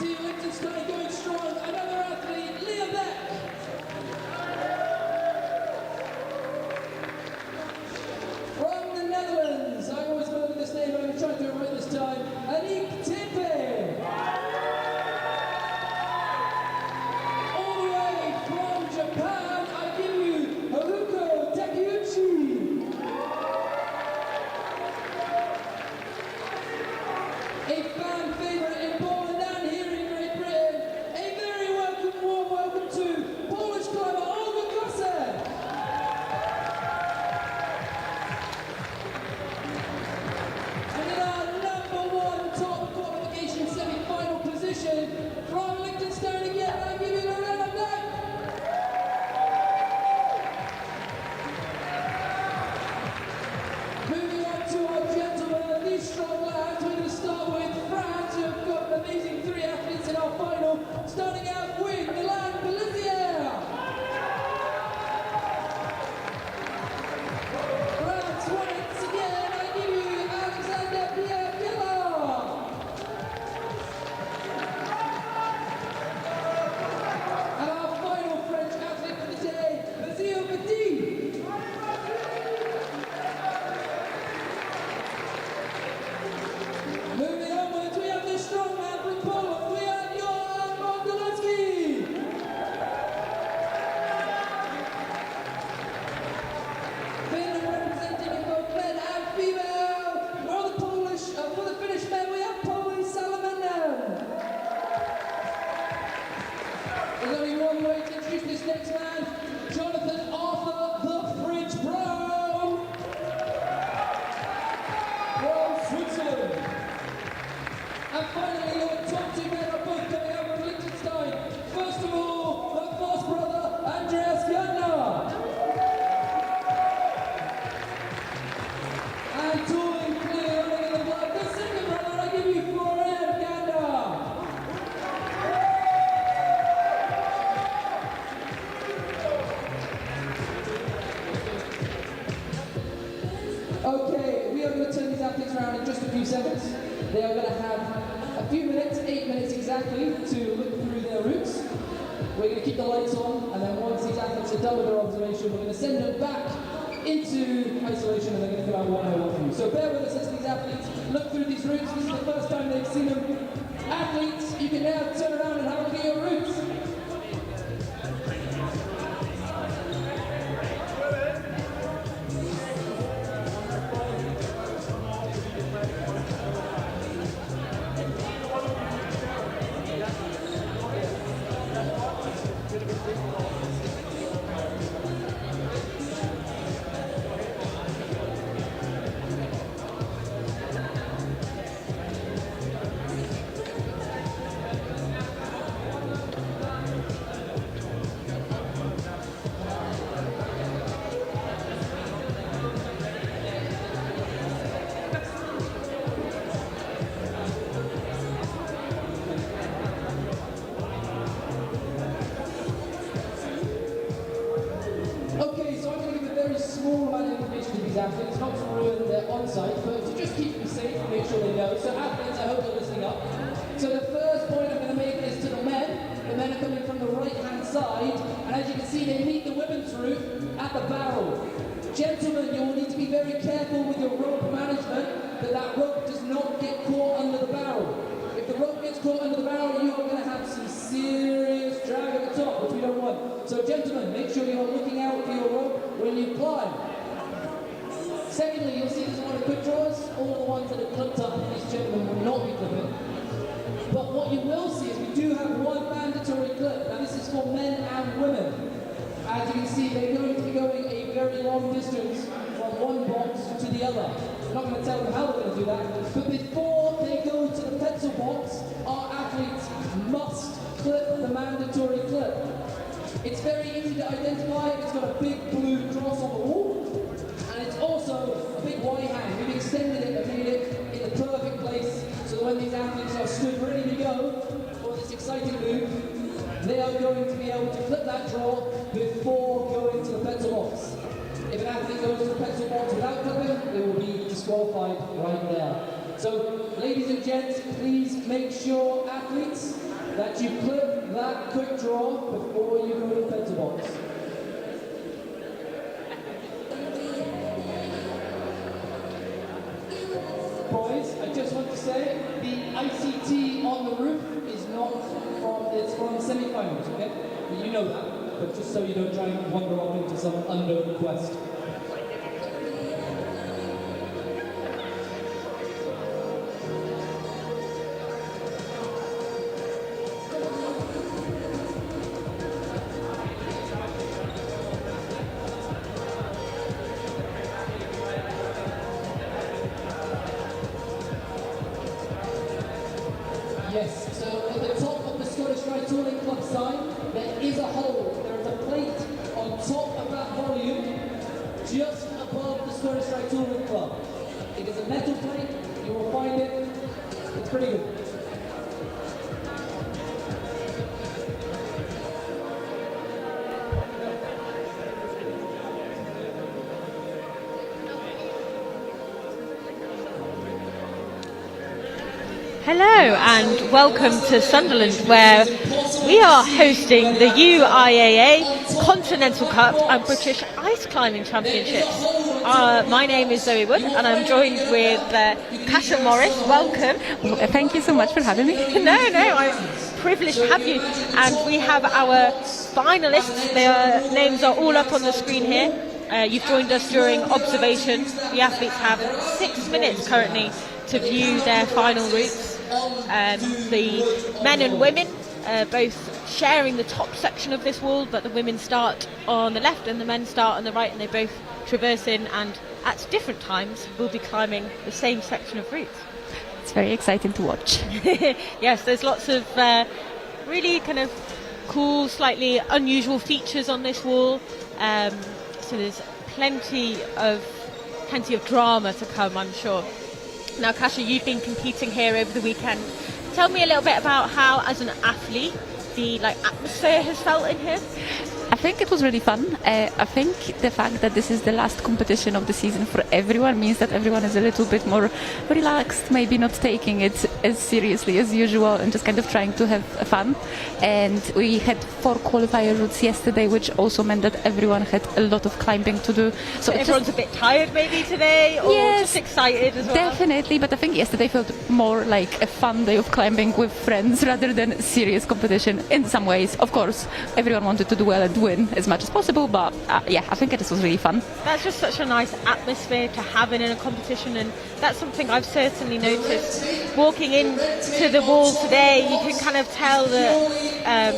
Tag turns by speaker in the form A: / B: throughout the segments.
A: Team Liechtenstein going strong. Another athlete, Lea Beck. From the Netherlands, I always remember this name, but I'm going to try to do it right this time. Annick Teepe. All the way from Japan, I give you Haruko Takeuchi. A fan favorite in Poland and here in Great Britain. A very warm welcome to Polish climber Haruko Takeuchi. And in our #1 top qualification semi-final position from Liechtenstein again, I give you Lorena Beck. Moving on to our gentlemen, these strong lads. We're going to start with France, who have got an amazing 3 athletes in our final. Starting out with Milan Pellissier. France, once again, I give you Alexander Pierre Keller. And our final French athlete for the day, Basile Fetet. Moving onwards, we have this strong man from Poland. We have Mondzelewski. Finland representing in both men and female. For the Polish, for the Finnish men, we have Pauli Salminen. There's only one way to introduce this next man, Jonathan Arthur, the Fridge Brown from Switzerland. And finally, your top 2 men are both coming out from Liechtenstein. First of all, the first brother, Andreas Gantner. And tooling clearly running in the blood, the second brother, I give you Florian Gantner. Okay, we are going to turn these athletes around in just a few seconds. They are going to have a few minutes, 8 minutes exactly, to look through their routes. We're going to keep the lights on, and then once these athletes are done with their observation, we're going to send them back into isolation, and they're going to come out one by one for you. So bear with us as these athletes look through these routes. This is the first time they've seen them. Athletes, you can now turn around and have a look at your routes. Athletes, not to ruin their on-site, but to just keep them safe and make sure they know. So athletes, I hope you're listening up. So the first point I'm going to make is to the men. The men are coming from the right-hand side, and as you can see, they meet the women's route at the barrel. Gentlemen, you will need to be very careful with your rope management, that that rope does not get caught under the barrel. If the rope gets caught under the barrel, you are going to have some serious drag at the top, which we don't want. So gentlemen, make sure you're looking out for your rope when you climb. Secondly, you'll see there's a lot of quick draws. All the ones that are clipped up, these gentlemen will not be clipping. But what you will see is we do have one mandatory clip. Now this is for men and women. As you can see, they're going to be going a very long distance from one box to the other. I'm not going to tell them how they're going to do that. But before they go to the pencil box, our athletes must clip the mandatory clip. It's very easy to identify. It's got a big blue cross on the wall. And it's also a big Y hand. We've extended it and made it in the perfect place so that when these athletes are stood ready to go for this exciting move, they are going to be able to clip that draw before going to the pencil box. If an athlete goes to the pencil box without clipping, they will be disqualified right there. So, ladies and gents, please make sure, athletes, that you clip that quick draw before you go to the pencil box. Boys, I just want to say, the ICT on the roof is not from, it's from the semi-finals, okay? You know that, but just so you don't try and wander off into some unknown quest. Yes, so at the top of the Scottish Ride Touring Club sign, there is a hole. There is a plate on top of that volume, just above the Scottish Ride Touring Club. It is a metal plate, you will find it. It's pretty good.
B: Hello and welcome to Sunderland, where we are hosting the UIAA Continental Cup and British Ice Climbing Championships. My name is Zoe Wood and I'm joined with Kasha Morris. Welcome.
C: Thank you so much for having me.
B: No, I'm privileged to have you. And we have our finalists. Their names are all up on the screen here. You've joined us during observation. The athletes have 6 minutes currently to view their final routes. The men and women both sharing the top section of this wall, but the women start on the left and the men start on the right, and they both traverse in and at different times will be climbing the same section of route.
C: It's very exciting to watch.
B: Yes, there's lots of really kind of cool, slightly unusual features on this wall. So there's plenty of drama to come, I'm sure. Now, Kasha, you've been competing here over the weekend. Tell me a little bit about how, as an athlete, the atmosphere has felt in here.
C: I think it was really fun. I think the fact that this is the last competition of the season for everyone means that everyone is a little bit more relaxed, maybe not taking it as seriously as usual and just kind of trying to have fun. And we had 4 qualifier routes yesterday, which also meant that everyone had a lot of climbing to do.
B: So everyone's a bit tired maybe today, or just excited as well?
C: Definitely, but I think yesterday felt more like a fun day of climbing with friends rather than serious competition in some ways. Of course, everyone wanted to do well and win as much as possible, but yeah, I think this was really fun.
B: That's just such a nice atmosphere to have in a competition, and that's something I've certainly noticed. Walking into the wall today, you can kind of tell that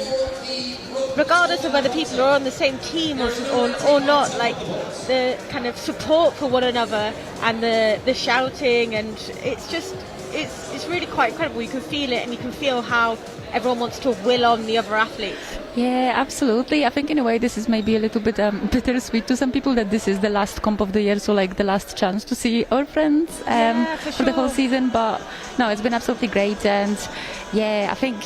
B: regardless of whether people are on the same team or not, like the kind of support for one another and the shouting, and it's really quite incredible. You can feel it, and you can feel how everyone wants to will on the other athletes.
C: Yeah, absolutely. I think in a way this is maybe a little bit bittersweet to some people, that this is the last comp of the year, so like the last chance to see our friends for the whole season. But no, it's been absolutely great, and yeah, I think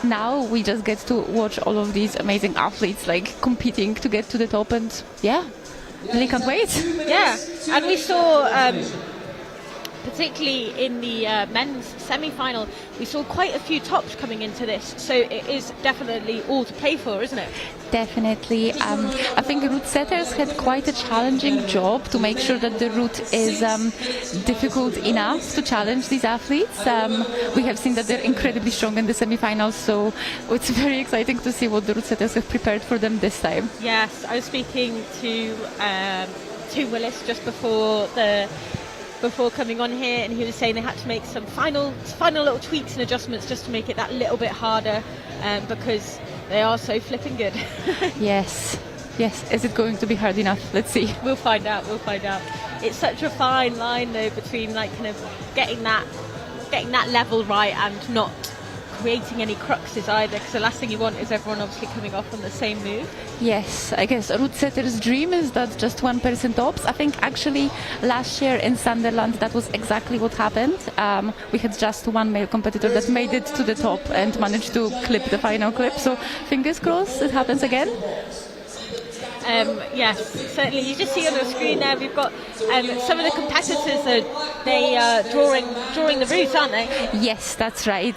C: now we just get to watch all of these amazing athletes like competing to get to the top, and yeah, really can't wait.
B: Yeah, and we saw particularly in the men's semi-final, we saw quite a few tops coming into this, so it is definitely all to play for, isn't it?
C: Definitely. I think route setters had quite a challenging job to make sure that the route is difficult enough to challenge these athletes. We have seen that they're incredibly strong in the semi-finals, so it's very exciting to see what the route setters have prepared for them this time.
B: Yes, I was speaking to Willis just before coming on here, and he was saying they had to make some final little tweaks and adjustments just to make it that little bit harder, because they are so flipping good. Yes.
C: Is it going to be hard enough? Let's see.
B: We'll find out. It's such a fine line though between like kind of getting that level right and not creating any cruxes either, because the last thing you want is everyone obviously coming off on the same move.
C: Yes, I guess route setter's dream is that just one person tops. I think actually last year in Sunderland that was exactly what happened. We had just one male competitor that made it to the top and managed to clip the final clip, so fingers crossed it happens again.
B: Yes, certainly. You just see on the screen there, we've got some of the competitors, they are drawing the route, aren't they?
C: Yes, that's right.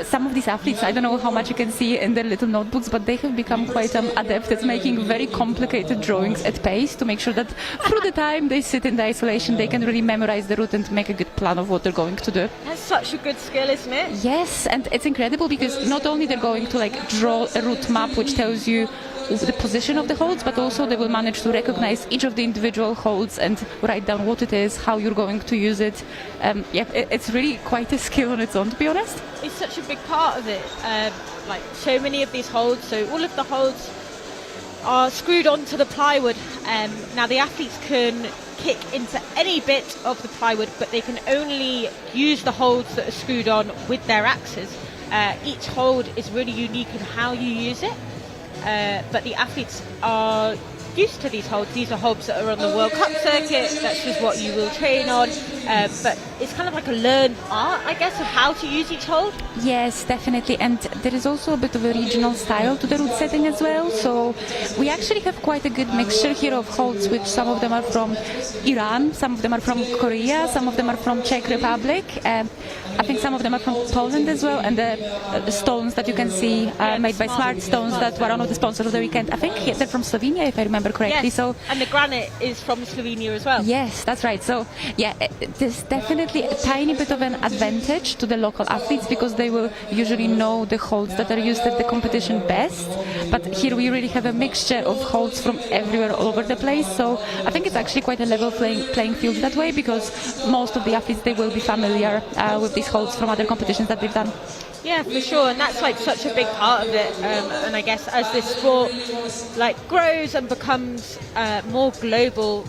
C: Some of these athletes, I don't know how much you can see in their little notebooks, but they have become quite adept at making very complicated drawings at pace to make sure that through the time they sit in the isolation, they can really memorize the route and make a good plan of what they're going to do.
B: That's such a good skill, isn't it?
C: Yes, and it's incredible because not only they're going to like draw a route map which tells you the position of the holds, but also they will manage to recognize each of the individual holds and write down what it is, how you're going to use it. It's really quite a skill on its own, to be honest.
B: It's such a big part of it. Like so many of these holds, so all of the holds are screwed onto the plywood. Now the athletes can kick into any bit of the plywood, but they can only use the holds that are screwed on with their axes. Each hold is really unique in how you use it. But the athletes are used to these holds. These are holds that are on the World Cup circuit. That's just what you will train on. But it's kind of like a learned art, I guess, of how to use each hold.
C: Yes, definitely. And there is also a bit of a regional style to the route setting as well. So we actually have quite a good mixture here of holds, which some of them are from Iran, some of them are from Korea, some of them are from Czech Republic. I think some of them are from Poland as well. And the stones that you can see are made by Smart Stones that were one of the sponsors of the weekend. I think they're from Slovenia, if I remember correctly.
B: Yes,
C: so
B: and the granite is from Slovenia as well.
C: Yes, that's right. So yeah, there's definitely a tiny bit of an advantage to the local athletes because they will usually know the holds that are used at the competition best. But here we really have a mixture of holds from everywhere all over the place. So I think it's actually quite a level playing field that way because most of the athletes, they will be familiar with these holds from other competitions that they've done.
B: Yeah, for sure, and that's like such a big part of it. And I guess as this sport like grows and becomes more global,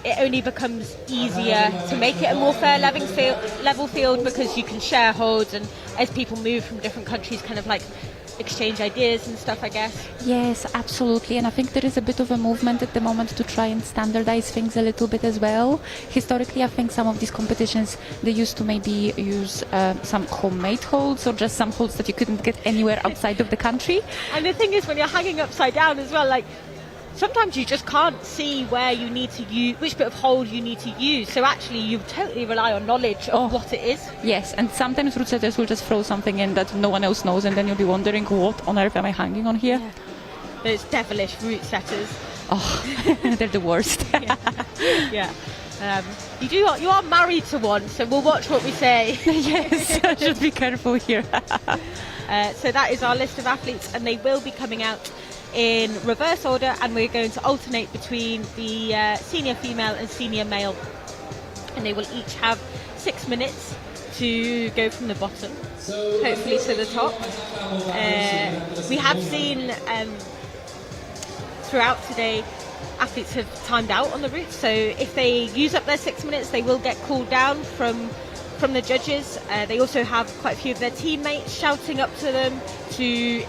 B: it only becomes easier to make it a more fair level field because you can share holds, and as people move from different countries, kind of like exchange ideas and stuff, I guess.
C: Yes, absolutely. And I think there is a bit of a movement at the moment to try and standardize things a little bit as well. Historically, I think some of these competitions, they used to maybe use some homemade holds or just some holds that you couldn't get anywhere outside of the country.
B: And the thing is, when you're hanging upside down as well, like sometimes you just can't see where you need to use, which bit of hold you need to use. So actually, you totally rely on knowledge of what it is.
C: Yes, and sometimes route setters will just throw something in that no one else knows, and then you'll be wondering, what on earth am I hanging on here?
B: Yeah. Those devilish route setters.
C: Oh, they're the worst.
B: Yeah. You are married to one, so we'll watch what we say.
C: Yes, I should be careful here.
B: So that is our list of athletes, and they will be coming out in reverse order, and we're going to alternate between the senior female and senior male, and they will each have 6 minutes to go from the bottom hopefully to the top. We have seen throughout today athletes have timed out on the route, so if they use up their 6 minutes they will get called down from the judges. They also have quite a few of their teammates shouting up to them to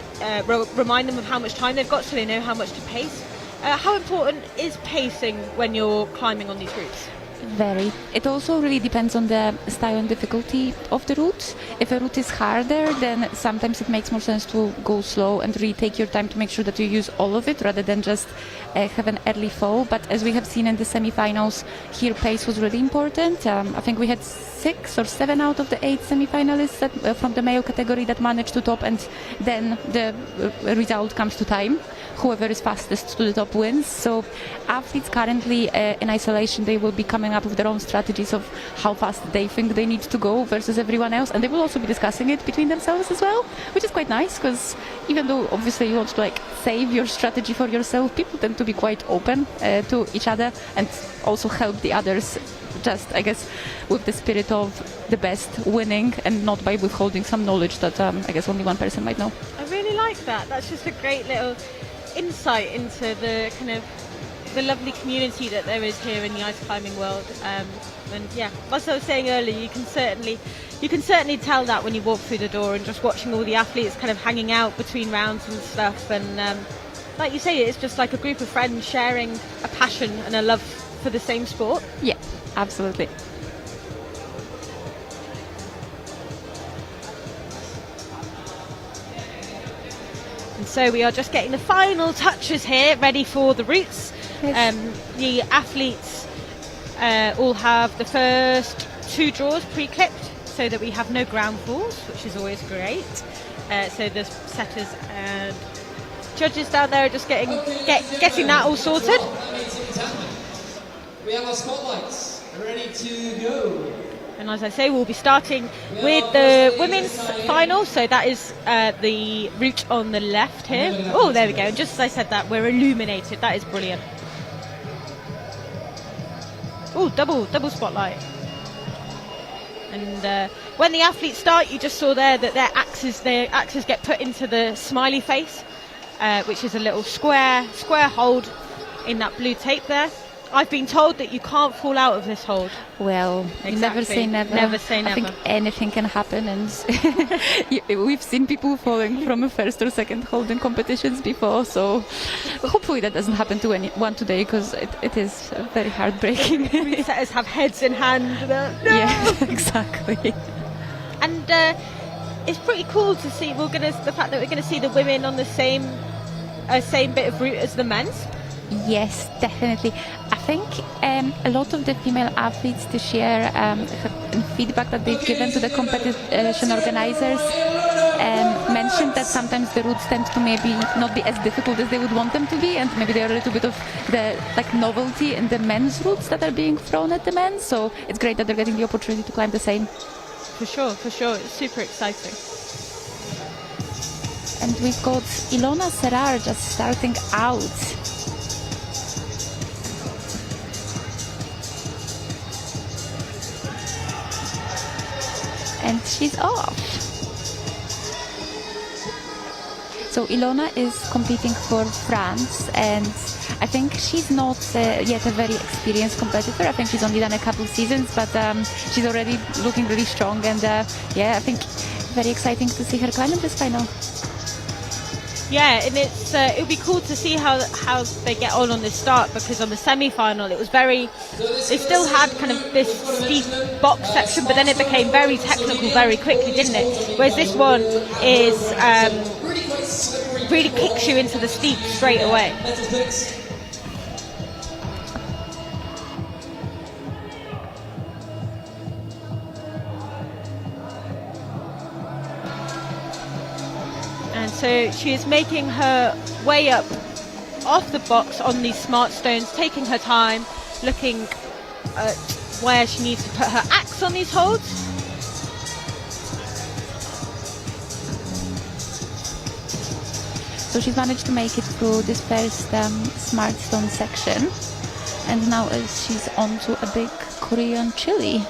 B: remind them of how much time they've got so they know how much to pace. How important is pacing when you're climbing on these routes?
C: Very. It also really depends on the style and difficulty of the route. If a route is harder, then sometimes it makes more sense to go slow and really take your time to make sure that you use all of it rather than just have an early fall. But as we have seen in the semi-finals, here pace was really important. I think we had 6 or 7 out of the 8 semi-finalists from the male category that managed to top, and then the result comes to time. Whoever is fastest to the top wins. So athletes currently in isolation, they will be coming up with their own strategies of how fast they think they need to go versus everyone else, and they will also be discussing it between themselves as well, which is quite nice because even though obviously you want to save your strategy for yourself, people tend to be quite open to each other and also help the others, just I guess with the spirit of the best winning and not by withholding some knowledge that I guess only one person might know.
B: I really like that. That's just a great little insight into the kind of the lovely community that there is here in the ice climbing world. And yeah, as I was saying earlier, you can certainly tell that when you walk through the door and just watching all the athletes kind of hanging out between rounds and stuff. And like you say, it's just like a group of friends sharing a passion and a love for the same sport.
C: Yeah, absolutely.
B: And so we are just getting the final touches here, ready for the routes.
C: Yes.
B: The athletes all have the first 2 draws pre-clipped, so that we have no ground falls, which is always great. So the setters and judges down there are just getting that all sorted.
A: We have our spotlights ready to go.
B: And as I say, we'll be starting with the women's final. So that is the route on the left here. Oh, there we go. And just as I said that, we're illuminated. That is brilliant. Oh, double spotlight. And when the athletes start, you just saw there that their axes get put into the smiley face, which is a little square hold in that blue tape there. I've been told that you can't fall out of this hold.
C: Well,
B: Exactly.
C: never say never.
B: Never say never.
C: I think anything can happen, and we've seen people falling from a first or second hold in competitions before, so hopefully that doesn't happen to anyone today, because it is very heartbreaking.
B: Setters have heads in hand. No!
C: Yeah, exactly.
B: And it's pretty cool to see. The fact that we're gonna see the women on the same bit of route as the men's.
C: Yes, definitely. I think a lot of the female athletes this year, feedback that they've given to the competition organizers, mentioned that sometimes the routes tend to maybe not be as difficult as they would want them to be, and maybe there are a little bit of the novelty in the men's routes that are being thrown at the men. So it's great that they're getting the opportunity to climb the same.
B: For sure. It's super exciting.
C: And we've got Ilona Serrar just starting out. And she's off. So Ilona is competing for France, and I think she's not yet a very experienced competitor. I think she's only done a couple seasons, but she's already looking really strong, and I think very exciting to see her climb in this final.
B: Yeah, and it'll be cool to see how they get on this start, because on the semi-final it was they still had kind of this steep box section, but then it became very technical very quickly, didn't it? Whereas this one is really kicks you into the steep straight away. So she is making her way up off the box on these smart stones, taking her time, looking at where she needs to put her axe on these holds.
C: So she's managed to make it through this first smart stone section, and now she's onto a big Korean chili.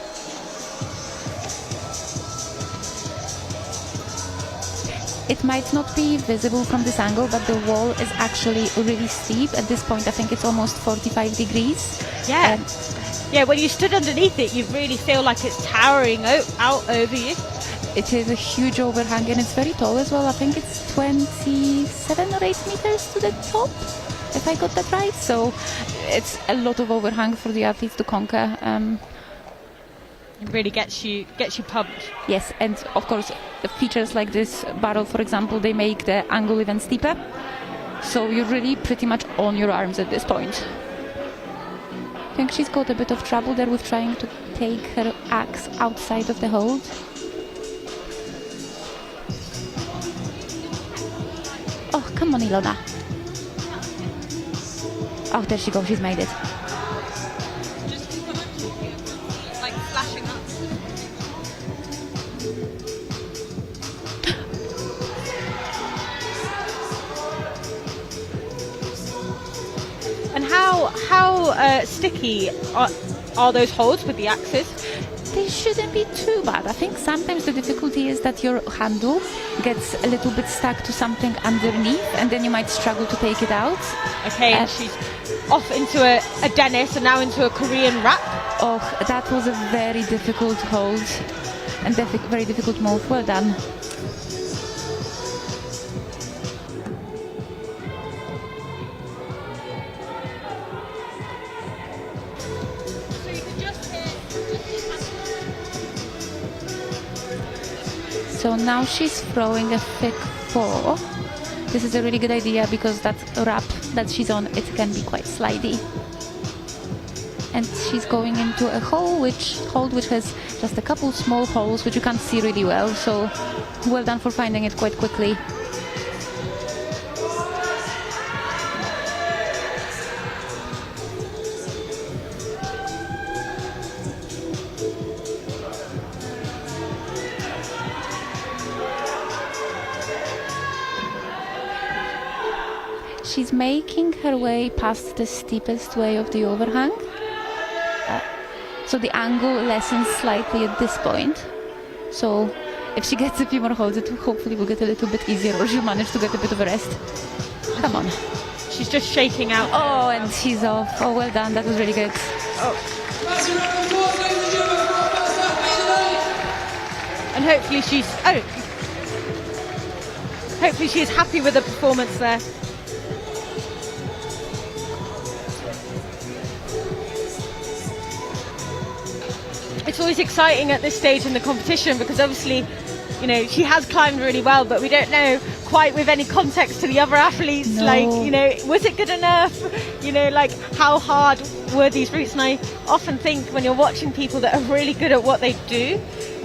C: It might not be visible from this angle, but the wall is actually really steep. At this point, I think it's almost 45 degrees.
B: Yeah. Yeah, when you stood underneath it, you really feel like it's towering out over you.
C: It is a huge overhang, and it's very tall as well. I think it's 27 or 8 meters to the top, if I got that right. So it's a lot of overhang for the athletes to conquer.
B: It really gets you pumped.
C: Yes, and of course the features like this barrel, for example, they make the angle even steeper, so you're really pretty much on your arms at this point. I think she's got a bit of trouble there with trying to take her axe outside of the hold. Oh, come on, Ilona. Oh, there she goes, she's made it.
B: And how sticky are those holds with the axes?
C: They shouldn't be too bad. I think sometimes the difficulty is that your handle gets a little bit stuck to something underneath, and then you might struggle to take it out.
B: Okay, and she's off into a Dennis and now into a Korean wrap.
C: Oh, that was a very difficult hold and very difficult move. Well done. So now she's throwing a thick 4, this is a really good idea because that wrap that she's on, it can be quite slidey. And she's going into a hold which has just a couple small holes which you can't see really well, so well done for finding it quite quickly. She's making her way past the steepest way of the overhang. So the angle lessens slightly at this point. So if she gets a few more holds, it hopefully will get a little bit easier, or she'll manage to get a bit of a rest. Come on.
B: She's just shaking out.
C: Oh, and she's off. Oh, well done. That was really good.
B: Oh. And hopefully she's happy with the performance there. It's always exciting at this stage in the competition because obviously, you know, she has climbed really well, but we don't know quite with any context to the other athletes. No. Like, you know, was it good enough? You know, like how hard were these routes? And I often think when you're watching people that are really good at what they do,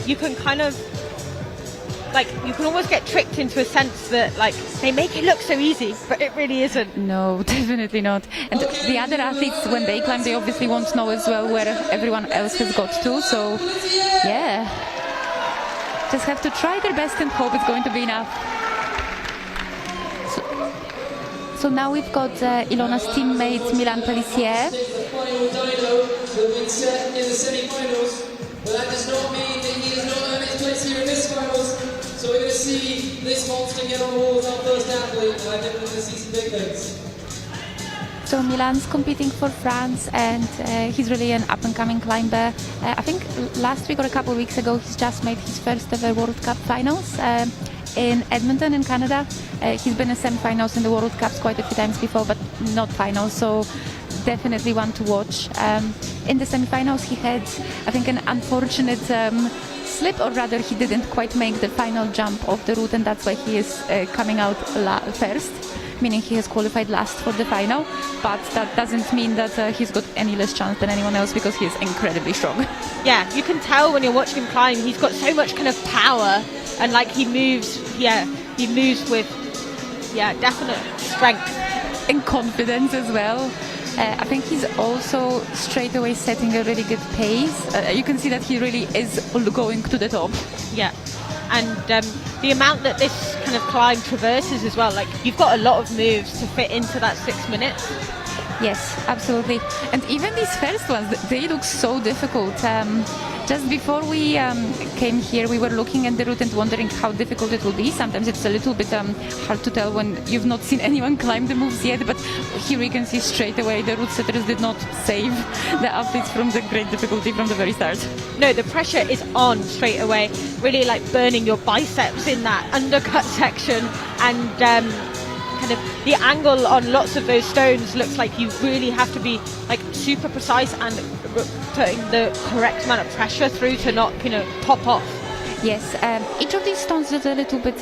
B: you can kind of like, you can almost get tricked into a sense that like they make it look so easy, but it really isn't.
C: No, definitely not. And the other athletes, when they climb, they obviously won't know as well where everyone else has got to. So yeah, just have to try their best and hope it's going to be enough. So now we've got Ilona's teammate Milan Pellissier. But that does not mean that he has not earned his place here in this finals. So we're going to see this monster get on the wall as our first athlete, and I think we're going to see some big things. So Milan's competing for France, and he's really an up-and-coming climber. I think last week or a couple of weeks ago, he's just made his first ever World Cup finals in Edmonton in Canada. He's been in semi-finals in the World Cups quite a few times before, but not finals. So definitely one to watch. In the semi-finals he had, I think, an unfortunate slip, or rather he didn't quite make the final jump of the route, and that's why he is coming out first, meaning he has qualified last for the final. But that doesn't mean that he's got any less chance than anyone else, because he is incredibly strong. Yeah, you can tell when you're watching him climb, he's got so much kind of power, and like he moves with definite strength and confidence as well. I think he's also straight away setting a really good pace. You can see that he really is going to the top. Yeah, and the amount that this kind of climb traverses as well, like you've got a lot of moves to fit into that 6 minutes. Yes, absolutely. And even these first ones, they look so difficult. Just before we came here, we were looking at the route and wondering how difficult it will be. Sometimes it's a little bit hard to tell when you've not seen anyone climb the moves yet, but here we can see straight away the route setters did not save the athletes from the great difficulty from the very start. No, the pressure is on straight away, really like burning your biceps in that undercut section, and kind of the angle on lots of those stones looks like you really have to be like super precise and putting the correct amount of pressure through to not, pop off. Yes, each of these stones is a little bit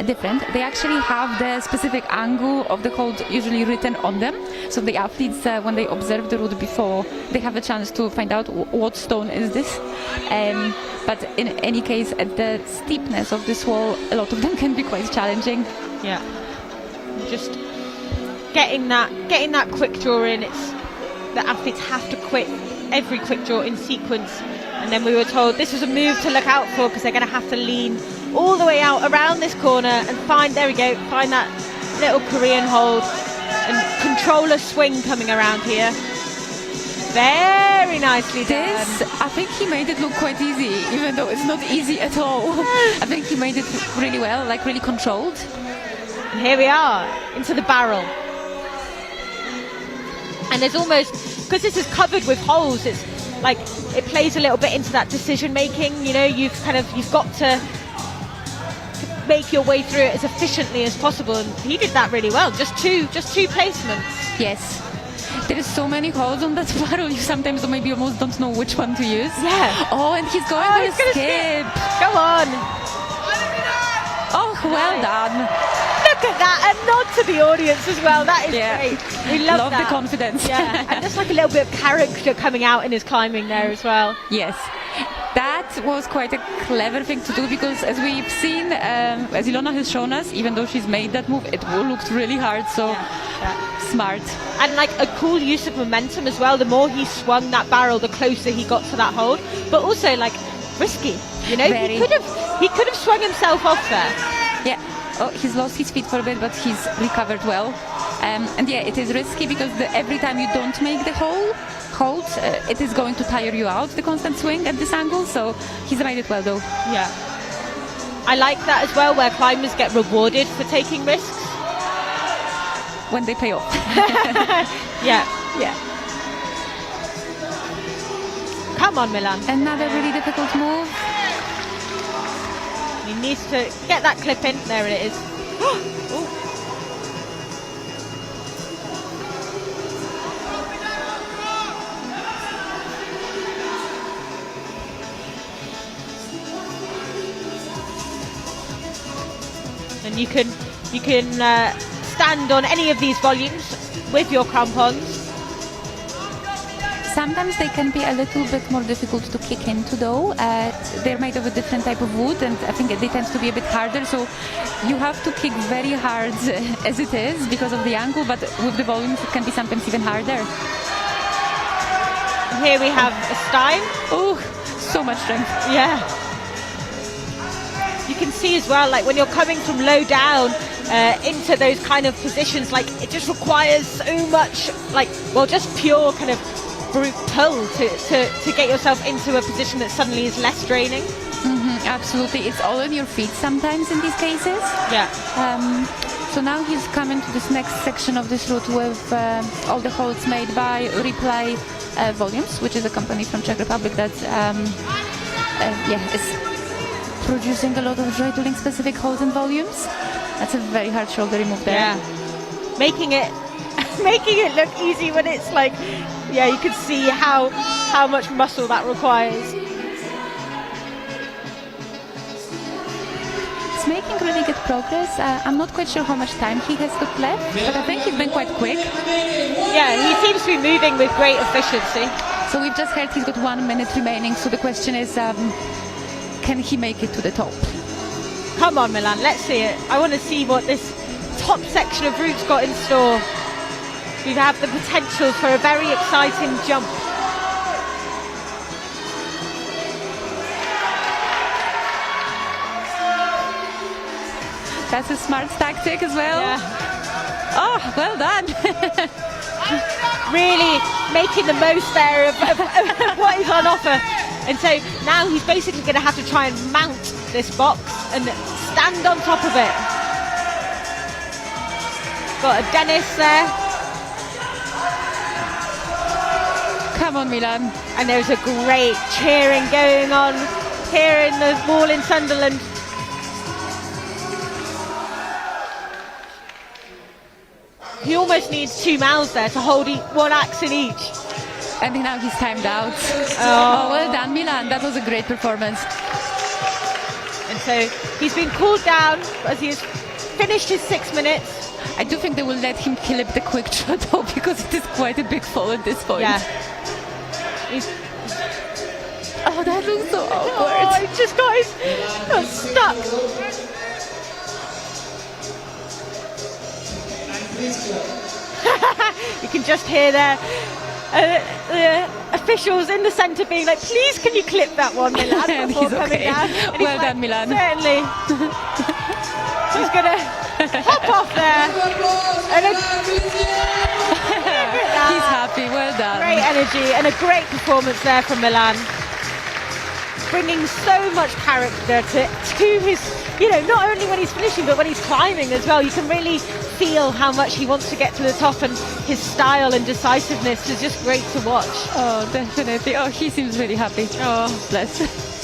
C: different. They actually have the specific angle of the hold usually written on them. So the athletes, when they observe the route before, they have a chance to find out what stone is this. But in any case, at the steepness of this wall, a lot of them can be quite challenging. Yeah. Just getting that quick draw in. It's the athletes have to quit every quick draw in sequence, and then we were told this was a move to look out for because they're going to have to lean all the way out around this corner and find that little Korean hold and control a swing coming around here. Very nicely done. I think he made it look quite easy, even though it's not easy at all. I think he made it really well, like really controlled. And here we are, into the barrel. And there's almost, because this is covered with holes, it's like it plays a little bit into that decision making. You've got to make your way through it as efficiently as possible, and he did that really well. Just two placements. Yes. There is so many holes on that barrel, you sometimes maybe almost don't know which one to use. Yeah. Oh, and he's going to skip. Go on. Oh, well done.
B: Look at that, a nod to the audience as well. That is great. We love that.
C: the confidence.
B: Yeah, and just like a little bit of character coming out in his climbing there as well.
C: Yes. That was quite a clever thing to do, because as we've seen, as Ilona has shown us, even though she's made that move, it looked really hard, so smart.
B: And like a cool use of momentum as well. The more he swung that barrel, the closer he got to that hold. But also like risky, you know?
C: Very.
B: He could have swung himself off there.
C: Yeah. Oh, he's lost his feet for a bit, but he's recovered well. And yeah, it is risky because every time you don't make the hold, it is going to tire you out, the constant swing at this angle. So he's made it well, though.
B: Yeah. I like that as well, where climbers get rewarded for taking risks.
C: When they pay off.
B: Yeah. Come on, Milan.
C: Another really difficult move.
B: He needs to get that clip in. There it is. Ooh. And you can stand on any of these volumes with your crampons.
C: Sometimes they can be a little bit more difficult to kick into, though. They're made of a different type of wood, and I think they tend to be a bit harder, so you have to kick very hard as it is because of the angle, but with the volumes it can be sometimes even harder.
B: Here we have a Stein.
C: Oh, so much strength.
B: Yeah. You can see as well, like when you're coming from low down into those kind of positions, like it just requires so much, like, well, just pure kind of brute pull to get yourself into a position that suddenly is less draining.
C: Absolutely. It's all on your feet sometimes in these cases.
B: Yeah.
C: So now he's coming to this next section of this route with all the holds made by Replay Volumes, which is a company from Czech Republic that is producing a lot of joy doing specific holds and volumes. That's a very hard shoulder remove there.
B: Yeah. Making it look easy when it's like, yeah, you can see how much muscle that requires.
C: It's making really good progress. I'm not quite sure how much time he has got left, but I think he's been quite quick.
B: Yeah, he seems to be moving with great efficiency.
C: So we've just heard he's got 1 minute remaining, so the question is, can he make it to the top?
B: Come on, Milan, let's see it. I want to see what this top section of route's got in store. We have the potential for a very exciting jump.
C: That's a smart tactic as well.
B: Yeah.
C: Oh, well done.
B: Really making the most there of what is on offer. And so now he's basically going to have to try and mount this box and stand on top of it. Got a Dennis there.
C: Come on, Milan.
B: And there's a great cheering going on here in the wall in Sunderland. He almost needs 2 mouths there to hold one axe in each.
C: And now he's timed out. Oh, well done, Milan. That was a great performance.
B: And so he's been cooled down as he's finished his 6 minutes.
C: I do think they will let him clip the quick shot though, because it is quite a big fall at this point.
B: Yeah.
C: Oh, that looks so awkward.
B: Oh, he just got stuck. You can just hear the officials in the centre being like, please can you clip that one, Milan, before coming down. And
C: well done, Milan.
B: Certainly. He's going to hop off there. And
C: he's happy, well done.
B: Great energy and a great performance there from Milan. Bringing so much character to his, not only when he's finishing, but when he's climbing as well. You can really feel how much he wants to get to the top, and his style and decisiveness is just great to watch.
C: Oh, definitely. Oh, he seems really happy. Oh, bless.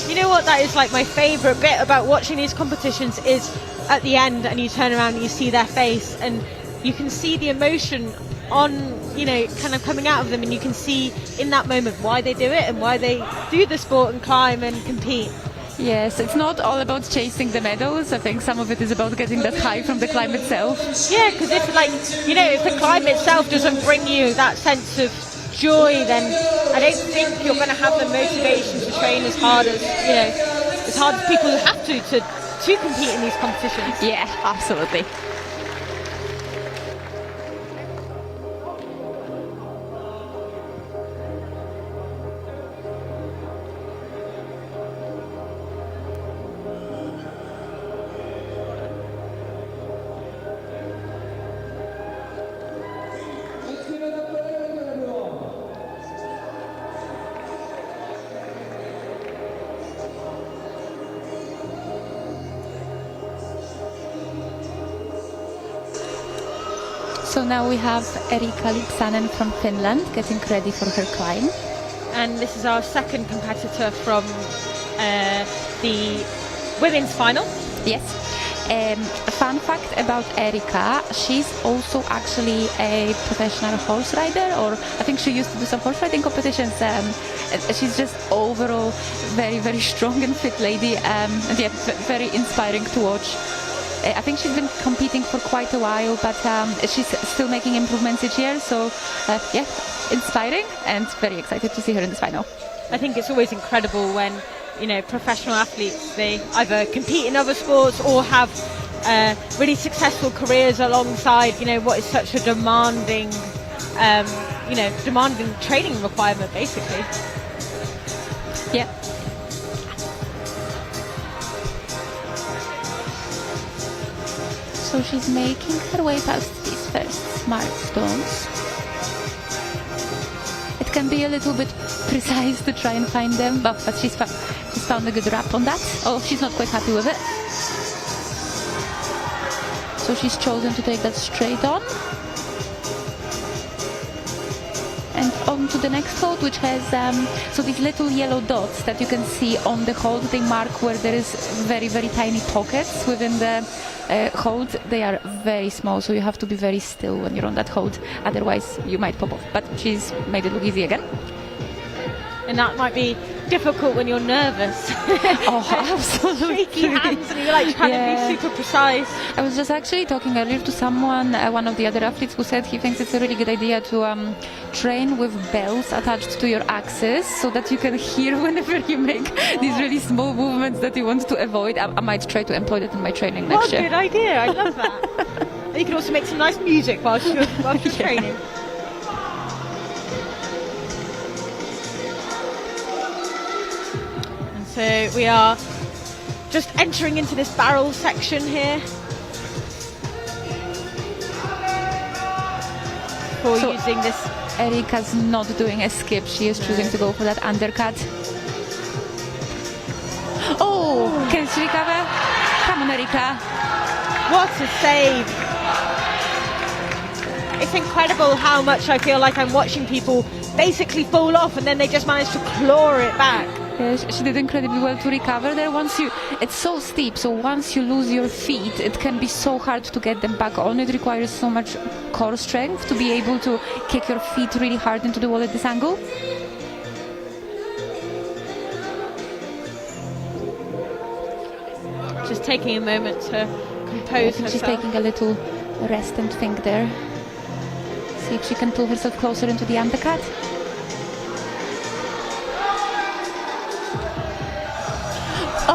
B: You know what, that is like my favourite bit about watching these competitions is at the end and you turn around and you see their face and you can see the emotion on, kind of coming out of them, and you can see in that moment why they do it and why they do the sport and climb and compete.
C: Yes, it's not all about chasing the medals. I think some of it is about getting that high from the climb itself.
B: Yeah, because if the climb itself doesn't bring you that sense of joy, then I don't think you're going to have the motivation to train as hard as people have to compete in these competitions.
C: Yeah, absolutely. So now we have Eerika Lipsanen from Finland getting ready for her climb.
B: And this is our second competitor from the women's final.
C: Yes. A fun fact about Eerika, she's also actually a professional horse rider, or I think she used to do some horse riding competitions. She's just overall very, very strong and fit lady, and yeah, very inspiring to watch. I think she's been competing for quite a while, but she's still making improvements each year. So, yeah, inspiring and very excited to see her in this final.
B: I think it's always incredible when, professional athletes, they either compete in other sports or have really successful careers alongside, what is such a demanding, demanding training requirement, basically.
C: Yeah. So she's making her way past these first milestones. It can be a little bit precise to try and find them, but she's found a good wrap on that. Oh, she's not quite happy with it. So she's chosen to take that straight on. And on to the next hold, which has so these little yellow dots that you can see on the hold, they mark where there is very, very tiny pockets within the hold. They are very small, so you have to be very still when you're on that hold, otherwise you might pop off. But she's made it look easy again.
B: And that might be difficult when you're nervous.
C: Oh, absolutely.
B: Shaky hands and you're trying to be super precise.
C: I was just actually talking earlier to someone, one of the other athletes, who said he thinks it's a really good idea to train with bells attached to your axes so that you can hear whenever you make these really small movements that you want to avoid. I might try to employ that in my training next year.
B: What a good idea. I love that. And you can also make some nice music whilst you're training. So we are just entering into this barrel section here. For using this.
C: Eerika's not doing a skip, she is choosing to go for that undercut. Oh, can she recover? Come on, Eerika.
B: What a save. It's incredible how much I feel like I'm watching people basically fall off and then they just manage to claw it back.
C: She did incredibly well to recover there. It's so steep, so once you lose your feet, it can be so hard to get them back on. It requires so much core strength to be able to kick your feet really hard into the wall at this angle.
B: Just taking a moment to compose herself.
C: She's taking a little rest and think there. See if she can pull herself closer into the undercut.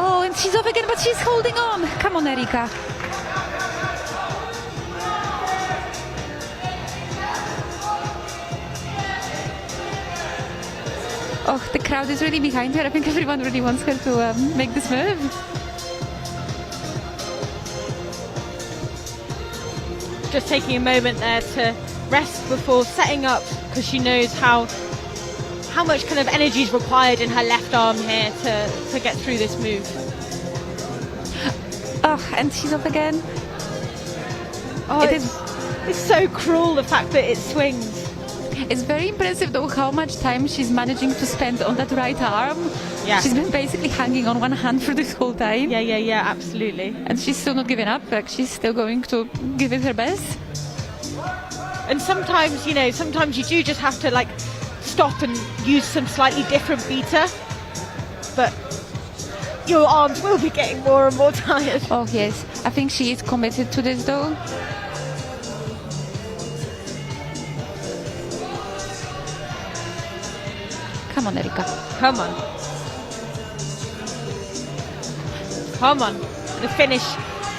C: Oh, and she's off again, but she's holding on. Come on, Eerika. Oh, the crowd is really behind her. I think everyone really wants her to make this move.
B: Just taking a moment there to rest before setting up, because she knows how much kind of energy is required in her left arm here to get through this move.
C: Oh, and she's off again.
B: Oh, it's so cruel, the fact that it swings.
C: It's very impressive though how much time she's managing to spend on that right arm.
B: Yeah.
C: She's been basically hanging on one hand for this whole time.
B: Yeah, absolutely.
C: And she's still not giving up, like she's still going to give it her best.
B: And sometimes you do just have to stop and use some slightly different beta. But your arms will be getting more and more tired.
C: Oh yes, I think she is committed to this though. Come on, Eerika.
B: Come on. Come on. The Finnish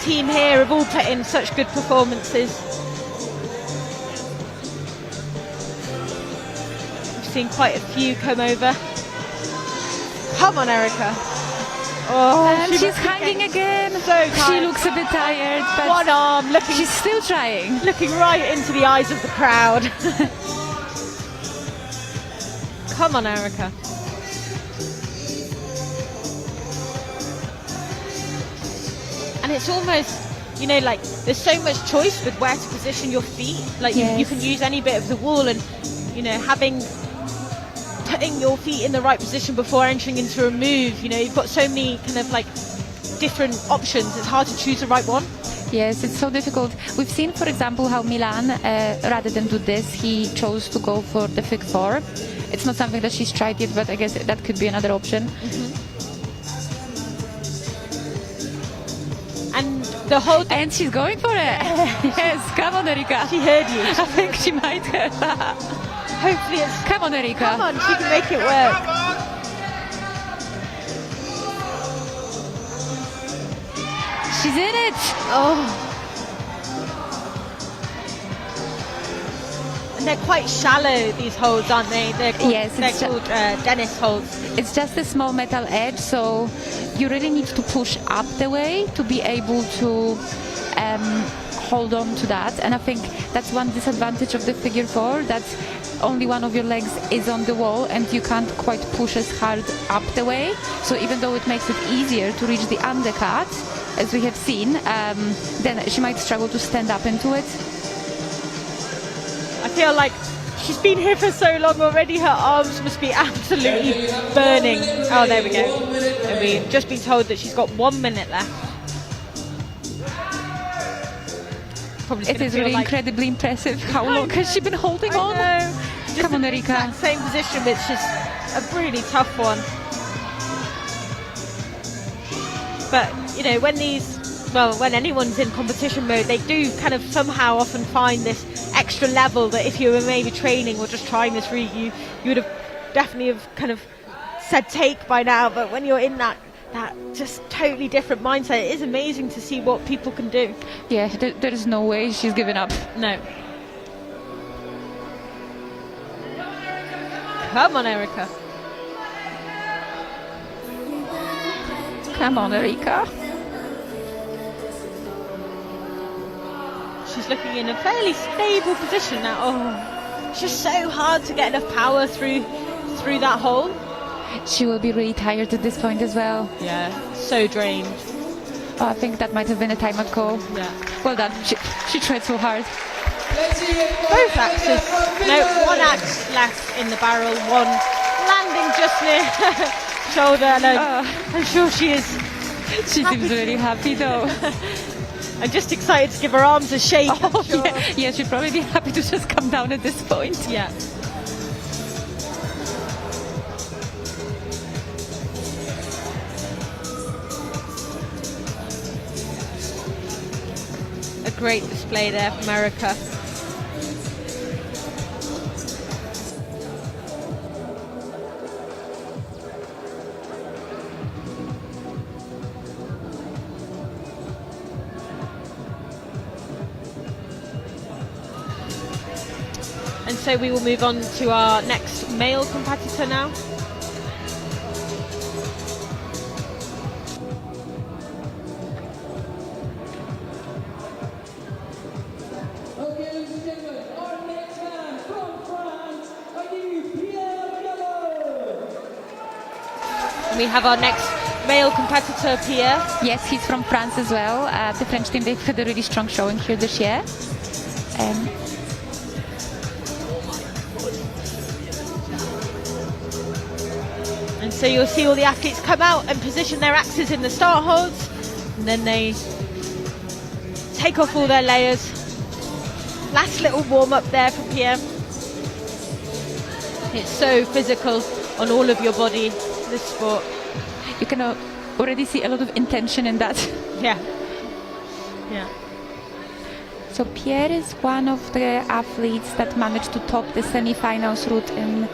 B: team here have all put in such good performances. We've seen quite a few come over. Come on, Eerika. Oh,
C: and she's hanging again.
B: So tired.
C: She looks a bit tired, but
B: one arm looking.
C: She's still trying.
B: Looking right into the eyes of the crowd. Come on, Eerika. And it's almost, you know, like there's so much choice with where to position your feet. Like you can use any bit of the wall, and you know, putting your feet in the right position before entering into a move. You know, you've got so many kind of like different options. It's hard to choose the right one.
C: Yes, it's so difficult. We've seen, for example, how Milan, rather than do this, he chose to go for the fig four. It's not something that she's tried yet, but I guess that could be another option.
B: Mm-hmm. And the whole
C: and she's going for it. Yes, come on, Eerika.
B: She heard you.
C: I think she might have.
B: Hopefully it's...
C: Come on, Eerika.
B: Come on, she can make it work.
C: She's in it.
B: Oh. And they're quite shallow, these holds, aren't they? They're called Dennis holds.
C: It's just a small metal edge, so you really need to push up the way to be able to hold on to that. And I think that's one disadvantage of the figure four, that only one of your legs is on the wall and you can't quite push as hard up the way. So even though it makes it easier to reach the undercut, as we have seen, then she might struggle to stand up into it.
B: I feel like she's been here for so long already, her arms must be absolutely burning. Oh, there we go. And we've just been told that she's got 1 minute left.
C: It is really incredibly impressive. How long has she been holding on?
B: Come
C: on, Eerika.
B: Same position, which is a really tough one. But, you know, when anyone's in competition mode, they do kind of somehow often find this extra level that if you were maybe training or just trying this route, you would have definitely have kind of said take by now. But when you're in that just totally different mindset, it is amazing to see what people can do.
C: Yeah, there is no way she's given up.
B: No. Come on, Eerika.
C: Come on, Eerika.
B: She's looking in a fairly stable position now. Oh, it's just so hard to get enough power through that hole.
C: She will be really tired at this point as well.
B: Yeah, so drained.
C: Oh, I think that might have been a timeout call.
B: Yeah.
C: Well done. She tried so hard.
B: Both axes. No, one axe left in the barrel, one landing just near her shoulder. And I'm sure she is.
C: She seems really happy though.
B: I'm just excited to give her arms a shake.
C: Oh, sure. Yeah, she'd probably be happy to just come down at this point.
B: Yeah. A great display there from Eerika. And so we will move on to our next male competitor now.
A: Okay, ladies and gentlemen, our next man from France, Pierre Keller.
B: We have our next male competitor, Pierre.
C: Yes, he's from France as well. The French team, they've had a really strong showing here this year.
B: And so you'll see all the athletes come out and position their axes in the start holds, and then they take off all their layers. Last little warm up there for Pierre. It's so physical on all of your body, this sport.
C: You can already see a lot of intention in that.
B: Yeah. Yeah.
C: So Pierre is one of the athletes that managed to top the semi-finals route in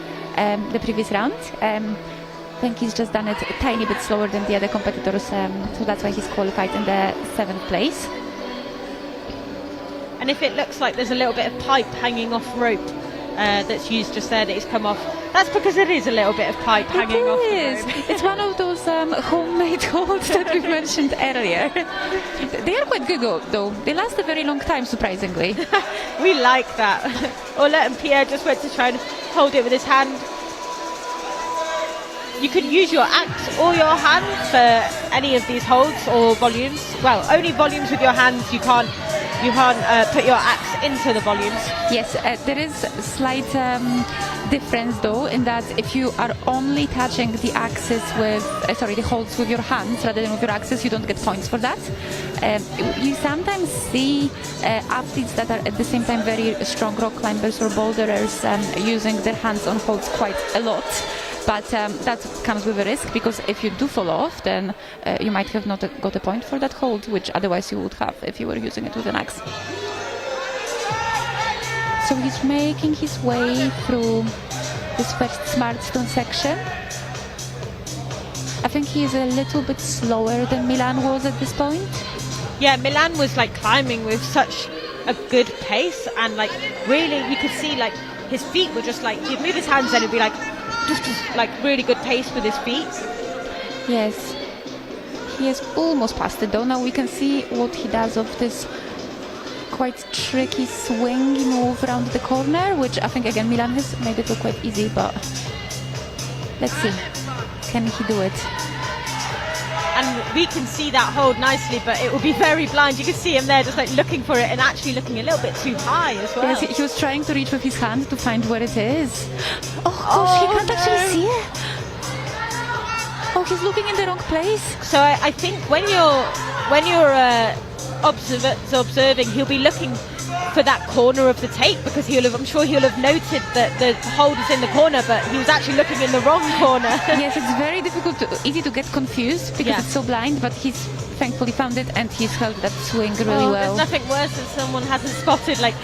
C: the previous round. I think he's just done it a tiny bit slower than the other competitors, so that's why he's qualified in the 7th place.
B: And if it looks like there's a little bit of pipe hanging off rope that's used just there that has come off, that's because it is a little bit of pipe hanging off the rope.
C: It's one of those homemade holds that we mentioned earlier. They are quite good though. They last a very long time, surprisingly.
B: We like that. Ola and Pierre just went to try and hold it with his hand. You could use your axe or your hand for any of these holds or volumes. Well, only volumes with your hands. You can't put your axe into the volumes.
C: Yes, there is a slight difference though, in that if you are only touching the axes with, the holds with your hands rather than with your axes, you don't get points for that. You sometimes see athletes that are at the same time very strong rock climbers or boulderers using their hands on holds quite a lot. But that comes with a risk, because if you do fall off, then you might have not got a point for that hold, which otherwise you would have if you were using it with an axe. So he's making his way through this first smart stone section. I think he is a little bit slower than Milan was at this point.
B: Yeah, Milan was like climbing with such a good pace, and like really you could see like his feet were just like, he'd move his hands and it'd be like like really good pace with his feet.
C: Yes, he has almost passed it though. Now we can see what he does of this quite tricky swingy move around the corner, which I think again Milan has made it look quite easy, but let's see, can he do it?
B: And we can see that hold nicely, but it will be very blind. You can see him there just like looking for it and actually looking a little bit too high as well.
C: Yes, he was trying to reach with his hand to find where it is. Oh gosh, he can't actually see it. Oh, he's looking in the wrong place.
B: So I think when you're observing, he'll be looking for that corner of the tape, because I'm sure he'll have noted that the hold is in the corner, but he was actually looking in the wrong corner.
C: Yes, it's very easy to get confused because it's so blind, but he's thankfully found it and he's held that swing really well.
B: There's nothing worse than someone hasn't spotted, like,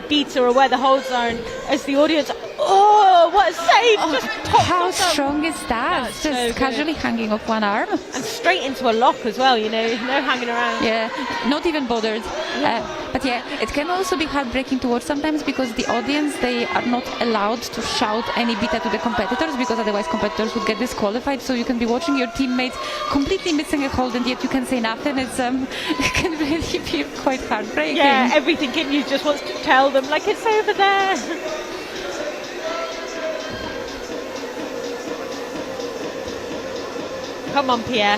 B: beta or where the holds are, and as the audience, what a save!
C: How strong is that? Just so casually hanging off one arm.
B: And straight into a lock as well, no hanging around.
C: Yeah, not even bothered. But yeah, it can also be heartbreaking to watch sometimes, because the audience, they are not allowed to shout any beta to the competitors, because otherwise competitors would get disqualified. So you can be watching your teammate completely missing a hold and yet you can say nothing. It can really be quite heartbreaking.
B: Yeah, everything in you just wants to tell them, like, it's over there. Come on, Pierre.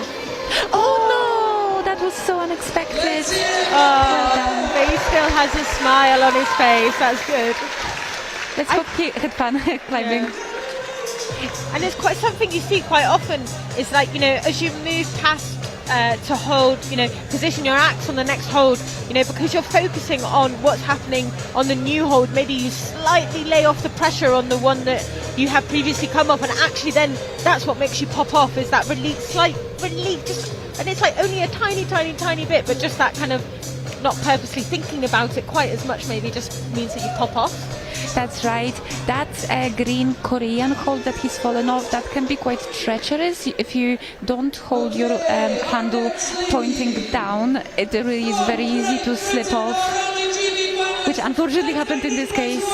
C: Oh no, that was so unexpected.
B: But he still has a smile on his face. That's good.
C: Let's hope he had fun climbing.
B: Yeah. And it's quite something you see quite often. It's like, as you move past to hold, position your axe on the next hold, because you're focusing on what's happening on the new hold. Maybe you slightly lay off the pressure on the one that you have previously come off, and actually then that's what makes you pop off, is that slight relief, and it's like only a tiny bit, but just that kind of not purposely thinking about it quite as much maybe just means that you pop off.
C: That's right. That's a green Korean hold that he's fallen off. That can be quite treacherous if you don't hold your handle pointing down. It really is very easy to slip off, which unfortunately happened in this case.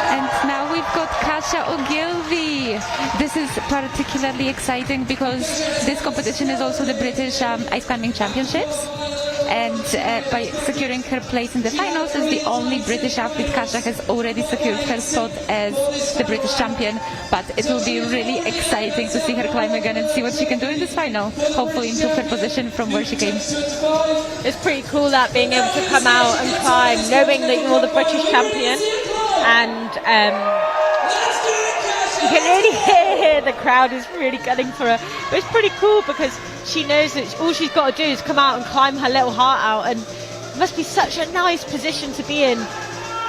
C: And now we've got Kasha Ogilvie. This is particularly exciting because this competition is also the British Ice Climbing Championships. And by securing her place in the finals as the only British athlete, Kasha has already secured her spot as the British champion. But it will be really exciting to see her climb again and see what she can do in this final. Hopefully improve her position from where she came.
B: It's pretty cool that being able to come out and climb, knowing that you're the British champion, and you can really hear the crowd is really gunning for her. But it's pretty cool because she knows that all she's got to do is come out and climb her little heart out, and it must be such a nice position to be in.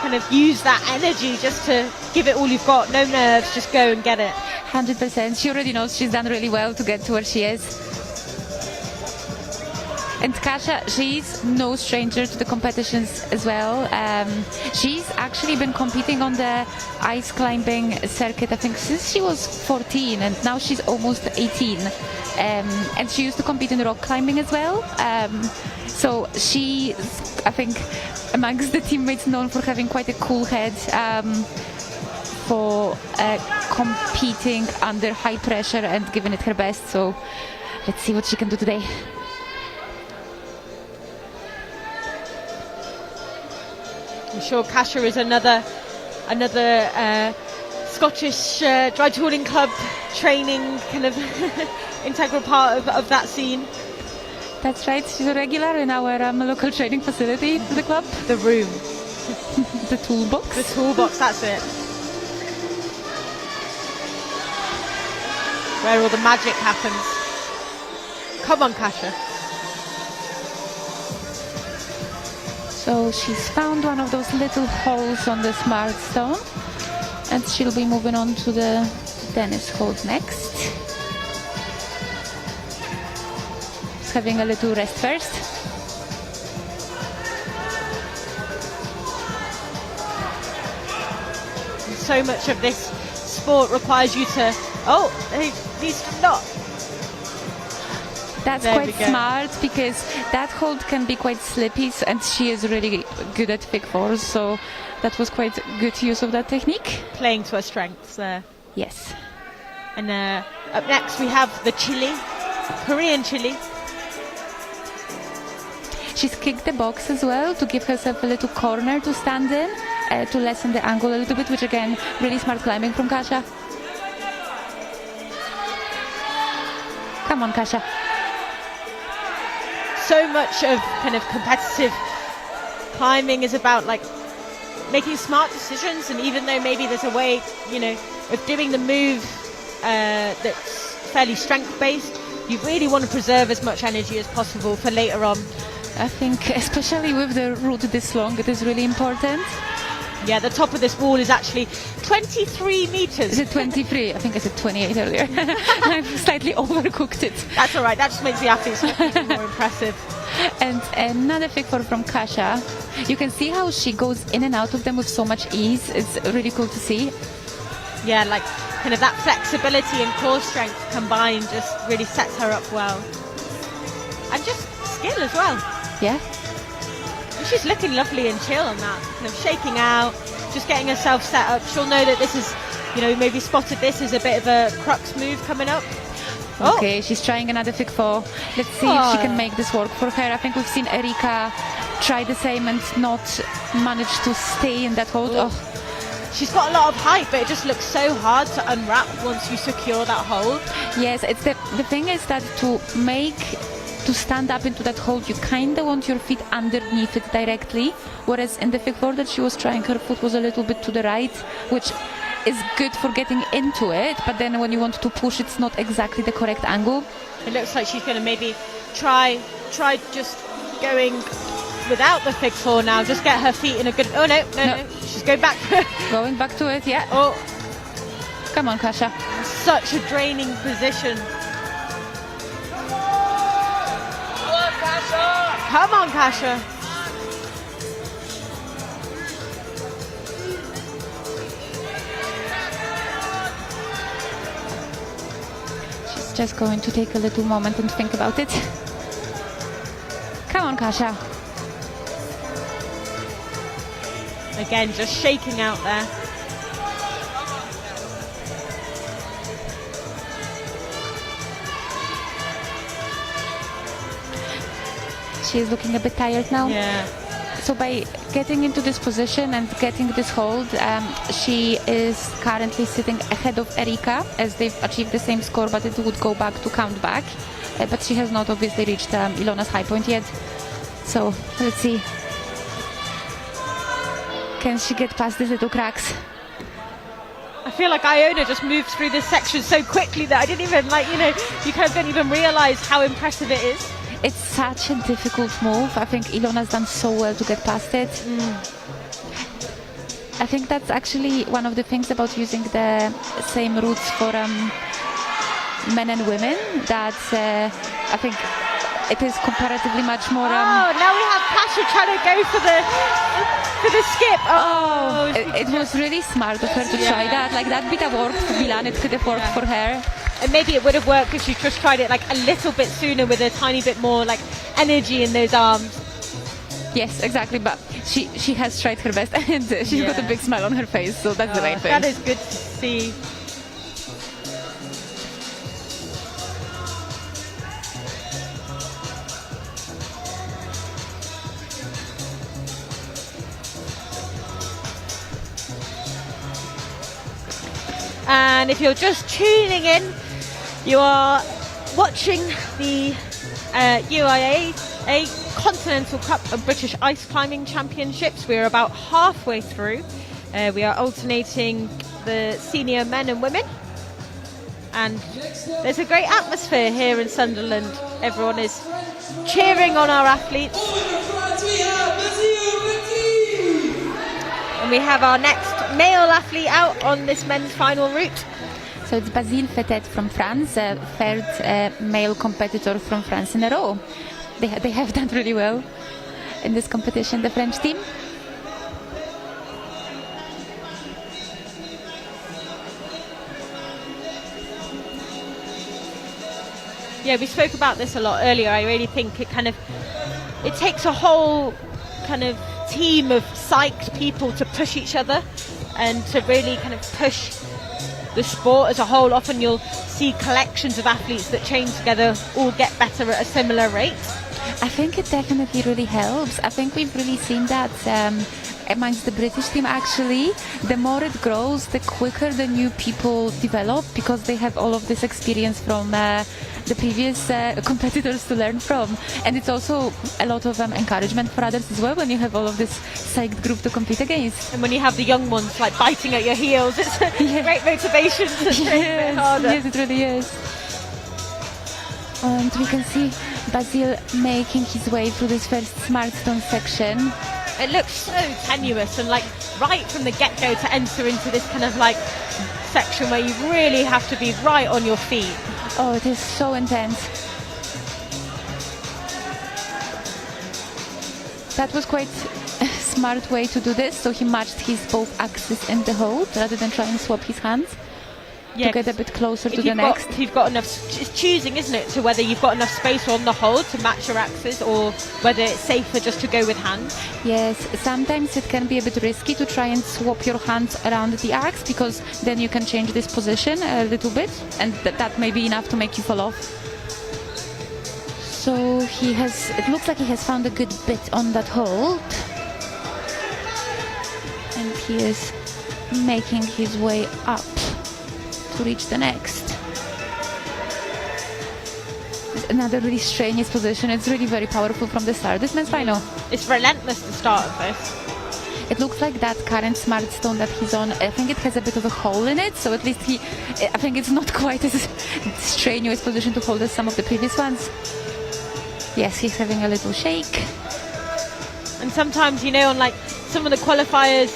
B: Kind of use that energy just to give it all you've got, no nerves, just go and get it.
C: 100%. She already knows she's done really well to get to where she is. And Kasha, she's no stranger to the competitions as well. She's actually been competing on the ice climbing circuit, I think, since she was 14, and now she's almost 18. And she used to compete in rock climbing as well. So she's, I think, amongst the teammates known for having quite a cool head, for competing under high pressure and giving it her best. So let's see what she can do today.
B: I'm sure Kasha is another Scottish dry tooling club training kind of integral part of that scene.
C: That's right, she's a regular in our local training facility for the club.
B: The room.
C: The toolbox.
B: The toolbox, that's it. Where all the magic happens. Come on, Kasha.
C: So she's found one of those little holes on the smart stone, and she'll be moving on to the tennis hold next. Just having a little rest first.
B: And so much of this sport requires you to, these not.
C: That's quite smart, because that hold can be quite slippy, and she is really good at fig fours, so that was quite good use of that technique.
B: Playing to her strengths there.
C: Yes.
B: And up next we have the chili, Korean chili.
C: She's kicked the box as well to give herself a little corner to stand in, to lessen the angle a little bit, which again, really smart climbing from Kasha. Come on, Kasha.
B: So much of kind of competitive climbing is about like making smart decisions, and even though maybe there's a way, of doing the move that's fairly strength based, you really want to preserve as much energy as possible for later on.
C: I think especially with the route this long, it is really important.
B: Yeah, the top of this wall is actually 23 meters.
C: Is it 23? I think I said 28 earlier. I've slightly overcooked it.
B: That's all right. That just makes the athletes look even more impressive.
C: And another fig four from Kasha. You can see how she goes in and out of them with so much ease. It's really cool to see.
B: Yeah, like kind of that flexibility and core strength combined just really sets her up well. And just skill as well.
C: Yeah.
B: She's looking lovely and chill on that, kind of shaking out, just getting herself set up. She'll know that this is, maybe spotted this as a bit of a crux move coming up.
C: Okay, she's trying another fig four. Let's see if she can make this work for her. I think we've seen Eerika try the same and not manage to stay in that hold.
B: She's got a lot of height, but it just looks so hard to unwrap once you secure that hold.
C: Yes, it's the thing is that to stand up into that hold, you kind of want your feet underneath it directly, whereas in the fig four that she was trying, her foot was a little bit to the right, which is good for getting into it, but then when you want to push, it's not exactly the correct angle.
B: It looks like she's going to maybe try just going without the fig four now, just get her feet in a good... No. She's going back.
C: Going back to it, yeah. Come on, Kasha.
B: Such a draining position. Come on, Kasha.
C: She's just going to take a little moment and think about it. Come on, Kasha.
B: Again, just shaking out there.
C: She is looking a bit tired now.
B: Yeah.
C: So by getting into this position and getting this hold, she is currently sitting ahead of Eerika, as they've achieved the same score, but it would go back to count back. But she has not obviously reached Ilona's high point yet. So let's see. Can she get past these little cracks?
B: I feel like Iona just moved through this section so quickly that I didn't even, you kind of don't even realise how impressive it is.
C: It's such a difficult move. I think Ilona's done so well to get past it. I think that's actually one of the things about using the same routes for men and women, that I think it is comparatively much more...
B: now we have Kasha trying to go for the skip.
C: It was really smart of her to try that. Like, that bit of work for Milan, it could have worked for her.
B: And maybe it would have worked if she just tried it like a little bit sooner with a tiny bit more like energy in those arms.
C: Yes, exactly, but she has tried her best, and she's got a big smile on her face, so that's the main thing.
B: That is good to see. And if you're just tuning in, you are watching the UIAA Continental Cup of British Ice Climbing Championships. We are about halfway through. We are alternating the senior men and women. And there's a great atmosphere here in Sunderland. Everyone is cheering on our athletes. And we have our next male athlete out on this men's final route.
C: So it's Basile Fetet from France, third male competitor from France in a row. They have done really well in this competition, the French team.
B: Yeah, we spoke about this a lot earlier. I really think it takes a whole kind of team of psyched people to push each other and to really kind of push the sport as a whole. Often you'll see collections of athletes that train together all get better at a similar rate.
C: I think it definitely really helps. I think we've really seen that amongst the British team, actually. The more it grows, the quicker the new people develop, because they have all of this experience from the previous competitors to learn from. And it's also a lot of encouragement for others as well when you have all of this psyched group to compete against.
B: And when you have the young ones like biting at your heels, it's a great motivation to train a bit harder.
C: Yes, it really is. And we can see Basile making his way through this first smart stone section.
B: It looks so tenuous, and like right from the get-go to enter into this kind of like section where you really have to be right on your feet.
C: Oh, it is so intense. That was quite a smart way to do this. So he matched his both axes in the hold rather than trying to swap his hands. To get a bit closer to the next.
B: If you've got enough, it's choosing, isn't it, to whether you've got enough space on the hold to match your axes, or whether it's safer just to go with hands.
C: Yes, sometimes it can be a bit risky to try and swap your hands around the axe, because then you can change this position a little bit, and that may be enough to make you fall off. So it looks like he has found a good bit on that hold. And he is making his way up to reach the next. It's another really strenuous position. It's really very powerful from the start. This man's final.
B: It's relentless, the start of this.
C: It looks like that current smart stone that he's on, I think it has a bit of a hole in it, so at least I think it's not quite as strenuous position to hold as some of the previous ones. Yes, he's having a little shake.
B: And sometimes, you know, on like some of the qualifiers,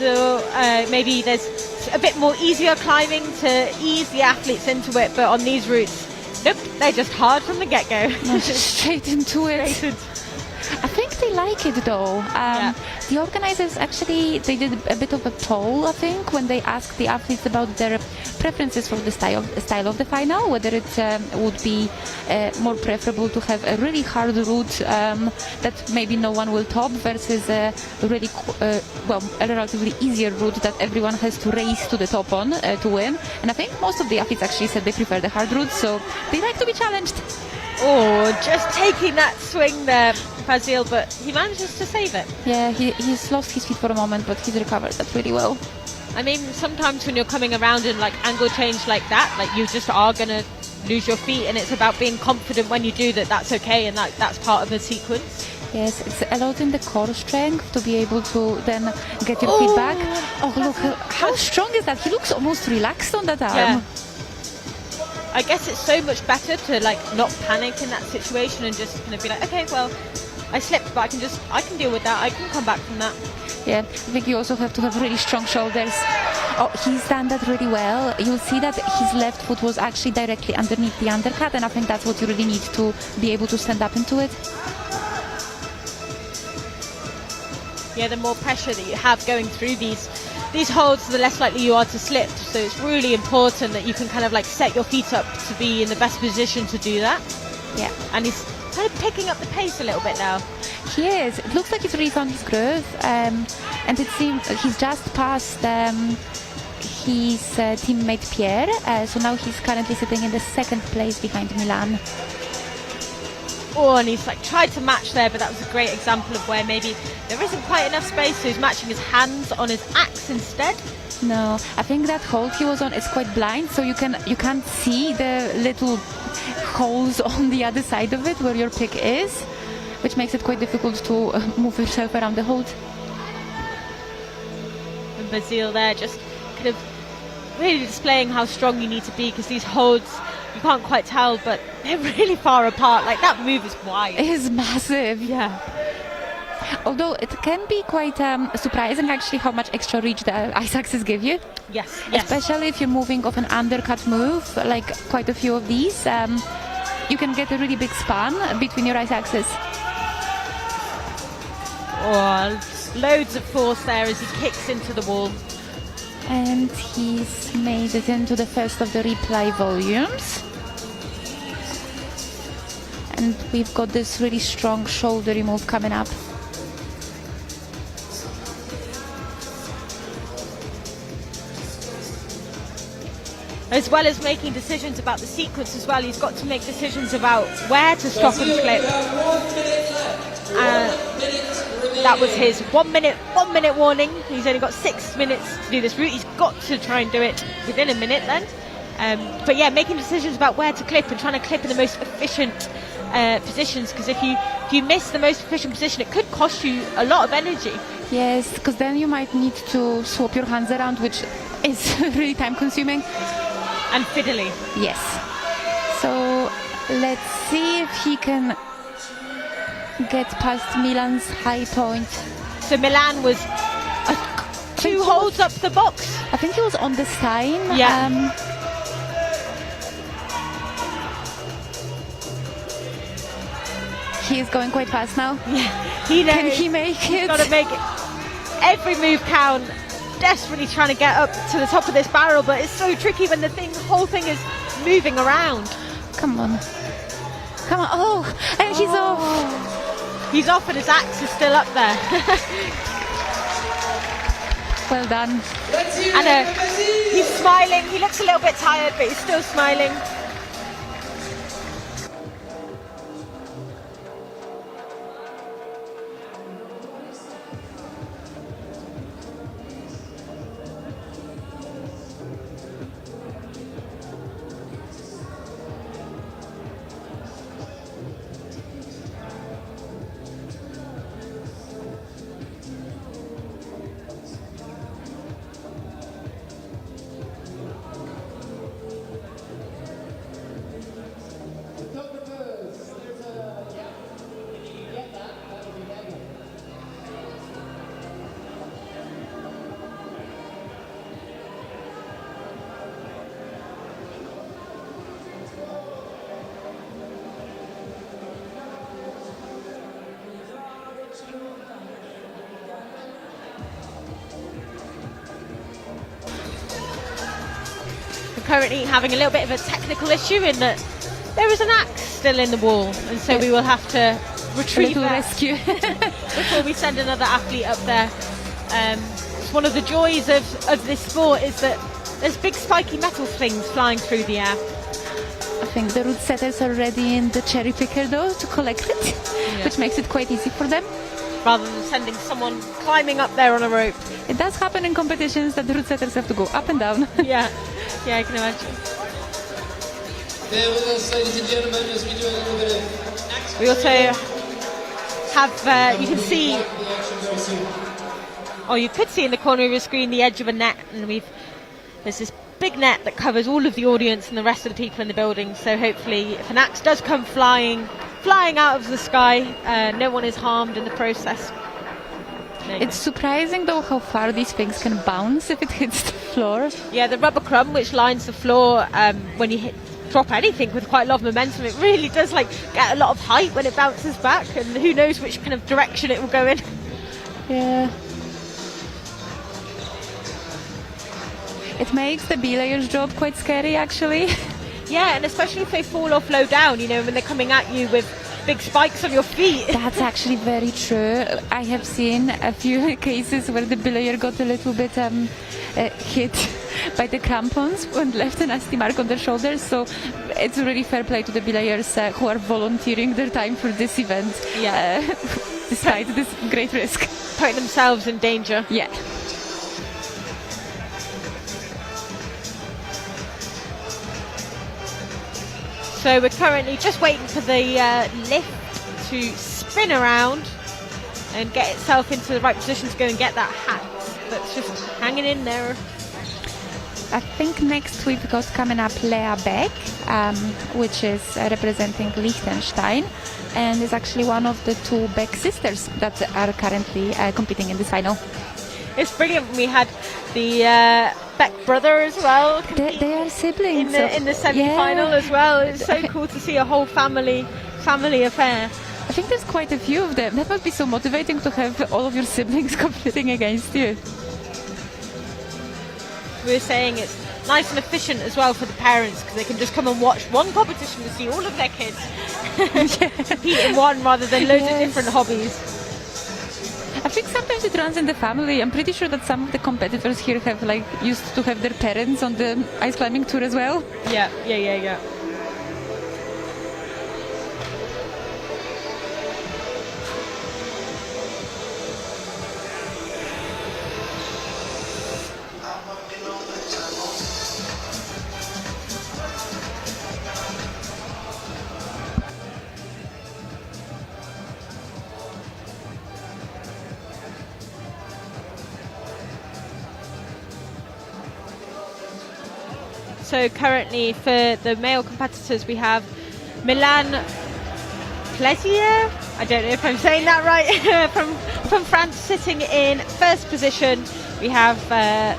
B: maybe there's a bit more easier climbing to ease the athletes into it, but on these routes, nope, they're just hard from the get-go.
C: Straight into it. I think they like it though. The organizers actually, they did a bit of a poll, I think, when they asked the athletes about their preferences for the style of the final, whether it would be more preferable to have a really hard route that maybe no one will top versus a really a relatively easier route that everyone has to race to the top on to win. And I think most of the athletes actually said they prefer the hard route, so they like to be challenged.
B: Oh, just taking that swing there, Basile, but he manages to save it.
C: Yeah, he's lost his feet for a moment, but he's recovered that really well.
B: I mean, sometimes when you're coming around in like angle change like that, like you just are going to lose your feet, and it's about being confident when you do that, that's okay, and that's part of the sequence.
C: Yes, it's a lot in the core strength to be able to then get your feet back. Oh, look, how strong is that? He looks almost relaxed on that arm.
B: Yeah. I guess it's so much better to like not panic in that situation and just kind of be like, okay, well, I slipped, but I can deal with that. I can come back from that.
C: Yeah, I think you also have to have really strong shoulders. Oh, he's done that really well. You'll see that his left foot was actually directly underneath the undercut, and I think that's what you really need to be able to stand up into it.
B: Yeah, the more pressure that you have going through these holds, the less likely you are to slip. So it's really important that you can kind of like set your feet up to be in the best position to do that.
C: Yeah.
B: And he's kind of picking up the pace a little bit now.
C: He is. It looks like he's really found his groove, and it seems he's just passed his teammate Pierre, so now he's currently sitting in the second place behind Milan.
B: Oh, and he's like tried to match there, but that was a great example of where maybe there isn't quite enough space, so he's matching his hands on his axe instead.
C: No, I think that hold he was on is quite blind, so you can't see the little holes on the other side of it where your pick is, which makes it quite difficult to move yourself around the hold.
B: And Basile there just kind of really displaying how strong you need to be, because these holds, you can't quite tell, but they're really far apart. Like, that move is wide.
C: It is massive.
B: Yeah.
C: Although it can be quite surprising actually how much extra reach the ice axes give you.
B: Yes.
C: Especially if you're moving off an undercut move, like quite a few of these. You can get a really big span between your ice axes.
B: Oh, loads of force there as he kicks into the wall.
C: And he's made it into the first of the replay volumes. And we've got this really strong shoulder move coming up.
B: As well as making decisions about the sequence as well, he's got to make decisions about where to stop and clip. That was his 1 minute warning. He's only got 6 minutes to do this route. He's got to try and do it within a minute then. But yeah, making decisions about where to clip and trying to clip in the most efficient positions, because if you miss the most efficient position, it could cost you a lot of energy.
C: Yes, because then you might need to swap your hands around, which is really time consuming.
B: And fiddly.
C: Yes. So let's see if he can get past Milan's high point.
B: So Milan was 2 holds up the box.
C: I think he was on the sign.
B: Yeah.
C: He is going quite fast now.
B: Yeah. He knows.
C: Can he make it?
B: He's got to make it. Every move count. Desperately trying to get up to the top of this barrel, but it's so tricky when the whole thing is moving around.
C: Come on. Oh, and he's off.
B: He's off and his axe is still up there.
C: Well done.
B: And he's smiling. He looks a little bit tired, but he's still smiling. Currently having a little bit of a technical issue in that there is an axe still in the wall, and so we will have to retrieve that
C: rescue
B: before we send another athlete up there. It's one of the joys of this sport is that there's big spiky metal things flying through the air.
C: I think the route setters are ready in the cherry picker though to collect it, which makes it quite easy for them.
B: Rather than sending someone climbing up there on a rope.
C: It does happen in competitions that the route setters have to go up and down.
B: Yeah, I can imagine.
A: Bear with us, ladies and gentlemen, as we do a little bit of axe.
B: We also have, you can see, or you could see in the corner of your screen the edge of a net, and there's this big net that covers all of the audience and the rest of the people in the building, so hopefully if an axe does come flying out of the sky, no one is harmed in the process.
C: It's surprising though how far these things can bounce if it hits the floor.
B: Yeah, the rubber crumb which lines the floor when you drop anything with quite a lot of momentum, it really does like get a lot of height when it bounces back, and who knows which kind of direction it will go in.
C: Yeah. It makes the belayers job quite scary actually.
B: Yeah, and especially if they fall off low down, you know, when they're coming at you with big spikes on your feet.
C: That's actually very true. I have seen a few cases where the belayer got a little bit hit by the crampons and left a nasty mark on their shoulders. So it's really fair play to the belayers who are volunteering their time for this event.
B: Yeah.
C: Despite this great risk.
B: Putting themselves in danger.
C: Yeah.
B: So we're currently just waiting for the lift to spin around and get itself into the right position to go and get that hat that's just hanging in there.
C: I think next we've got coming up Lea Beck, which is representing Liechtenstein, and is actually one of the two Beck sisters that are currently competing in this final.
B: It's brilliant. We had the Beck brother as well.
C: They are siblings
B: in the semi-final as well. It's so cool to see a whole family affair.
C: I think there's quite a few of them. That must be so motivating to have all of your siblings competing against you.
B: We were saying it's nice and efficient as well for the parents because they can just come and watch one competition to see all of their kids compete in one rather than loads of different hobbies.
C: I think sometimes it runs in the family. I'm pretty sure that some of the competitors here have used to have their parents on the ice climbing tour as well.
B: Yeah. So currently for the male competitors we have Milan Pellissier, I don't know if I'm saying that right, from France, sitting in first position. We have
C: I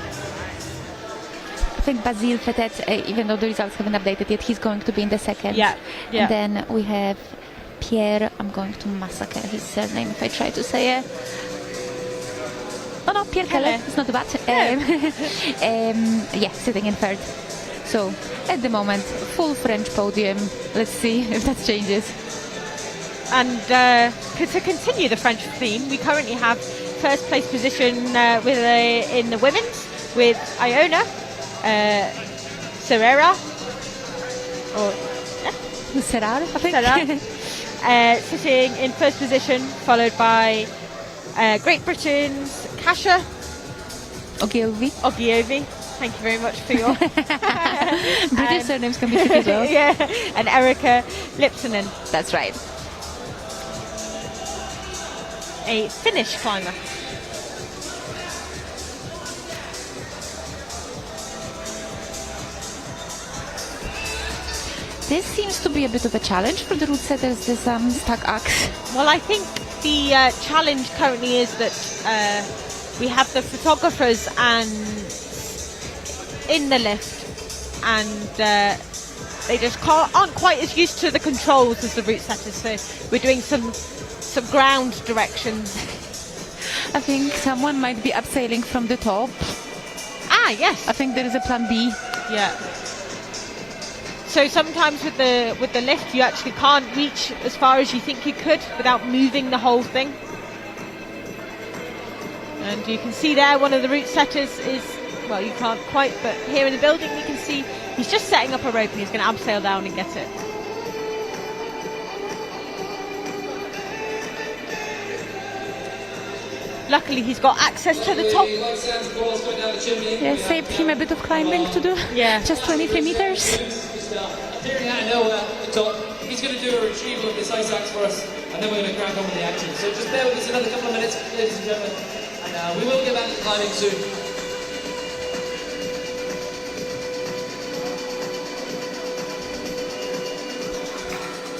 C: think Basile Fetet, even though the results haven't updated yet, he's going to be in the second.
B: Yeah.
C: And then we have Pierre, I'm going to massacre his surname if I try to say it. No, Pierre Keller, it's not bad. Sitting in third. So at the moment, full French podium. Let's see if that changes.
B: And to continue the French theme, we currently have first place position in the women's with Ilona Serrar,
C: Serrar, I think.
B: Sitting in first position, followed by Great Britain's Kasha Ogilvie. Thank you very much for your
C: British surnames can be tricky as well.
B: Yeah, and Eerika Lipsanen.
C: That's right.
B: A Finnish climber.
C: This seems to be a bit of a challenge for the route setters, this stuck axe.
B: Well, I think the challenge currently is that we have the photographers and in the lift, and they just aren't quite as used to the controls as the route setters. So we're doing some ground directions.
C: I think someone might be abseiling from the top.
B: Ah, yes.
C: I think there is a plan B.
B: Yeah. So sometimes with the lift, you actually can't reach as far as you think you could without moving the whole thing. And you can see there one of the route setters is, well, you can't quite, but here in the building you can see he's just setting up a rope and he's going to abseil down and get it. Luckily he's got access to the top.
C: Yeah, saved him a bit of climbing to do.
B: Yeah.
C: Just 23 meters.
A: Appearing out of nowhere at the top. He's going to do a retrieval of this ice axe for us, and then we're going to crack on with the action. So just bear with us another couple of minutes, ladies and gentlemen, and we will get back to climbing soon.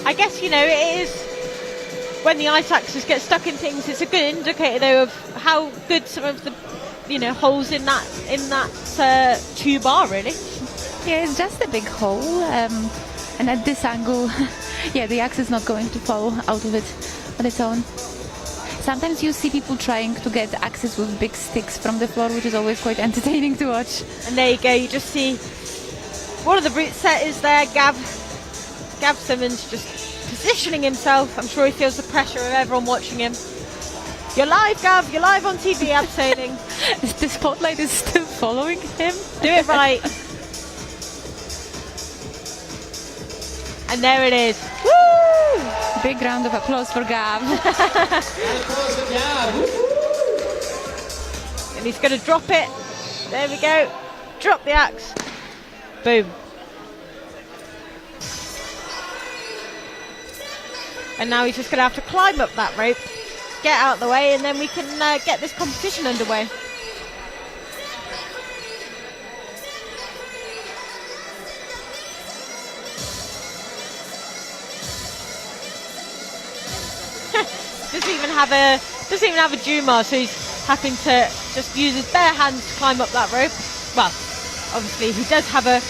B: I guess, you know, it is when the ice axes get stuck in things, it's a good indicator though of how good some of the holes in that tube are, really.
C: Yeah, it's just a big hole, and at this angle, yeah, the axe is not going to fall out of it on its own. Sometimes you see people trying to get axes with big sticks from the floor, which is always quite entertaining to watch.
B: And there you go, you just see one of the brute setters there, Gav Simmons, just positioning himself. I'm sure he feels the pressure of everyone watching him. You're live, Gav, you're live on TV abseiling.
C: The spotlight is still following him.
B: Do it right. And there it is. Woo!
C: Big round of applause for Gav.
A: Applause for Gav.
B: And he's going to drop it. There we go. Drop the axe. Boom. And now he's just going to have to climb up that rope, get out of the way, and then we can get this competition underway. Doesn't even have a Juma, so he's having to just use his bare hands to climb up that rope. Well, obviously he does have a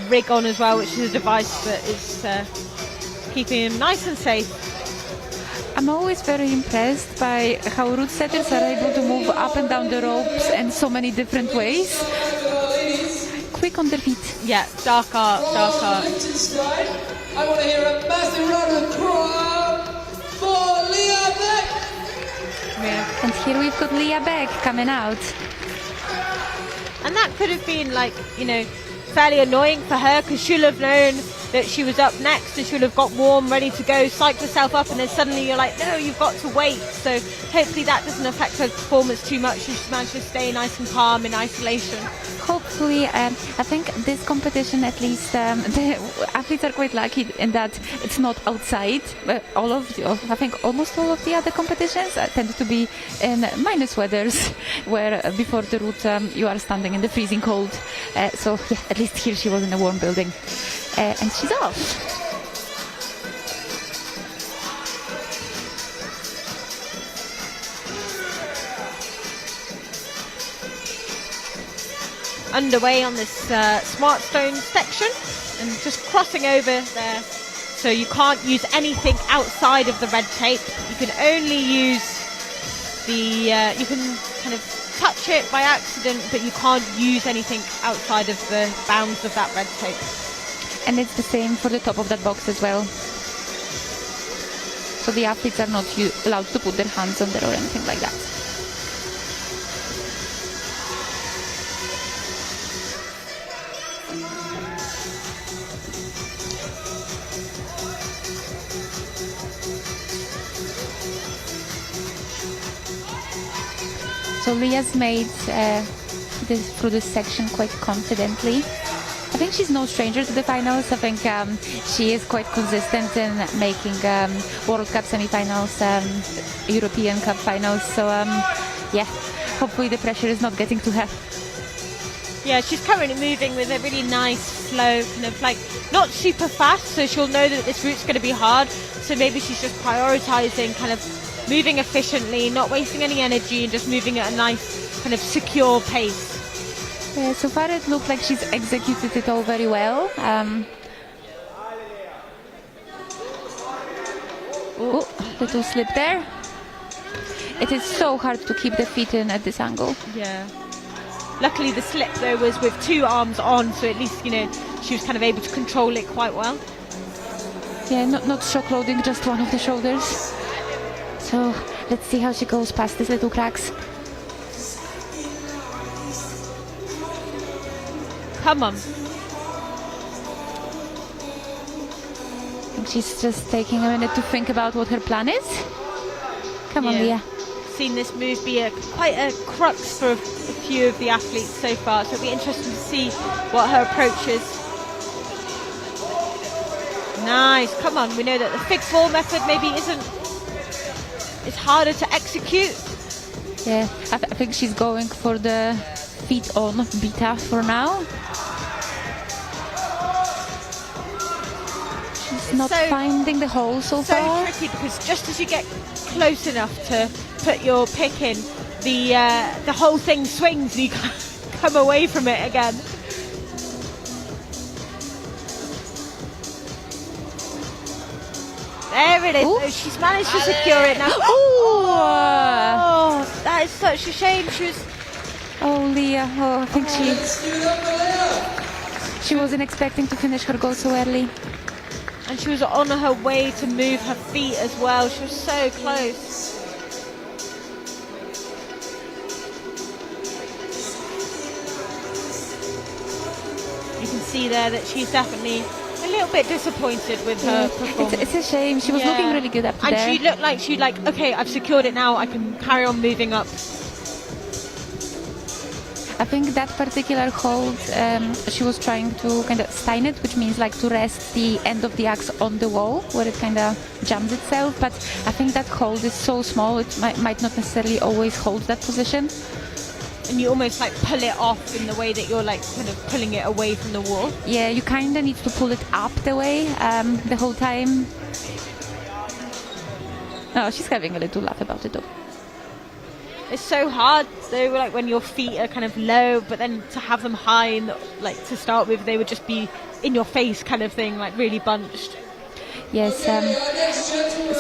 B: rig on as well, which is a device that is keeping him nice and safe.
C: I'm always very impressed by how route setters are able to move up and down the ropes in so many different ways. Quick on their feet.
B: Yeah, dark art.
A: I want to hear a massive round of applause for Lea Beck.
B: Yeah.
C: And here we've got Lea Beck coming out.
B: And that could have been fairly annoying for her, because she'll have known that she was up next and she'll have got warm, ready to go, psyched herself up, and then suddenly you're like, no, you've got to wait. So hopefully that doesn't affect her performance too much. She's managed to stay nice and calm in isolation.
C: Hopefully, I think this competition, at least, the athletes are quite lucky in that it's not outside. I think almost all of the other competitions tend to be in minus weathers, where before the route you are standing in the freezing cold. So yeah, at least here she was in a warm building, and she's off.
B: Underway on this smart stone section, and just crossing over there, so you can't use anything outside of the red tape. You can only use you can kind of touch it by accident, but you can't use anything outside of the bounds of that red tape.
C: And it's the same for the top of that box as well. So the athletes are not allowed to put their hands on there or anything like that. So Lea's made through this section quite confidently. I think she's no stranger to the finals. I think she is quite consistent in making World Cup semi-finals, European Cup finals. So yeah, hopefully the pressure is not getting to her.
B: Yeah, she's currently moving with a really nice, slow, kind of like not super fast, so she'll know that this route's going to be hard. So maybe she's just prioritizing kind of moving efficiently, not wasting any energy, and just moving at a nice kind of secure pace.
C: Yeah, so far it looks like she's executed it all very well. Oh, little slip there. It is so hard to keep the feet in at this angle.
B: Yeah. Luckily the slip though was with two arms on, so at least, she was kind of able to control it quite well.
C: Yeah, not shock loading, just one of the shoulders. So let's see how she goes past these little cracks.
B: Come on.
C: I think she's just taking a minute to think about what her plan is. Come on, Lea.
B: Seen this move be quite a crux for a few of the athletes so far, so it'll be interesting to see what her approach is. Nice, come on. We know that the fixed ball method maybe it's harder to execute.
C: Yeah, I think she's going for the feet on beta for now. She's Just not finding the hole so far.
B: So tricky, because just as you get close enough to put your pick in, the whole thing swings and you come away from it again. There it is. Oh, she's managed to secure it now. Oh, that is such a shame.
C: Oh, Lea. Oh, I think she wasn't expecting to finish her goal so early.
B: And she was on her way to move her feet as well. She was so close. You can see there that she's definitely a little bit disappointed with her performance.
C: It's a shame. She was looking really good up there.
B: And she looked like okay, I've secured it now. I can carry on moving up.
C: I think that particular hold, she was trying to kind of stein it, which means like to rest the end of the axe on the wall where it kind of jams itself. But I think that hold is so small, it might not necessarily always hold that position.
B: And you almost like pull it off in the way that you're like kind of pulling it away from the wall.
C: Yeah, you kind of need to pull it up the way the whole time. Oh, she's having a little laugh about it though.
B: It's so hard though, like when your feet are kind of low, but then to have them high, and like to start with, they would just be in your face kind of thing, like really bunched.
C: Yes,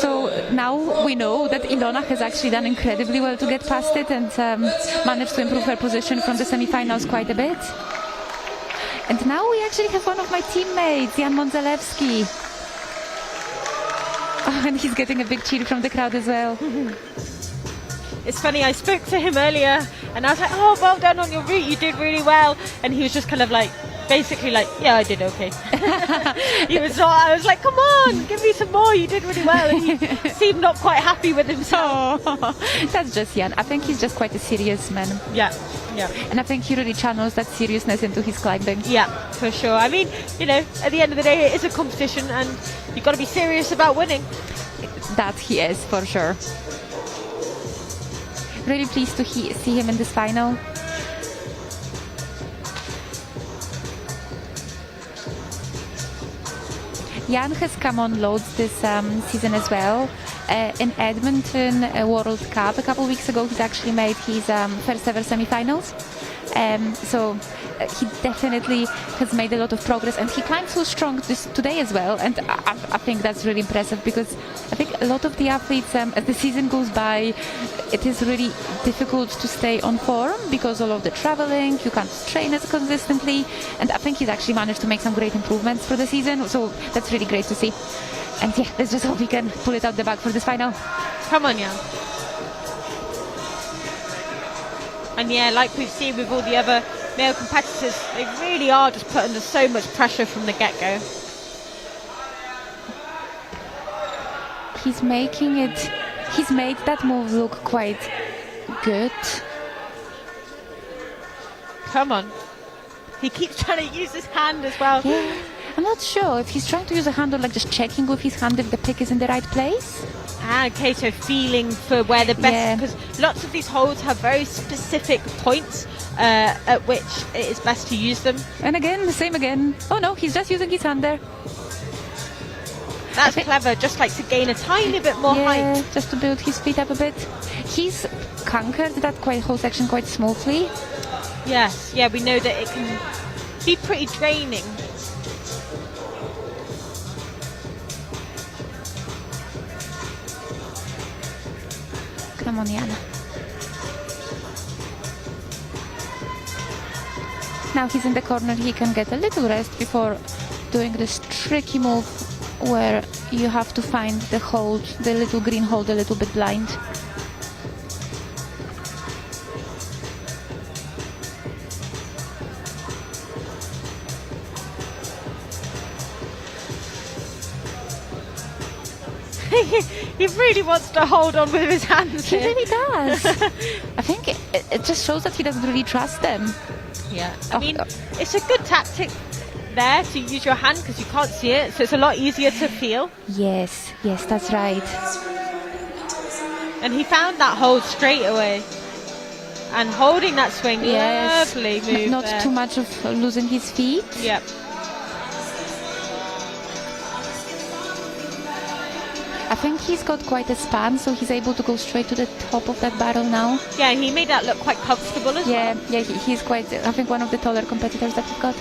C: so now we know that Ilona has actually done incredibly well to get past it and managed to improve her position from the semi-finals quite a bit. And now we actually have one of my teammates, Jan Mondzelewski. Oh, and he's getting a big cheer from the crowd as well.
B: It's funny, I spoke to him earlier and I was like, oh, well done on your route, you did really well. And he was just kind of like, basically like, yeah, I did okay. I was like, come on, give me some more, you did really well. And he seemed not quite happy with himself.
C: Oh, that's just Jan. I think he's just quite a serious man.
B: Yeah.
C: And I think he really channels that seriousness into his climbing.
B: Yeah, for sure. I mean, at the end of the day, it is a competition and you've got to be serious about winning.
C: That he is, for sure. Really pleased to see him in this final. Jan has come on loads this season as well. In Edmonton World Cup a couple of weeks ago, he's actually made his first ever semi-finals. So he definitely has made a lot of progress, and he climbed so strong today as well. And I think that's really impressive, because I think a lot of the athletes, as the season goes by, it is really difficult to stay on form because all of the traveling, you can't train as consistently. And I think he's actually managed to make some great improvements for the season. So that's really great to see. And yeah, let's just hope we can pull it out the bag for this final.
B: Come on, Jan. And yeah, like we've seen with all the other male competitors, they really are just put under so much pressure from the get-go.
C: He's made that move look quite good.
B: Come on. He keeps trying to use his hand as well.
C: Yeah. I'm not sure if he's trying to use a hand or like just checking with his hand if the pick is in the right place.
B: Okay, so feeling for where the best, because lots of these holds have very specific points at which it is best to use them.
C: And again, the same again. Oh no, he's just using his hand there.
B: That's clever, just like to gain a tiny bit more height.
C: Just to build his feet up a bit. He's conquered that whole section quite smoothly.
B: Yes, yeah, we know that it can be pretty draining.
C: Come on, Jan. Now he's in the corner, he can get a little rest before doing this tricky move where you have to find the hold, the little green hold, a little bit blind.
B: He really wants to hold on with his hands.
C: He really does. I think it just shows that he doesn't really trust them.
B: Yeah. I mean, it's a good tactic there to use your hand because you can't see it, so it's a lot easier to feel.
C: Yes, that's right.
B: And he found that hold straight away. And holding that swing, lovely move.
C: Not
B: there.
C: Too much of losing his feet.
B: Yep.
C: think he's got quite a span, so he's able to go straight to the top of that barrel now.
B: Yeah, he made that look quite comfortable as well.
C: Yeah, he's quite, I think, one of the taller competitors that we've got.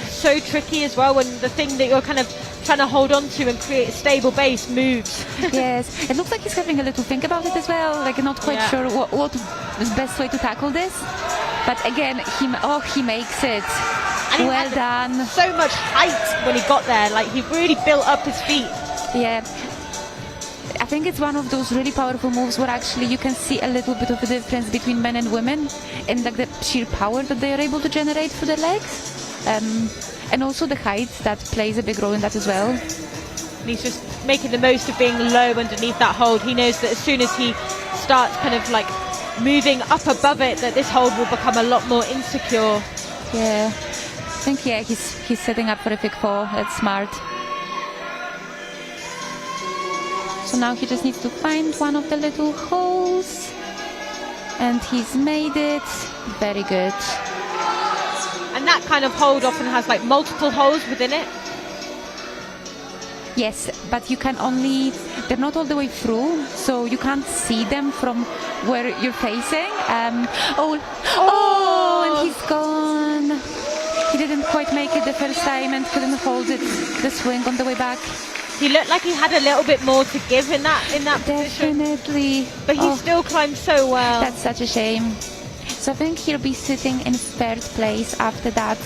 B: So tricky as well when the thing that you're kind of trying to hold on to and create a stable base moves.
C: Yes, it looks like he's having a little think about it as well, like not quite sure what is the best way to tackle this. But again, he makes it.
B: And
C: well done.
B: So much height when he got there, like he really built up his feet.
C: Yeah. I think it's one of those really powerful moves where actually you can see a little bit of a difference between men and women in like the sheer power that they are able to generate through their legs. And also the height that plays a big role in that as well.
B: And he's just making the most of being low underneath that hold. He knows that as soon as he starts kind of like moving up above it, that this hold will become a lot more insecure.
C: Yeah, I think he's setting up for a pick four. That's smart. So now he just needs to find one of the little holes, and he's made it. Very good.
B: And that kind of hold often has like multiple holes within it.
C: Yes, but you can they're not all the way through, so you can't see them from where you're facing. And he's gone. He didn't quite make it the first time and couldn't hold the swing on the way back.
B: He looked like he had a little bit more to give in that position.
C: Definitely.
B: But he still climbed so well.
C: That's such a shame. So I think he'll be sitting in third place after that,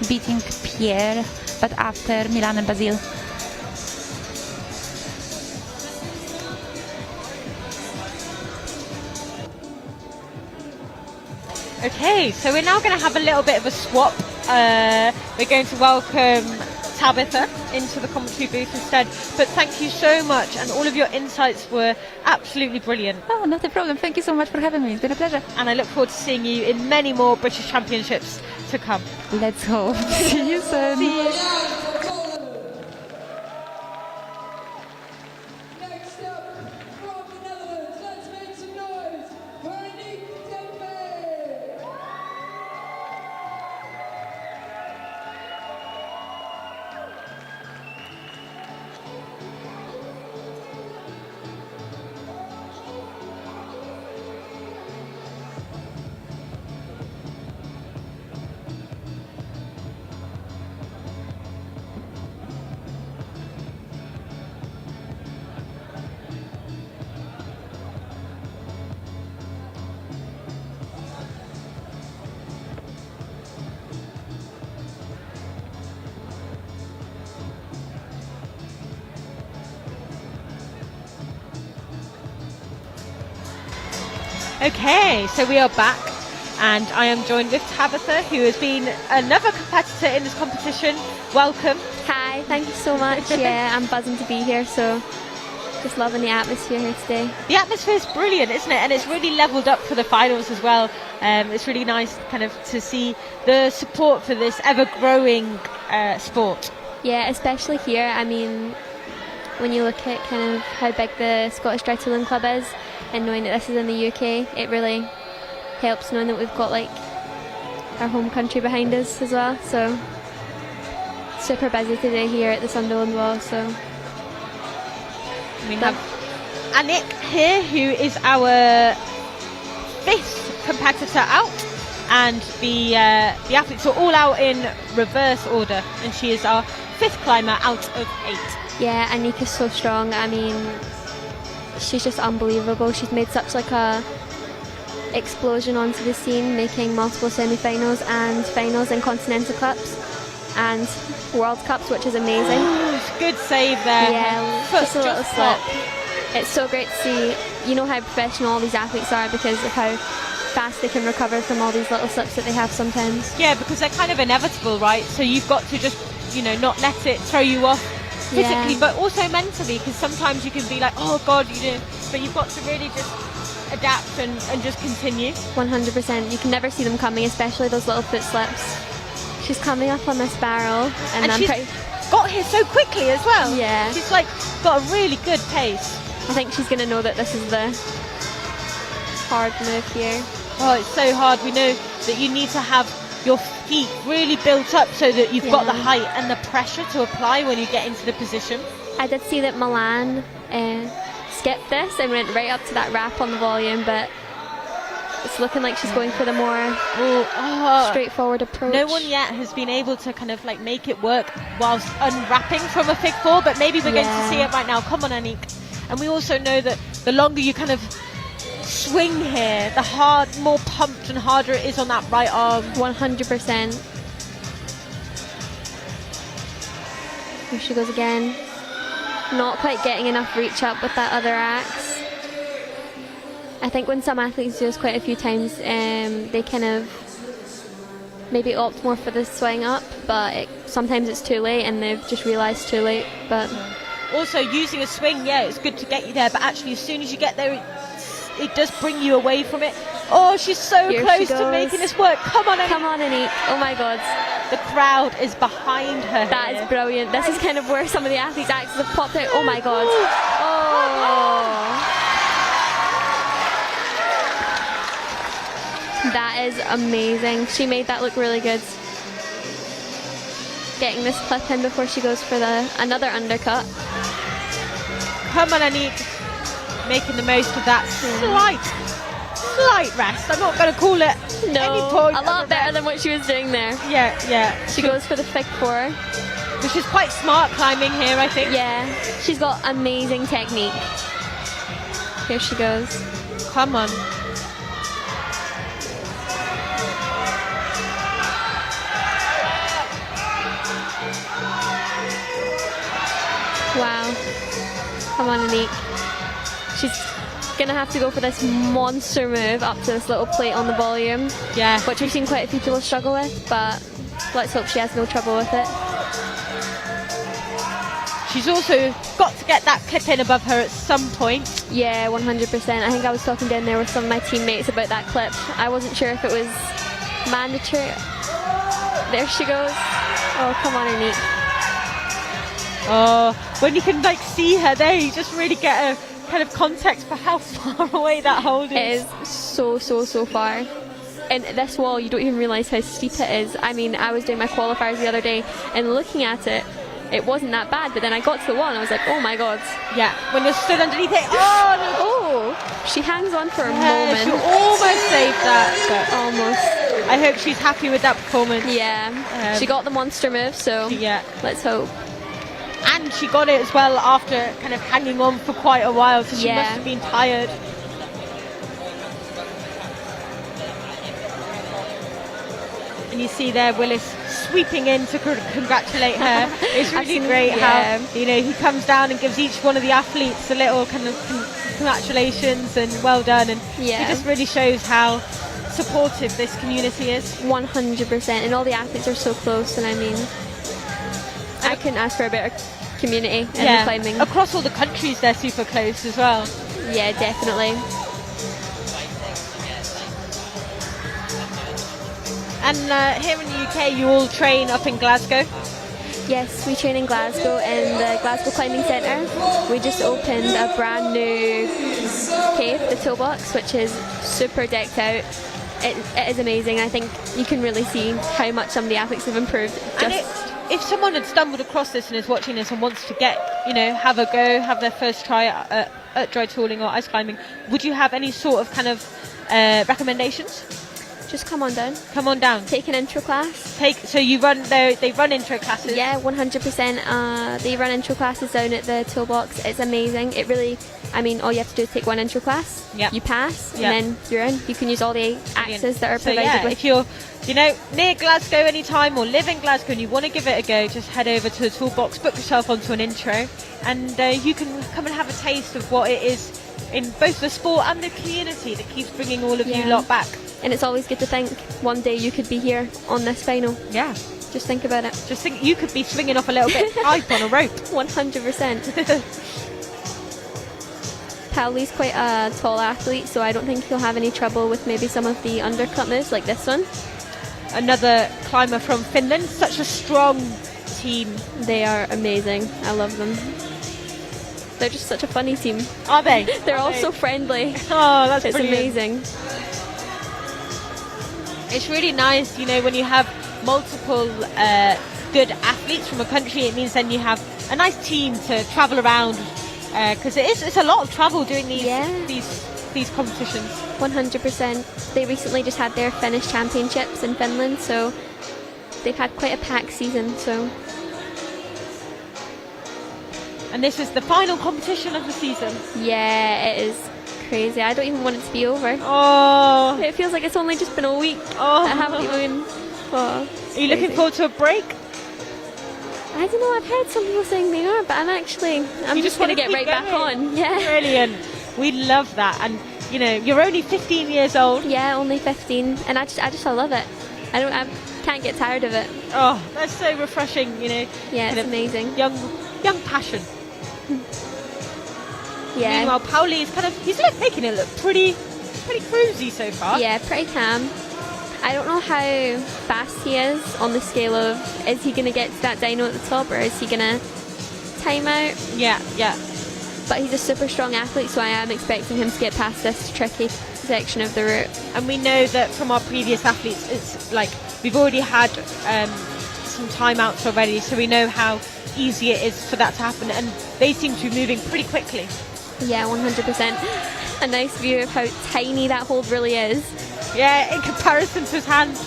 C: beating Pierre, but after Milan and Basile.
B: Okay, so we're now going to have a little bit of a swap. We're going to welcome Tabitha into the commentary booth instead, but thank you so much, and all of your insights were absolutely brilliant.
C: Oh, not a problem. Thank you so much for having me. It's been a pleasure.
B: And I look forward to seeing you in many more British Championships to come.
C: Let's hope. See you soon.
B: See you.
A: Next up, from the Netherlands, let's make some noise for Annick Teepe.
B: Okay, so we are back, and I am joined with Tabitha, who has been another competitor in this competition. Welcome.
D: Hi, thank you so much. Yeah, I'm buzzing to be here, so just loving the atmosphere here today.
B: The atmosphere is brilliant, isn't it? And it's really leveled up for the finals as well. It's really nice kind of to see the support for this ever-growing sport.
D: Yeah, especially here. I mean, when you look at kind of how big the Scottish Dry Tooling Club is, and knowing that this is in the UK, it really helps knowing that we've got like our home country behind us as well. So super busy today here at the Sunderland wall. So
B: we have Annick here, who is our 5th competitor out, and the athletes are all out in reverse order, and she is our 5th climber out of 8.
D: Yeah, Annick is so strong. I mean, she's just unbelievable. She's made such like a explosion onto the scene, making multiple semi-finals and finals in Continental Cups and World Cups, which is amazing.
B: Good save there.
D: Yeah, just a little slip. It's so great to see. You know how professional all these athletes are because of how fast they can recover from all these little slips that they have sometimes.
B: Yeah, because they're kind of inevitable, right? So you've got to just, not let it throw you off physically, but also mentally, because sometimes you can be like, oh God, but you've got to really just adapt and just continue.
D: 100%. You can never see them coming, especially those little foot slips. She's coming up on this barrel, and
B: she's got here so quickly as well.
D: Yeah.
B: She's got a really good pace.
D: I think she's going to know that this is the hard move here.
B: Oh, it's so hard. We know that you need to have your feet really built up so that you've got the height and the pressure to apply when you get into the position.
D: I did see that Milan skipped this and went right up to that wrap on the volume, but it's looking like she's going for the more straightforward approach.
B: No one yet has been able to kind of like make it work whilst unwrapping from a fig 4, but maybe we're going to see it right now. Come on, Annick. And we also know that the longer you kind of swing here, the more pumped and harder it is on that right arm.
D: 100%. Here she goes again. Not quite getting enough reach up with that other axe. I think when some athletes do this quite a few times, they kind of maybe opt more for the swing up, but sometimes it's too late and they've just realised too late. But
B: also using a swing, it's good to get you there, but actually as soon as you get there, it does bring you away from it. Oh, she's so close to making this work. Come on, Annick.
D: Come on, Annick. Oh my God.
B: The crowd is behind her.
D: That is brilliant. This is kind of where some of the athletes' axes have popped out. Oh my God. Oh. That is amazing. She made that look really good. Getting this clip in before she goes for another undercut.
B: Come on, Annick. Making the most of that slight rest. I'm not going to call it any point.
D: A lot better than what she was doing there.
B: Yeah.
D: She goes for the fig 4.
B: Which is quite smart climbing here, I think.
D: Yeah, she's got amazing technique. Here she goes.
B: Come on.
D: Wow. Come on, Annick. She's gonna have to go for this monster move up to this little plate on the volume.
B: Yeah.
D: Which we've seen quite a few people struggle with, but let's hope she has no trouble with it.
B: She's also got to get that clip in above her at some point.
D: Yeah, 100%. I think I was talking down there with some of my teammates about that clip. I wasn't sure if it was mandatory. There she goes. Oh, come on, Annick.
B: Oh, when you can like see her there, you just really get a kind of context for how far away that hold is.
D: It is so far. And this wall, you don't even realise how steep it is. I mean, I was doing my qualifiers the other day and looking at it, it wasn't that bad, but then I got to the wall and I was like, oh my God.
B: Yeah, when you're stood underneath it, oh no.
D: Oh, she hangs on for a moment.
B: She almost saved that. But
D: almost.
B: I hope she's happy with that performance.
D: Yeah, she got the monster move, so let's hope.
B: And she got it as well after kind of hanging on for quite a while, so she must have been tired. And you see there Willis sweeping in to congratulate her. It's really great how he comes down and gives each one of the athletes a little kind of congratulations and well done, and it just really shows how supportive this community is.
D: 100%, and all the athletes are so close, and I mean, I couldn't ask for a better community in climbing.
B: Across all the countries they're super close as well.
D: Yeah, definitely.
B: And here in the UK you all train up in Glasgow?
D: Yes, we train in Glasgow in the Glasgow Climbing Centre. We just opened a brand new cave, the Toolbox, which is super decked out. It is amazing. I think you can really see how much some of the athletes have improved.
B: If someone had stumbled across this and is watching this and wants to get, have a go, have their first try at dry tooling or ice climbing, would you have any sort of kind of recommendations?
D: Just come on down.
B: Come on down.
D: Take an intro class.
B: So you run there. They run intro classes.
D: Yeah, 100%. They run intro classes down at the Toolbox. It's amazing. It really. I mean, all you have to do is take one intro class.
B: Yeah.
D: You pass, and then you're in. You can use all the axes that are provided. With.
B: If you're, near Glasgow anytime or live in Glasgow and you want to give it a go, just head over to the Toolbox, book yourself onto an intro, and you can come and have a taste of what it is in both the sport and the community that keeps bringing all of you lot back.
D: And it's always good to think one day you could be here on this final.
B: Yeah.
D: Just think about it.
B: Just think you could be swinging off a little bit hype on a rope.
D: 100%. Pauli's quite a tall athlete, so I don't think he'll have any trouble with maybe some of the undercut moves like this one.
B: Another climber from Finland. Such a strong team.
D: They are amazing. I love them. They're just such a funny team.
B: Are they?
D: They're all so friendly.
B: Oh, that's
D: It's
B: brilliant.
D: amazing.
B: It's really nice, you know, when you have multiple good athletes from a country. It means then you have a nice team to travel around, because it's a lot of travel doing these competitions.
D: 100%. They recently just had their Finnish championships in Finland, so they've had quite a packed season. So.
B: And this is the final competition of the season.
D: Yeah, it is crazy. I don't even want it to be over.
B: Oh,
D: it feels like it's only just been a week.
B: Oh,
D: I haven't even. Oh,
B: are you looking forward to a break?
D: I don't know. I've heard some people saying they are, but I'm just going to get right back on. Yeah.
B: Brilliant. We love that, and you know, you're only 15 years old.
D: Yeah, only 15, and I love it. I can't get tired of it.
B: Oh, that's so refreshing. You know.
D: Yeah, it's amazing.
B: Young passion.
D: Yeah.
B: Meanwhile, Pauli is he's making it look pretty cruisy so far.
D: Yeah, pretty calm. I don't know how fast he is on the scale of, is he going to get to that dyno at the top, or is he going to time out?
B: Yeah.
D: But he's a super strong athlete, so I am expecting him to get past this tricky section of the route.
B: And we know that from our previous athletes, it's like we've already had some timeouts already, so we know how easy it is for that to happen, and they seem to be moving pretty quickly.
D: Yeah, 100%. A nice view of how tiny that hold really is.
B: Yeah, in comparison to his hand.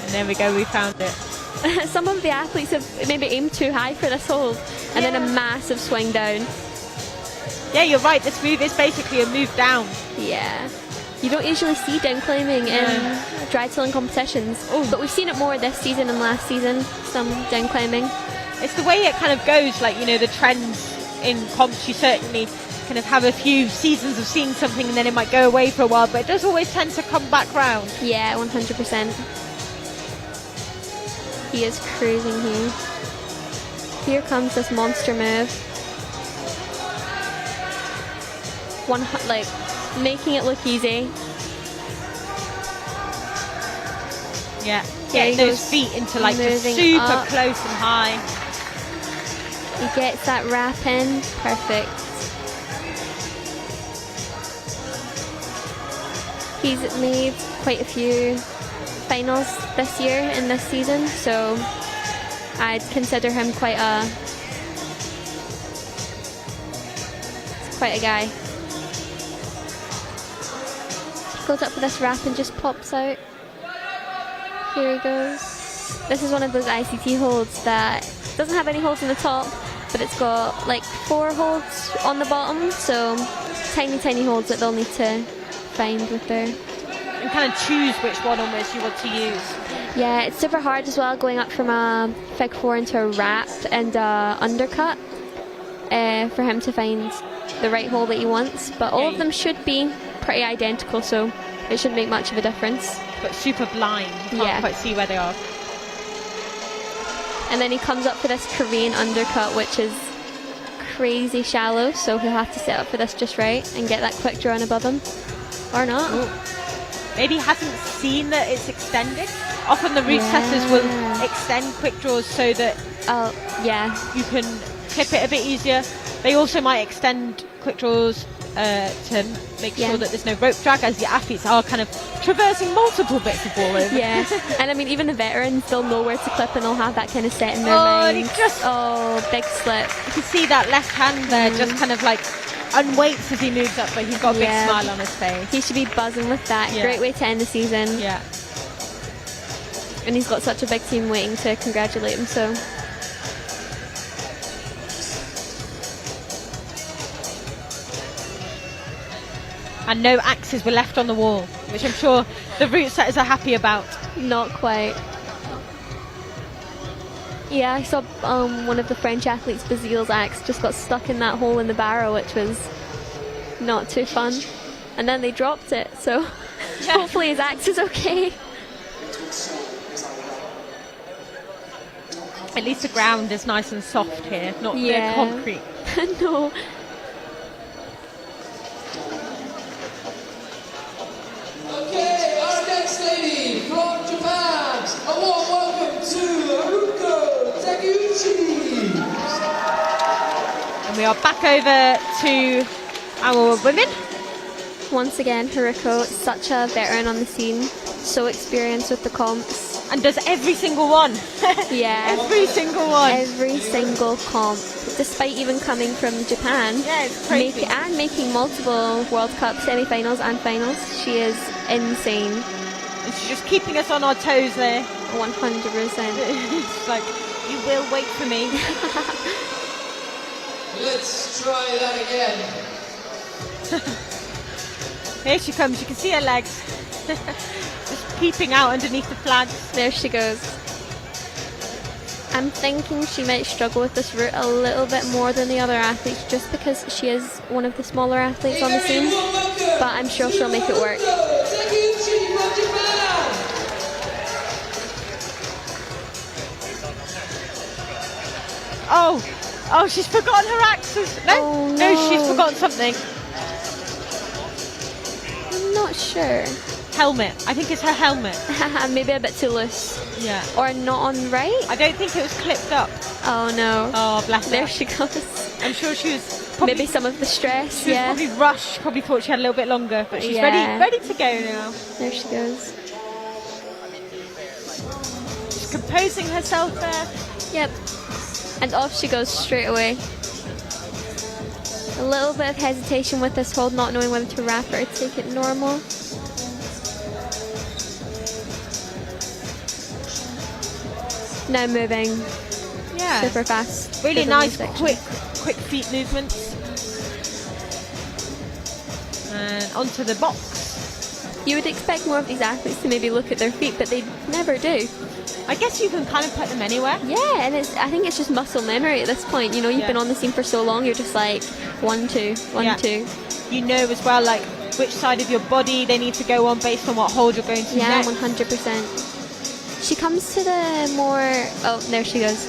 B: And there we go, we found it.
D: Some of the athletes have maybe aimed too high for this hold, and then a massive swing down.
B: Yeah, you're right, this move is basically a move down.
D: Yeah. You don't usually see down climbing in dry tilling competitions, but we've seen it more this season and last season, some down climbing.
B: It's the way it kind of goes, like, you know, the trends in comps. You certainly kind of have a few seasons of seeing something and then it might go away for a while, but it does always tend to come back round.
D: Yeah, 100%. He is cruising here. Here comes this monster move. Making it look easy.
B: Yeah, getting those feet into like just super
D: up.
B: Close and high.
D: He gets that wrap in, perfect. He's made quite a few finals this year in this season, so I'd consider him quite a guy. Goes up for this wrap and just pops out. Here he goes. This is one of those ICT holds that doesn't have any holds in the top, but it's got like 4 holds on the bottom, so tiny holds that they'll need to find with their...
B: And kind of choose which one almost you want to use.
D: Yeah, it's super hard as well going up from a Fig 4 into a wrap and a undercut for him to find the right hole that he wants, but all of them should be pretty identical, so it shouldn't make much of a difference.
B: But super blind, you can't quite see where they are.
D: And then he comes up for this Korean undercut, which is crazy shallow, so he'll have to set up for this just right and get that quick draw above him. Or not.
B: Ooh. Maybe he hasn't seen that it's extended. Often the route setters will extend quick draws so that you can clip it a bit easier. They also might extend quick draws to make sure that there's no rope drag, as the athletes are kind of traversing multiple bits of wall over.
D: Yeah, and I mean, even the veterans, they'll know where to clip and they'll have that kind of set in their mind. Big slip.
B: You can see that left hand there just kind of like unweights as he moves up, but he's got a big smile on his face.
D: He should be buzzing with that. Great way to end the season.
B: Yeah.
D: And he's got such a big team waiting to congratulate him, so...
B: And no axes were left on the wall, which I'm sure the route setters are happy about.
D: Not quite. Yeah, I saw one of the French athletes, Basile's axe, just got stuck in that hole in the barrow, which was not too fun. And then they dropped it, so hopefully his axe is okay.
B: At least the ground is nice and soft here, not the concrete.
D: No.
A: Okay, our next lady from Japan, a warm welcome to Haruko Takeuchi.
B: And we are back over to our women.
D: once again, Haruko, such a veteran on the scene, so experienced with the comps.
B: And does every single one.
D: Yeah.
B: Every single one.
D: Every single comp, despite even coming from Japan.
B: Yeah, it's crazy.
D: Making multiple World Cup semi-finals and finals. She is insane.
B: And she's just keeping us on our toes there.
D: 100%.
B: It's like, you will wait for me.
A: Let's try that again.
B: Here she comes, you can see her legs. Just peeping out underneath the flags.
D: There she goes. I'm thinking she might struggle with this route a little bit more than the other athletes, just because she is one of the smaller athletes on the scene, but I'm sure she'll make it work.
B: Oh, she's forgotten her axes. No, she's forgotten something.
D: I'm not sure.
B: Helmet. I think it's her helmet.
D: Maybe a bit too loose.
B: Yeah.
D: Or not on right.
B: I don't think it was clipped up.
D: Oh no.
B: Oh, bless her.
D: There she goes.
B: I'm sure she was probably,
D: maybe some of the stress.
B: She was probably rushed. Probably thought she had a little bit longer, but she's ready to go now.
D: There she goes.
B: She's composing herself there.
D: Yep. And off she goes straight away. A little bit of hesitation with this hold, not knowing whether to wrap it or take it normal. Now moving.
B: Yeah.
D: Super fast.
B: Really nice, quick feet movements. And onto the box.
D: You would expect more of these athletes to maybe look at their feet, but they never do.
B: I guess you can kind of put them anywhere.
D: Yeah, and I think it's just muscle memory at this point. You know, you've been on the scene for so long, you're just like 1, 2, 1, 2.
B: You know as well, like which side of your body they need to go on based on what hold you're going to next.
D: 100%. She comes to the more... Oh, there she goes.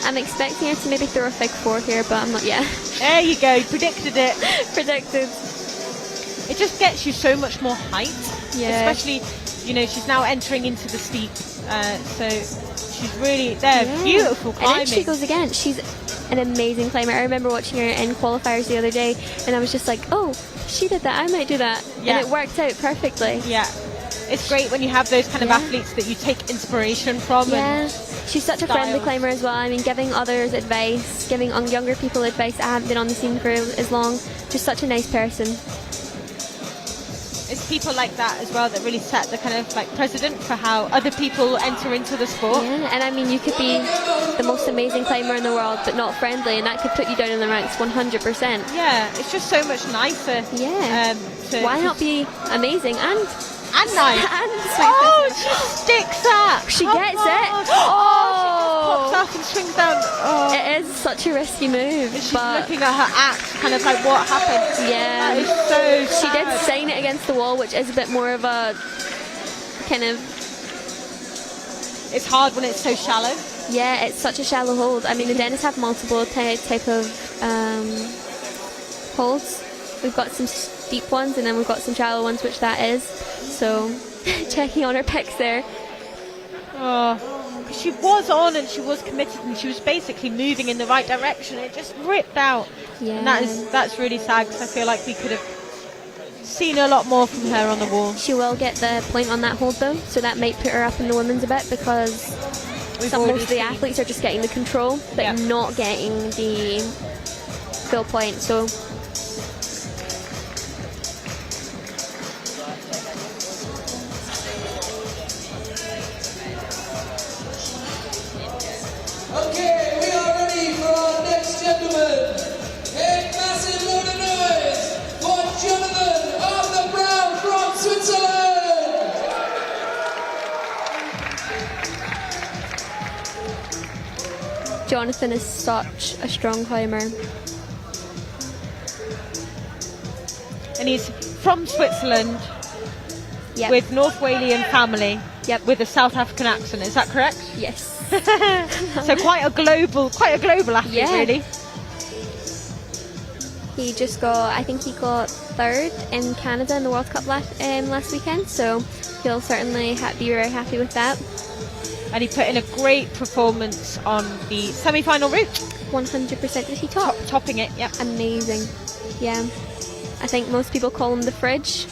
D: I'm expecting her to maybe throw a fig 4 here, but I'm not yet.
B: There you go, predicted it.
D: Predicted.
B: It just gets you so much more height.
D: Yeah.
B: Especially, you know, she's now entering into the steep. So she's really there. Yeah. Beautiful climbing.
D: And then she goes again. She's an amazing climber. I remember watching her in qualifiers the other day, and I was just like, oh, she did that. I might do that. Yeah. And it worked out perfectly.
B: Yeah. It's great when you have those kind of athletes that you take inspiration from.
D: Yeah.
B: And
D: she's such a friendly climber as well. I mean, giving others advice, giving younger people advice. I haven't been on the scene for as long. Just such a nice person.
B: It's people like that as well that really set the kind of like precedent for how other people enter into the sport.
D: Yeah, and I mean, you could be the most amazing climber in the world, but not friendly, and that could put you down in the ranks 100%.
B: Yeah, it's just so much nicer.
D: Yeah. Why not be amazing and
B: nice?
D: And
B: oh, she sticks that.
D: She gets it.
B: Oh, she just pops up and swings down. Oh.
D: It is such a risky move.
B: And she's looking at her axe, kind of like what happened.
D: Yeah.
B: That is so sad.
D: She did sign it against the wall, which is a bit more of a kind of...
B: It's hard when it's so shallow.
D: Yeah, it's such a shallow hold. I mean, the Dennis have multiple type of holds. We've got some steep ones, and then we've got some shallow ones, which that is. So, checking on her pecs there.
B: Oh, she was on and she was committed and she was basically moving in the right direction. It just ripped out.
D: Yeah.
B: And that's really sad because I feel like we could have seen a lot more from her on the wall.
D: She will get the point on that hold though, so that might put her up in the women's a bit, because most of the athletes are just getting the control, but not getting the full point. So.
A: Okay, we are ready for our next gentleman. A massive load of noise for Jonathan of the Brown from Switzerland.
D: Jonathan is such a strong climber.
B: And he's from Switzerland with North Walian family with a South African accent. Is that correct?
D: Yes.
B: So quite a global athlete, really.
D: He just I think he got 3rd in Canada in the World Cup last weekend, so he'll certainly be very happy with that.
B: And he put in a great performance on the semi-final route.
D: 100%. Did he top?
B: Topping it, yeah.
D: Amazing. Yeah. I think most people call him the fridge.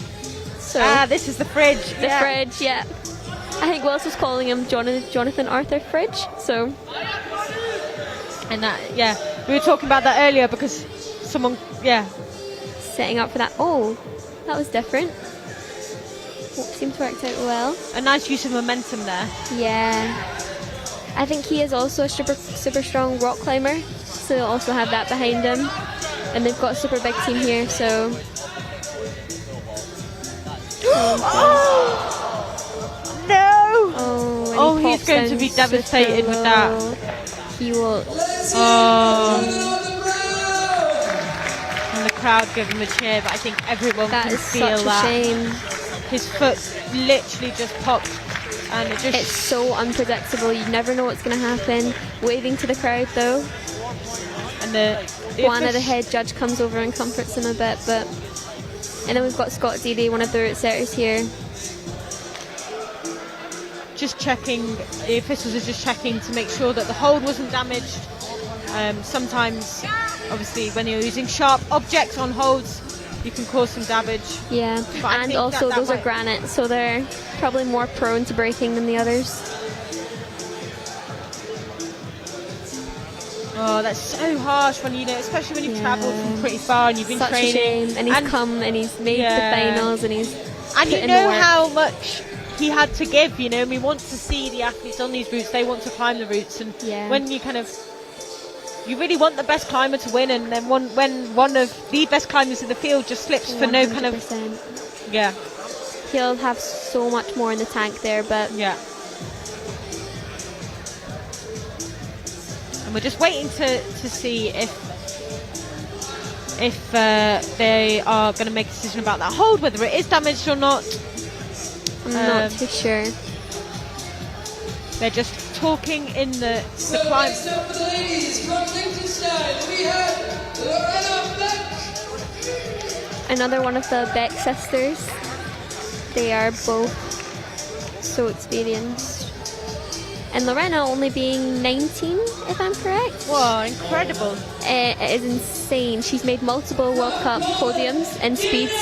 D: So
B: this is the fridge.
D: the fridge, yeah. I think Wells was calling him Jonathan Arthur Fridge. So,
B: and that, we were talking about that earlier because someone,
D: setting up for that. Oh, that was different. Seemed to work out well.
B: A nice use of momentum there.
D: Yeah. I think he is also a super strong rock climber, so they'll also have that behind him. And they've got a super big team here, so.
B: No!
D: Oh,
B: he's going to be devastated with that.
D: He will.
B: And the crowd give him a cheer, but I think everyone
D: That
B: can
D: is
B: feel
D: such a
B: that.
D: shame.
B: His foot literally just popped, and
D: It's so unpredictable. You never know what's going to happen. Waving to the crowd though.
B: And the
D: Juana, the head judge, comes over and comforts him a bit, but. And then we've got Scott Deedy, one of the route setters here.
B: Just checking, the officials are just checking to make sure that the hold wasn't damaged. Sometimes, obviously, when you're using sharp objects on holds, you can cause some damage.
D: Yeah, and also those are granite, so they're probably more prone to breaking than the others.
B: Oh, that's so harsh when especially when you've travelled from pretty far and you've been
D: Such
B: training.
D: a shame. And he's come and he's made the finals and he's
B: and
D: put
B: you
D: in
B: know
D: the work.
B: how much he had to give. And we want to see the athletes on these routes. They want to climb the routes, and when you you really want the best climber to win, and then when one of the best climbers in the field just slips for 100%. No kind of
D: he'll have so much more in the tank there, but
B: and we're just waiting to see if they are going to make a decision about that hold, whether it is damaged or not.
D: I'm not too sure.
B: They're just talking in the climb.
A: Next up for the ladies from Liechtenstein, we have Lorena Beck.
D: Another one of the Beck sisters. They are both so experienced. And Lorena only being 19, if I'm correct.
B: Wow, incredible.
D: It is insane. She's made multiple World Cup podiums in speeds.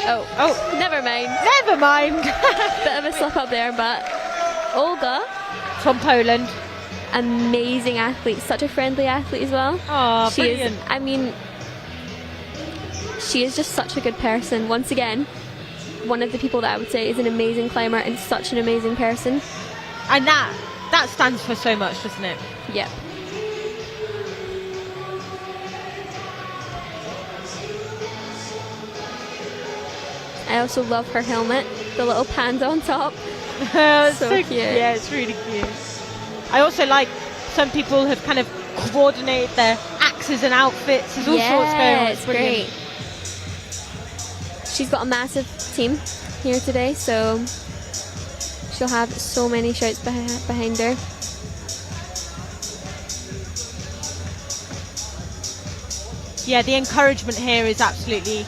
D: Oh, never mind.
B: Never mind.
D: Bit of a slip up there, but Olga.
B: From Poland.
D: Amazing athlete. Such a friendly athlete as well.
B: Oh, brilliant.
D: She is just such a good person. Once again, one of the people that I would say is an amazing climber and such an amazing person.
B: And that stands for so much, doesn't it?
D: Yeah. I also love her helmet, the little panda on top.
B: So
D: cute.
B: Yeah, it's really cute. I also like some people have kind of coordinated their axes and outfits. There's all sorts going on.
D: It's great. She's got a massive team here today, so she'll have so many shouts behind her.
B: Yeah, the encouragement here is absolutely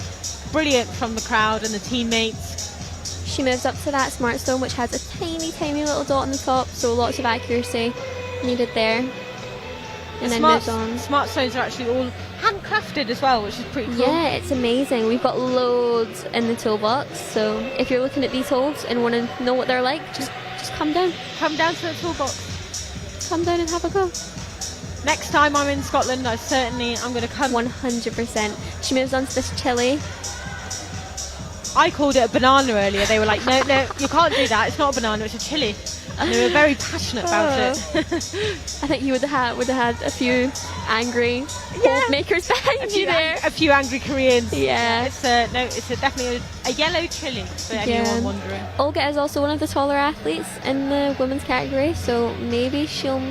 B: brilliant from the crowd and the teammates.
D: She moves up to that smart stone, which has a tiny, tiny little dot on the top, so lots of accuracy needed there. And then moves on.
B: Smart stones are actually all handcrafted as well, which is pretty cool.
D: Yeah, it's amazing. We've got loads in the toolbox, so if you're looking at these holds and want to know what they're like, just come down.
B: Come down to the toolbox.
D: Come down and have a go.
B: Next time I'm in Scotland, I'm going to come.
D: 100%. She moves on to this chili.
B: I called it a banana earlier. They were like, no, you can't do that. It's not a banana, it's a chili. And they were very passionate about it.
D: I think you would have had a few angry hold makers behind you there.
B: A few angry Koreans.
D: Yeah.
B: It's definitely a yellow chili for anyone wondering.
D: Olga is also one of the taller athletes in the women's category, so maybe she'll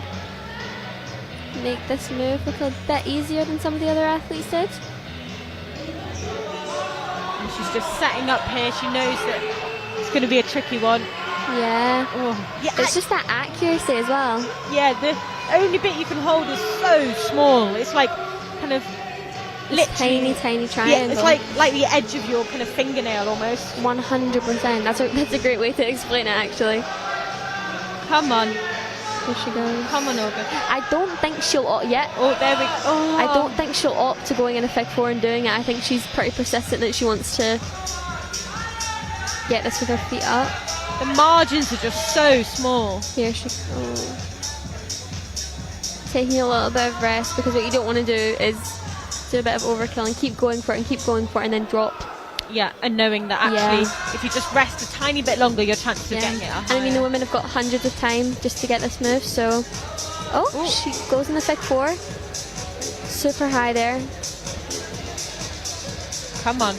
D: make this move look a bit easier than some of the other athletes did.
B: And she's just setting up here. She knows that it's going to be a tricky one.
D: Yeah.
B: Oh. Yeah.
D: It's just that accuracy as well.
B: Yeah, the only bit you can hold is so small. It's like kind of
D: literally tiny triangle.
B: Yeah, it's like the edge of your kind of fingernail almost.
D: 100%. That's a great way to explain it, actually.
B: Come on.
D: Here she goes.
B: Come on, Olga.
D: I don't think she'll opt yet.
B: Oh, there we go. Oh.
D: I don't think she'll opt to going in a Fig 4 and doing it. I think she's pretty persistent that she wants to get this with her feet up.
B: The margins are just so small.
D: Here she goes. Taking a little bit of rest, because what you don't want to do is do a bit of overkill and keep going for it and then drop.
B: Yeah, and knowing that actually if you just rest a tiny bit longer, your chances of getting it are higher.
D: And I mean, the women have got hundreds of time just to get this move, so... Oh, she goes in the Fig 4. Super high there.
B: Come on.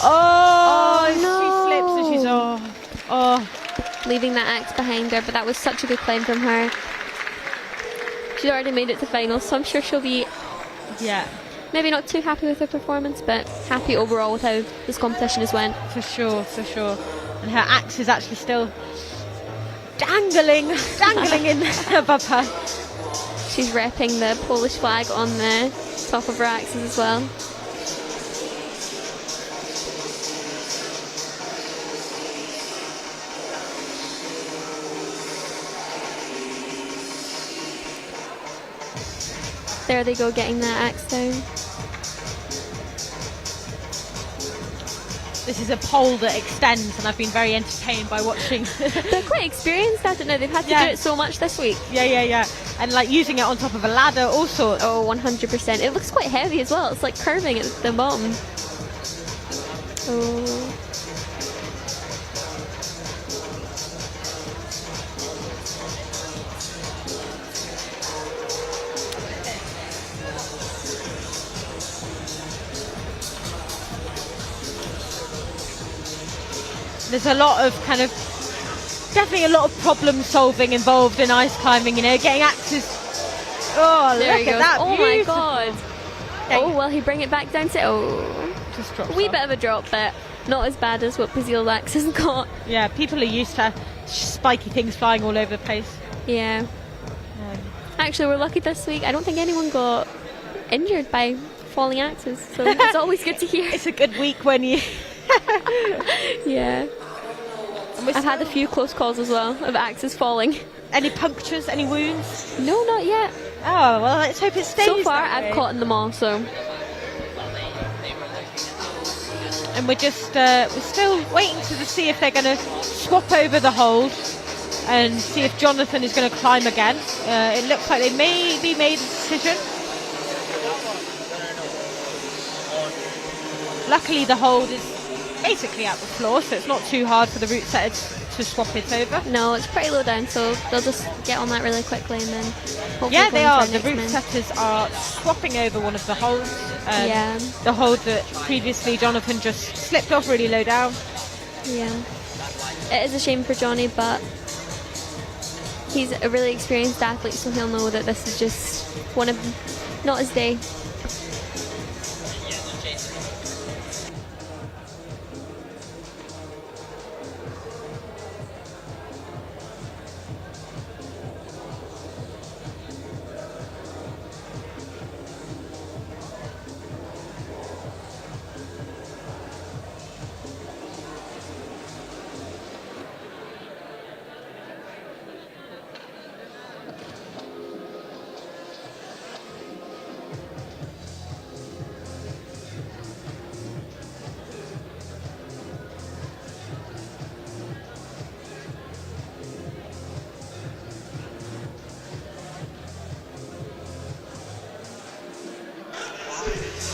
D: No.
B: She slips and she's... Oh.
D: Leaving that axe behind her, but that was such a good climb from her. She's already made it to finals, so I'm sure she'll be...
B: Yeah.
D: Maybe not too happy with her performance, but happy overall with how this competition has went.
B: For sure. And her axe is actually still dangling in above her.
D: She's repping the Polish flag on the top of her axes as well. There they go, getting that axe down.
B: This is a pole that extends, and I've been very entertained by watching.
D: They're quite experienced at it now. They've had to do it so much this week.
B: Yeah. And like using it on top of a ladder, all sorts.
D: Oh, 100%. It looks quite heavy as well. It's like curving at the bottom. Oh.
B: There's a lot of definitely a lot of problem solving involved in ice climbing, getting axes. Oh,
D: there
B: look
D: he
B: at
D: goes.
B: that.
D: Oh
B: beautiful.
D: my god.
B: Okay.
D: Oh, will he bring it back down to... Oh.
B: Just drops
D: A wee
B: off.
D: bit of a drop, but not as bad as what Basile's axe has got.
B: Yeah, people are used to spiky things flying all over the place.
D: Yeah. Actually, we're lucky this week. I don't think anyone got injured by falling axes, so it's always good to hear.
B: It's a good week when you...
D: Yeah. I've had a few close calls as well of axes falling.
B: Any punctures, any wounds?
D: No, not yet.
B: Oh, well, let's hope it stays
D: So far,
B: that way.
D: I've caught them all, so...
B: And we're still waiting to see if they're going to swap over the hold and see if Jonathan is going to climb again. It looks like they maybe made a decision. Luckily, the hold is basically at the floor, so it's not too hard for the route setters to swap it over.
D: No, it's pretty low down, so they'll just get on that really quickly and then hopefully
B: Yeah, they are. The
D: next
B: route
D: men.
B: setters are swapping over one of the holds.
D: Yeah.
B: The hold that previously Jonathan just slipped off really low down.
D: Yeah. It is a shame for Johnny, but he's a really experienced athlete, so he'll know that this is just not his day.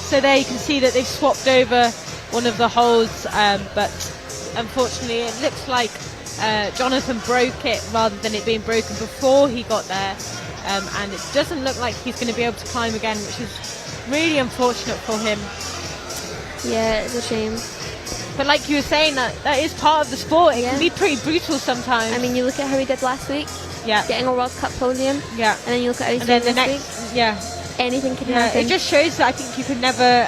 B: So there you can see that they've swapped over one of the holds, but unfortunately it looks like Jonathan broke it rather than it being broken before he got there, and it doesn't look like he's going to be able to climb again, which is really unfortunate for him.
D: Yeah, it's a shame.
B: But like you were saying, that is part of the sport. It can be pretty brutal sometimes.
D: I mean, you look at how he did last week, getting a World Cup podium,
B: yeah,
D: and then you look at how he's
B: and
D: doing
B: then the
D: this
B: next,
D: week. Anything can happen.
B: It just shows that I think you can never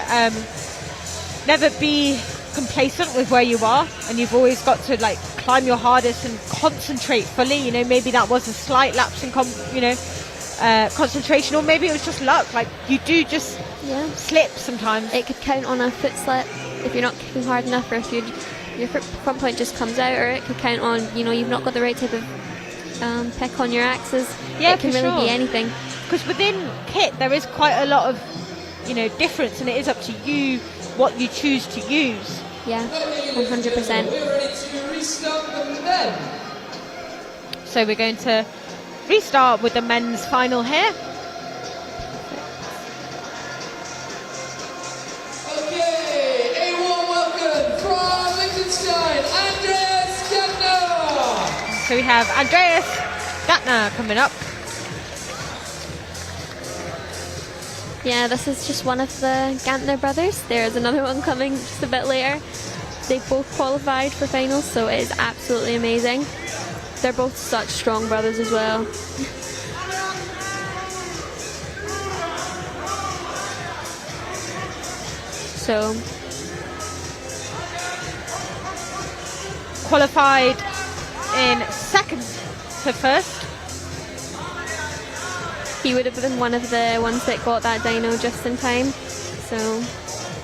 B: be complacent with where you are, and you've always got to like climb your hardest and concentrate fully. Maybe that was a slight lapse in concentration, or maybe it was just luck. Like you do just slip sometimes.
D: It could count on a foot slip if you're not kicking hard enough, or if your front point just comes out, or it could count on you've not got the right type of pick on your axes.
B: Yeah,
D: it can
B: for
D: really
B: sure.
D: be anything.
B: Because within kit there is quite a lot of, you know, difference, and it is up to you what you choose to use.
D: Yeah, 100%.
A: We're ready to restart the men.
B: So we're going to restart with the men's final here.
A: Okay, a warm welcome from Liechtenstein, Andreas Gantner.
B: So we have Andreas Gantner coming up.
D: Yeah, this is just one of the Gantner brothers. There's another one coming just a bit later. They both qualified for finals, so it is absolutely amazing. They're both such strong brothers as well. So
B: Qualified in second to first.
D: he would have been one of the ones that got that dyno just in time. So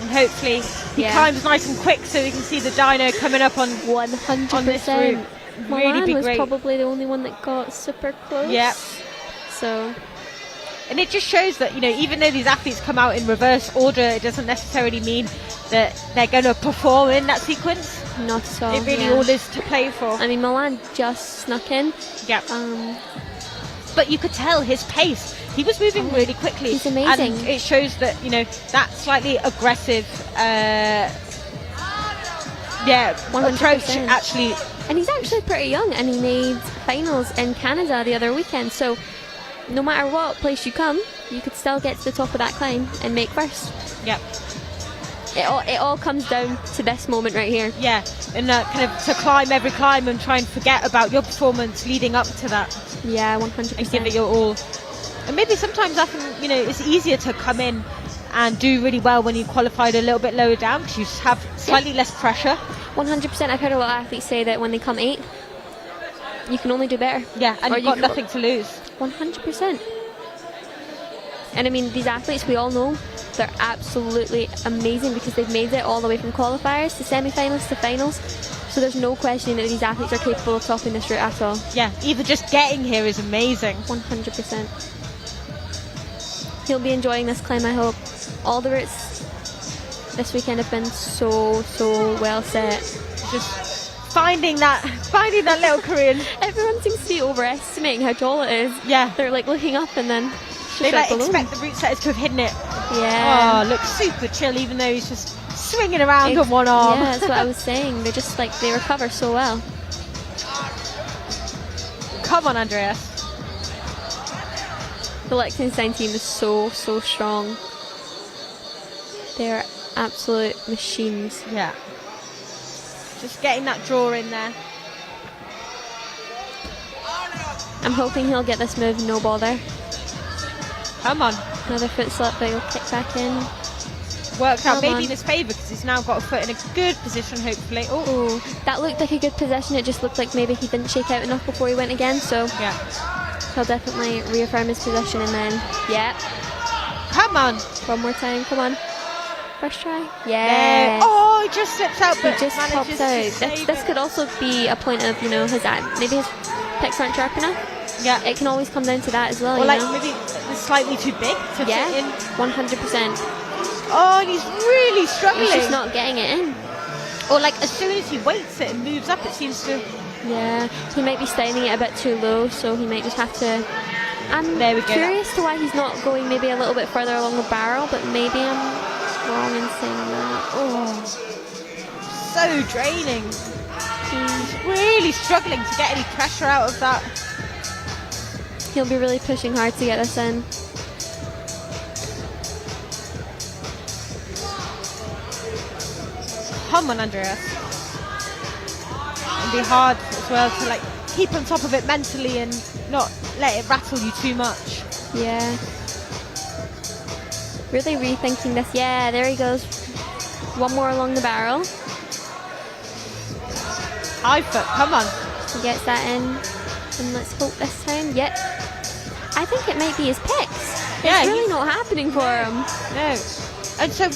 B: And hopefully he climbs nice and quick so we can see the dyno coming up on
D: 100%.
B: on this route. Really
D: Milan
B: be
D: was
B: great.
D: probably the only one that got super close.
B: Yeah.
D: So
B: And it just shows that, you know, even though these athletes come out in reverse order, it doesn't necessarily mean that they're going to perform in that sequence.
D: not at all.
B: It really
D: yeah.
B: all is to play for.
D: I mean, Milan just snuck in.
B: Yeah. But you could tell his pace. He was moving really quickly.
D: He's amazing.
B: And it shows that, you know, that slightly aggressive
D: 100%.
B: approach actually.
D: And he's actually pretty young, and he made finals in Canada the other weekend. So no matter what place you come, you could still get to the top of that climb and make first.
B: Yeah.
D: It all comes down to this moment right here.
B: Yeah. And kind of to climb every climb and try and forget about your performance leading up to that.
D: Yeah, 100%.
B: And give it your all. And maybe sometimes often, you know, it's easier to come in and do really well when you qualified a little bit lower down because you have slightly less pressure.
D: 100%. I've heard a lot of athletes say that when they come 8th, you can only do better.
B: Yeah, and
D: Or
B: you've got
D: you
B: nothing to lose.
D: 100%. And I mean, these athletes, we all know, they're absolutely amazing because they've made it all the way from qualifiers to semi-finals to finals. So there's no questioning that these athletes are capable of topping this route at all.
B: Yeah, even just getting here is amazing.
D: 100%. He'll be enjoying this climb, I hope. All the routes this weekend have been so well set.
B: Just finding that little Korean.
D: Everyone seems to be overestimating how tall it is.
B: Yeah.
D: They're like looking up and then
B: They
D: just
B: like
D: below.
B: expect the route setters to have hidden it.
D: Yeah.
B: Oh, looks super chill even though he's just swinging around on one arm.
D: Yeah, that's what I was saying. They're just like, they recover so well.
B: Come on, Andreas.
D: The Liechtenstein team is so strong. They're absolute machines.
B: Yeah. Just getting that draw in there.
D: I'm hoping he'll get this move no bother.
B: Come on.
D: Another foot slip, but he'll kick back in.
B: Worked out
D: Come
B: maybe
D: on.
B: in his favour because he's now got a foot in a good position, hopefully. Oh,
D: Oh, that looked like a good position. It just looked like maybe he didn't shake out enough before he went again. So
B: yeah.
D: he'll definitely reaffirm his position and then, yeah.
B: Come on.
D: One more time, come on. First try.
B: There.
D: Yeah.
B: Oh, he just slips out,
D: He
B: but
D: just
B: manages
D: pops
B: to
D: out.
B: save
D: This
B: it.
D: could also be a point of, you know, maybe his picks aren't sharp enough.
B: Yeah.
D: It can always come down to that as well.
B: Or
D: you
B: like
D: know?
B: maybe it's slightly too big to
D: Yeah,
B: fit in.
D: 100%.
B: Oh, and he's really struggling.
D: He's just not getting it in.
B: Or like as soon as he weights it and moves up, it seems to.
D: Yeah, he might be styling it a bit too low, so he might just have to. I'm
B: There we go.
D: curious to why he's not going maybe a little bit further along the barrel, but maybe I'm wrong in saying that.
B: Oh, so draining. He's really struggling to get any pressure out of that.
D: He'll be really pushing hard to get this in.
B: Come on, Andreas. It'd be hard as well to like keep on top of it mentally and not let it rattle you too much.
D: Yeah. Really rethinking this. Yeah, there he goes. One more along the barrel.
B: High foot, come on.
D: He gets that in. And let's hope this time. Yep. I think it might be his picks.
B: Yeah,
D: It's really
B: he's-
D: not happening for him.
B: No. And so,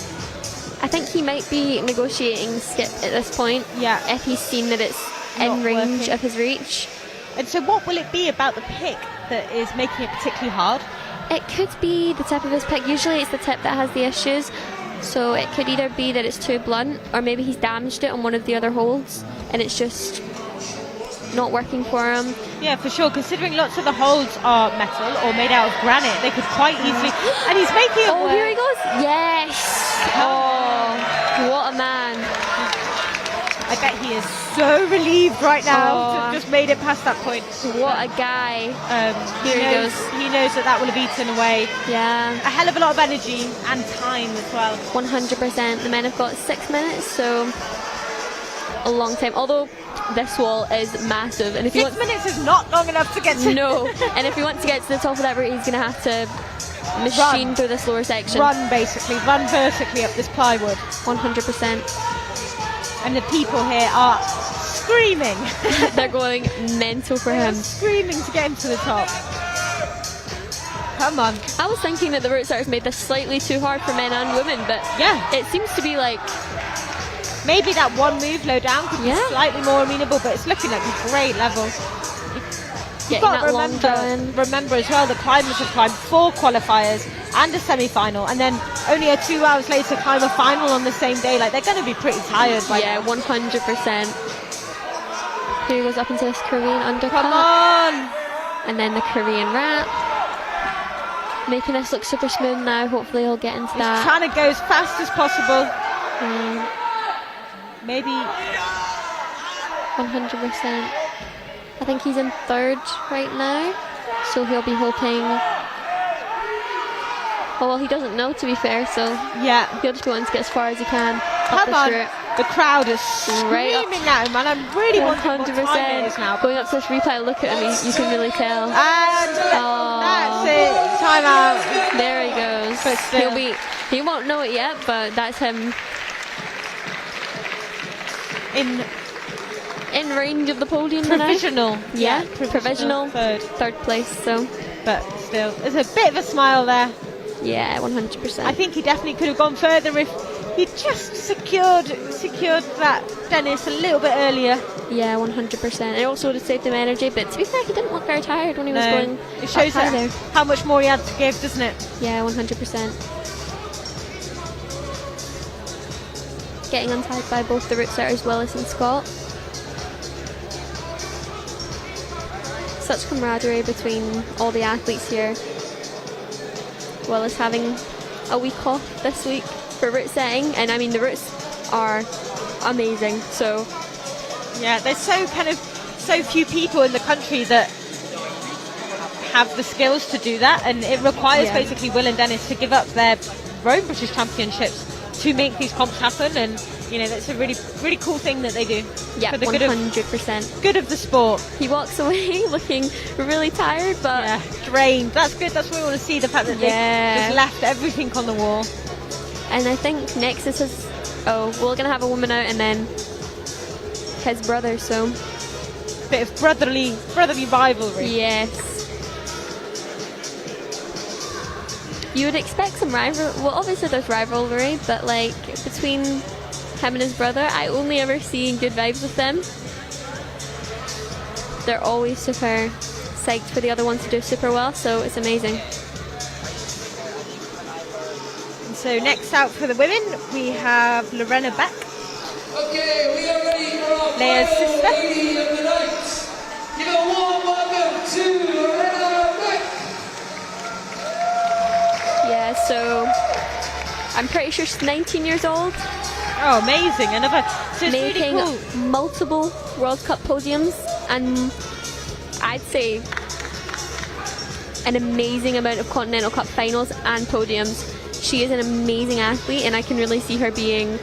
D: I think he might be negotiating skip at this point.
B: yeah.
D: If he's seen that it's
B: Not
D: in range
B: working.
D: of his reach.
B: And so what will it be about the pick that is making it particularly hard?
D: It could be the tip of his pick. Usually it's the tip that has the issues. So it could either be that it's too blunt, or maybe he's damaged it on one of the other holds and it's just not working for him.
B: Yeah, for sure. Considering lots of the holds are metal or made out of granite, they could quite easily... And he's making it work.
D: Here he goes. Yes. Oh, what a man.
B: I bet he is so relieved right now to have just made it past that point.
D: What a guy.
B: Here he goes. He knows that will have eaten away.
D: Yeah.
B: A hell of a lot of energy and time as well.
D: 100%. The men have got 6 minutes, so a long time. Although this wall is massive. And if
B: 6 minutes is not long enough to get to...
D: No. And if he wants to get to the top of that route, he's going to have to machine through this lower section.
B: Run, basically. Run vertically up this plywood.
D: 100%.
B: And the people here are screaming.
D: They're going mental for him.
B: Screaming to get him to the top. Come on.
D: I was thinking that the route starters made this slightly too hard for men and women, but
B: yeah,
D: it seems to be like...
B: Maybe that one move low down could be slightly more amenable, but it's looking like a great level. You've got to remember as well, the climbers have climbed 4 qualifiers and a semi-final, and then only 2 hours later climb a final on the same day. Like, they're going to be pretty tired by now.
D: 100%. Here he goes up into this Korean undercut.
B: Come on!
D: And then the Korean wrap. Making this look super smooth now. Hopefully he'll get into that.
B: He's trying to go as fast as possible. Maybe
D: 100%. I think he's in 3rd right now, so he'll be hoping... Oh, well, he doesn't know, to be fair, so
B: yeah,
D: he'll just go in to get as far as he can.
B: Come on, the crowd is screaming at him, and I'm really
D: 100%.
B: Now.
D: Going up to this replay, look at him, you can really tell.
B: And that's it, time out.
D: There he goes.
B: But still.
D: He won't know it yet, but that's him. In range of the podium.
B: Provisional.
D: Yeah, provisional. 3rd place, so.
B: But still, there's a bit of a smile there.
D: Yeah, 100%.
B: I think he definitely could have gone further if he just secured that Dennis a little bit earlier.
D: Yeah, 100%. It also would have saved him energy, but to be fair, he didn't look very tired when he was going.
B: It shows how much more he had to give, doesn't it?
D: Yeah, 100%. Getting untied by both the route setters, Willis and Scott. Such camaraderie between all the athletes here. Willis having a week off this week for route setting, and I mean the routes are amazing. So
B: yeah, there's so few people in the country that have the skills to do that, and it requires basically Will and Dennis to give up their own British Championships to make these comps happen, and that's a really, really cool thing that they do.
D: Yeah, 100%.
B: Good of the sport.
D: He walks away looking really tired, but
B: drained. That's good. That's what we want to see. The fact that they just left everything on the wall.
D: And I think next is his. Oh, we're gonna have a woman out, and then his brother. So
B: bit of brotherly rivalry.
D: Yes. You would expect some rivalry. Well, obviously there's rivalry, but like between him and his brother, I only ever see good vibes with them. They're always super psyched for the other ones to do super well, so it's amazing.
B: And so next out for the women, we have Lorena Beck.
A: Okay, we are ready for our
B: Lea's sister.
A: lady of the night. Give a warm welcome to Lorena Beck.
D: Yeah, so I'm pretty sure she's 19 years old.
B: Oh, amazing. So it's
D: making
B: really cool.
D: Multiple World Cup podiums, and I'd say an amazing amount of Continental Cup finals and podiums. She is an amazing athlete, and I can really see her being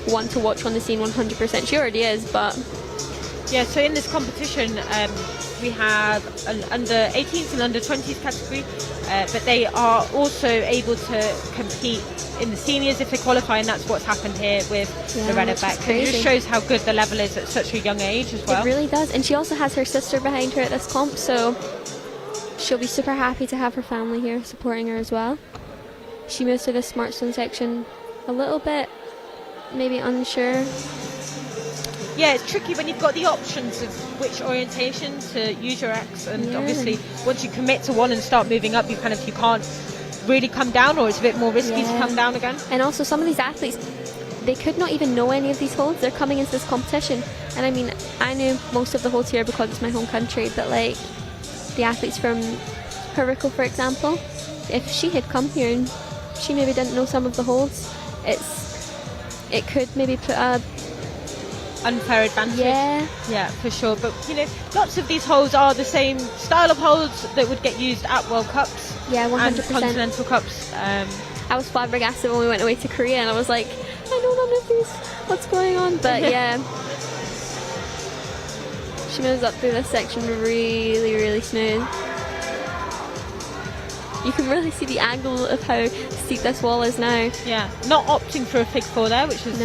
D: one to watch on the scene 100%. She already is, but...
B: Yeah, so in this competition, we have an under 18s and under 20s category, but they are also able to compete in the seniors if they qualify, and that's what's happened here with Lorena Beck. It just shows how good the level is at such a young age as well.
D: It really does, and she also has her sister behind her at this comp, so she'll be super happy to have her family here supporting her as well. She moves to the Smart Stone section a little bit, maybe unsure.
B: Yeah, it's tricky when you've got the options of which orientation to use your X, and obviously once you commit to one and start moving up, you can't really come down, or it's a bit more risky to come down again.
D: And also some of these athletes, they could not even know any of these holds. They're coming into this competition, and I mean, I knew most of the holds here because it's my home country, but like the athletes from Haruko, for example, if she had come here and she maybe didn't know some of the holds, it could maybe put a
B: unfair advantage.
D: Yeah,
B: for sure. But you know, lots of these holds are the same style of holds that would get used at World Cups.
D: Yeah, 100%.
B: And Continental Cups.
D: I was flabbergasted when we went away to Korea, and I was like, I know none of these. What's going on? But yeah, she moves up through this section really, really smooth. You can really see the angle of how steep this wall is now.
B: Yeah, not opting for a fig 4 there, which is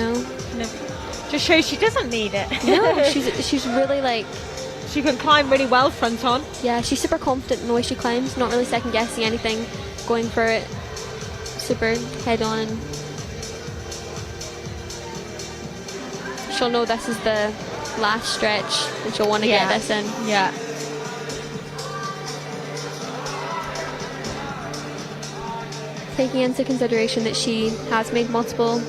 B: just shows she doesn't need it.
D: No, she's really like,
B: she can climb really well front on.
D: Yeah, she's super confident in the way she climbs, not really second guessing anything, going for it super head on, and she'll know this is the last stretch and she'll want to get this in.
B: Yeah.
D: Taking into consideration that she has made multiple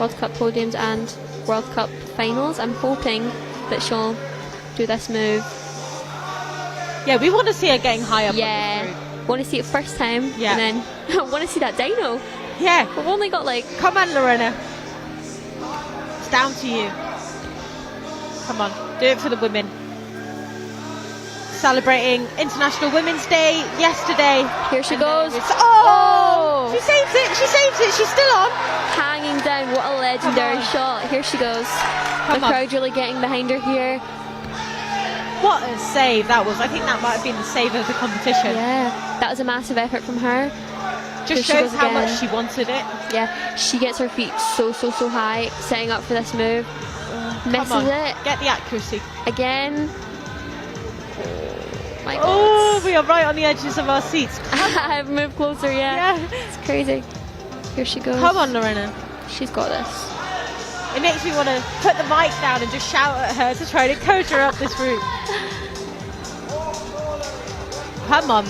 D: World Cup podiums and World Cup finals, I'm hoping that she'll do this move.
B: Yeah, we want to see her getting high up.
D: Yeah, want to see it first time.
B: Yeah.
D: And then I want to see that dyno.
B: Yeah.
D: We've only got like...
B: Come on, Lorena. It's down to you. Come on, do it for the women. Celebrating International Women's Day yesterday.
D: Here she goes.
B: Oh! She saves it. She saves it. She's still on.
D: Hanging down. What a legendary shot. Here she goes. The crowd really getting behind her here.
B: What a save that was. I think that might have been the save of the competition.
D: Yeah, that was a massive effort from her.
B: Just shows how much she wanted it.
D: Yeah, she gets her feet so high, setting up for this move. Misses it.
B: Get the accuracy.
D: Again. My God.
B: Oh, we are right on the edges of our seats.
D: I've moved closer, yeah. It's crazy. Here she goes.
B: Come on, Lorena.
D: She's got this.
B: It makes me want to put the mic down and just shout at her to try to coach her up this route. Come on.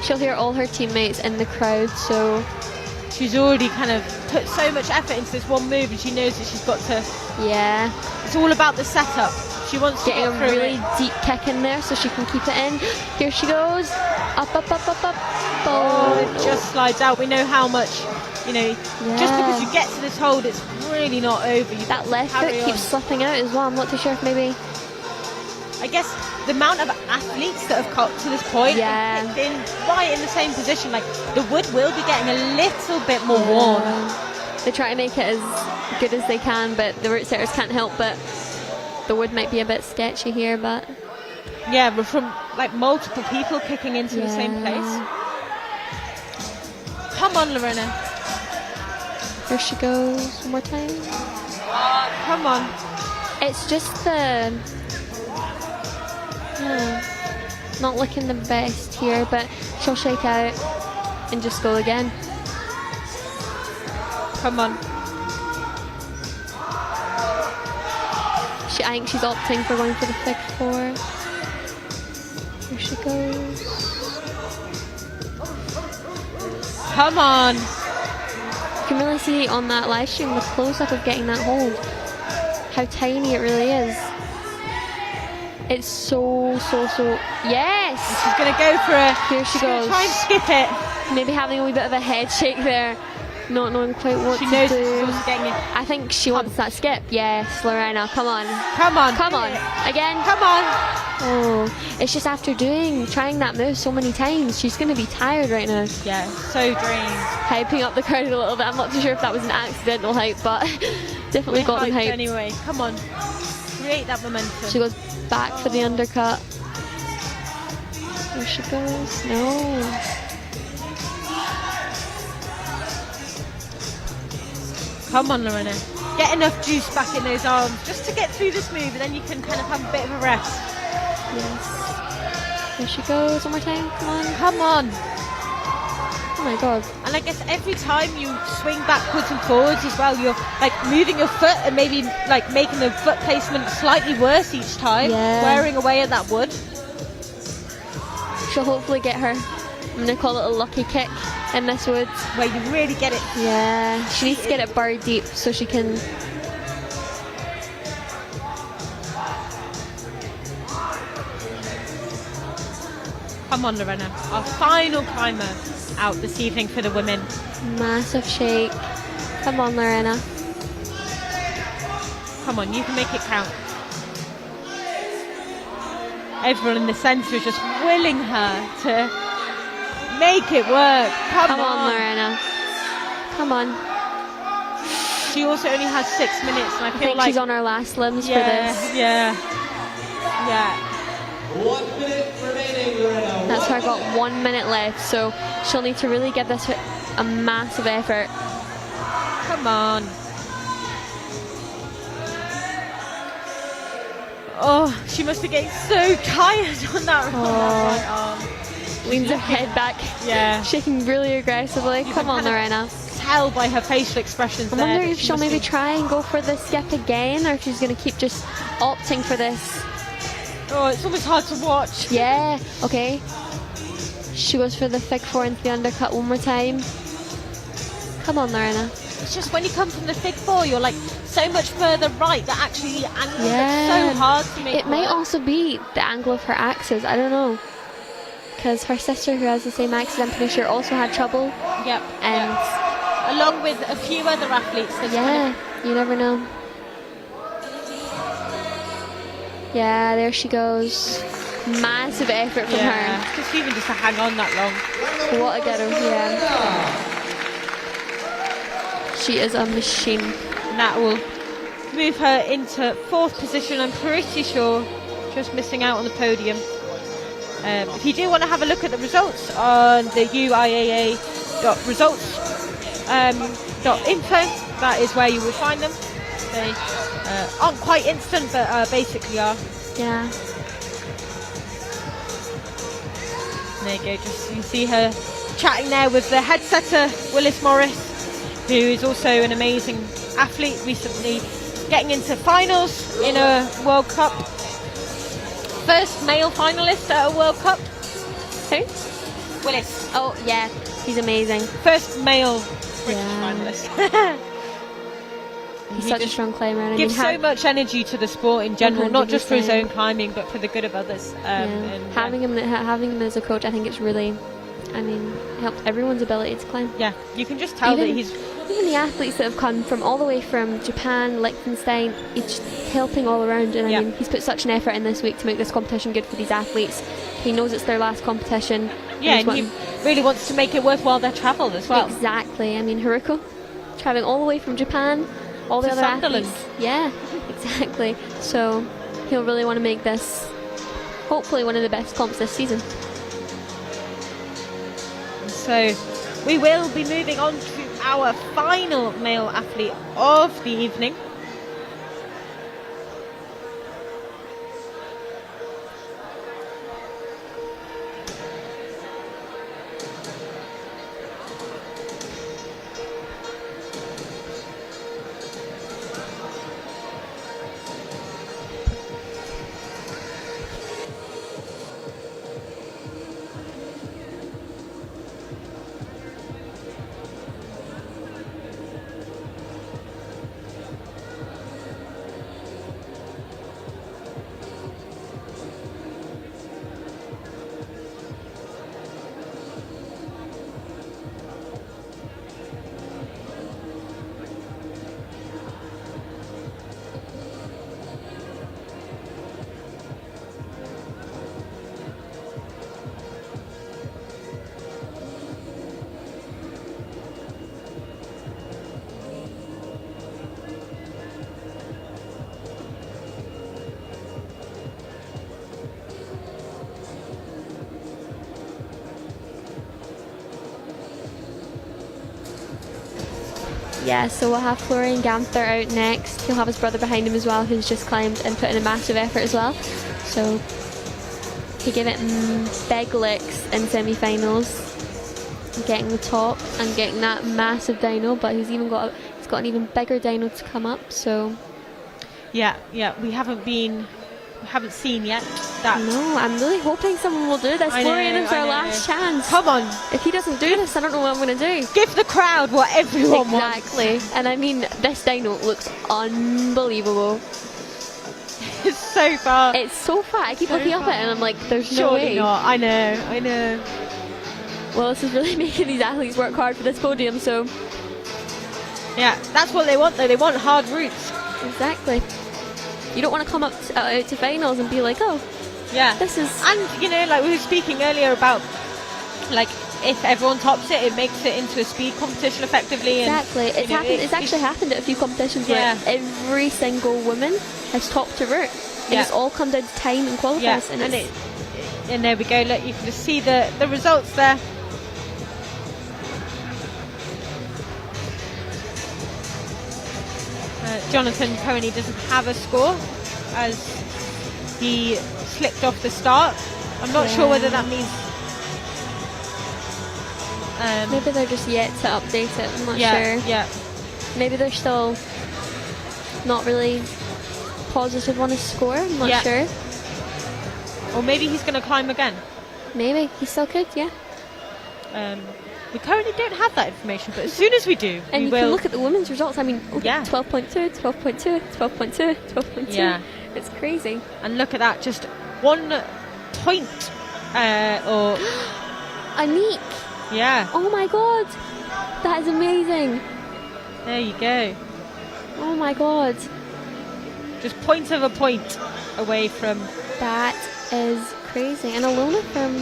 D: She'll hear all her teammates in the crowd, so...
B: She's already kind of put so much effort into this one move, and she knows that she's got to...
D: Yeah.
B: It's all about the setup. She wants to
D: get a really deep kick in there so she can keep it in. Here she goes. Up.
B: Oh, it just slides out. We know how much, you know, just because you get to this hold, it's really not over.
D: That left foot keeps slipping out as well. I'm not too sure if maybe...
B: I guess the amount of athletes that have got to this point have been right in the same position. Like, the wood will be getting a little bit more worn.
D: They try to make it as good as they can, but the route setters can't help but... The wood might be a bit sketchy here, but...
B: Yeah, but from like multiple people kicking into the same place. Come on, Lorena.
D: Here she goes. One more time.
B: Come on.
D: It's just the... not looking the best here, but she'll shake out and just go again.
B: Come on.
D: I think she's opting for going for the fig 4. Here she goes.
B: Come on.
D: You can really see on that live stream the close-up of getting that hold. How tiny it really is. It's so... Yes!
B: And she's going to go for a...
D: Here she goes.
B: Try and skip it.
D: Maybe having a wee bit of a head shake there. Not knowing quite what
B: she
D: to
B: knows
D: do.
B: She's getting it.
D: I think she wants that skip. Yes, Lorena, come on.
B: Come on.
D: Again.
B: Come on.
D: Oh, it's just after trying that move so many times, she's going to be tired right now.
B: Yeah, so drained.
D: Hyping up the crowd a little bit. I'm not too sure if that was an accidental hype, but definitely got them hyped.
B: Anyway, come on. Create that momentum.
D: She goes back for the undercut. There she goes. No.
B: Come on, Lorena. Get enough juice back in those arms just to get through this move, and then you can kind of have a bit of a rest.
D: Yes. There she goes. One more time. Come on.
B: Come on.
D: Oh my god.
B: And I guess every time you swing backwards and forwards as well, you're like moving your foot and maybe like making the foot placement slightly worse each time, wearing away at that wood.
D: She'll hopefully get her, I'm going to call it a lucky kick in this wood.
B: Where you really get it.
D: Yeah, she needs to get it buried deep so she can...
B: Come on, Lorena. Our final climber out this evening for the women.
D: Massive shake. Come on, Lorena.
B: Come on, you can make it count. Everyone in the centre is just willing her to make it work. Come on,
D: Lorena. Come on.
B: She also only has 6 minutes, and I feel
D: think
B: like
D: she's on her last limbs for this.
B: Yeah.
A: 1 minute remaining, Lorena.
D: That's her got 1 minute left, so she'll need to really give this a massive effort.
B: Come on. Oh, she must be getting so tired on that right arm.
D: Leans her head back, shaking really aggressively. Come on, Lorena.
B: Tell by her facial expressions.
D: I wonder if she'll maybe try and go for the skip again, or if she's going to keep just opting for this.
B: Oh, it's almost hard to watch.
D: Yeah, okay. She goes for the fig 4 into the undercut one more time. Come on, Lorena.
B: It's just when you come from the fig 4, you're like so much further right that actually the angle is so hard to make.
D: It might also be the angle of her axis. I don't know. Because her sister, who has the same axis, I'm pretty sure also had trouble.
B: Yep.
D: And
B: along with a few other athletes.
D: You never know. Yeah, there she goes. Massive effort from her.
B: Just even just to hang on that long.
D: What a getter, She is a machine.
B: And that will move her into 4th position, I'm pretty sure. Just missing out on the podium. If you do want to have a look at the results on the UIAA.results.info, that is where you will find them. They aren't quite instant, but basically are.
D: Yeah.
B: There you go, just you can see her chatting there with the head setter, Willis Morris, who is also an amazing athlete, recently getting into finals in a World Cup. First male finalist at a World Cup.
D: Who?
B: Willis.
D: Oh, yeah, he's amazing.
B: First male British finalist.
D: He's such a strong climber. And
B: gives so much energy to the sport in general, 100%. Not just for his own climbing, but for the good of others.
D: And having him as a coach, I think it's really, it helped everyone's ability to climb.
B: Yeah, you can just tell that he's...
D: Even the athletes that have come from all the way from Japan, Liechtenstein, it's helping all around. And he's put such an effort in this week to make this competition good for these athletes. He knows it's their last competition.
B: Yeah, and he really wants to make it worthwhile their travel as well.
D: Exactly. Haruko, travelling all the way from Japan, all the other
B: Sunderland.
D: athletes. Yeah, exactly. So he'll really want to make this hopefully one of the best comps this season.
B: So we will be moving on to our final male athlete of the evening.
D: Yeah, so we'll have Florian Gantner out next. He'll have his brother behind him as well, who's just climbed and put in a massive effort as well. So he gave it big licks in semi-finals. getting the top and getting that massive dyno, but he's got an even bigger dyno to come up. So
B: yeah, we haven't seen yet that.
D: No, I'm really hoping someone will do this. Florian is our last chance.
B: Come on,
D: if he doesn't do this, I don't know what I'm going to do.
B: Give the crowd what everyone wants.
D: Exactly. And I mean, this dyno looks unbelievable.
B: It's so far.
D: It's so far. I keep looking up at it and I'm like, there's no way.
B: Surely not. I know.
D: Well, this is really making these athletes work hard for this podium, so.
B: Yeah, that's what they want though. They want hard routes.
D: Exactly. You don't want to come out to finals and be like, oh,
B: yeah,
D: this is.
B: And you know, like we were speaking earlier about, like if everyone tops it, it makes it into a speed competition effectively.
D: Exactly.
B: And,
D: It's actually happened at a few competitions where every single woman has topped a route, and it's all come down to time and qualifiers.
B: Yeah, and there we go. Look, you can just see the results there. Jonathan currently doesn't have a score as he slipped off the start. I'm not sure whether that means
D: maybe they're just yet to update it. I'm not sure.
B: Yeah.
D: Maybe they're still not really positive on his score. I'm not sure.
B: Or maybe he's going to climb again.
D: Maybe he still could. Yeah.
B: We currently don't have that information, but as soon as we do,
D: and
B: we
D: you can look at the women's results. I mean,
B: 12.2,
D: 12.2, 12.2, 12.2.
B: Yeah,
D: it's crazy.
B: And look at that, just 1 point or
D: Annick.
B: Yeah.
D: Oh my god, that is amazing.
B: There you go.
D: Oh my god.
B: Just point of a point away from.
D: That is crazy. And Ilona from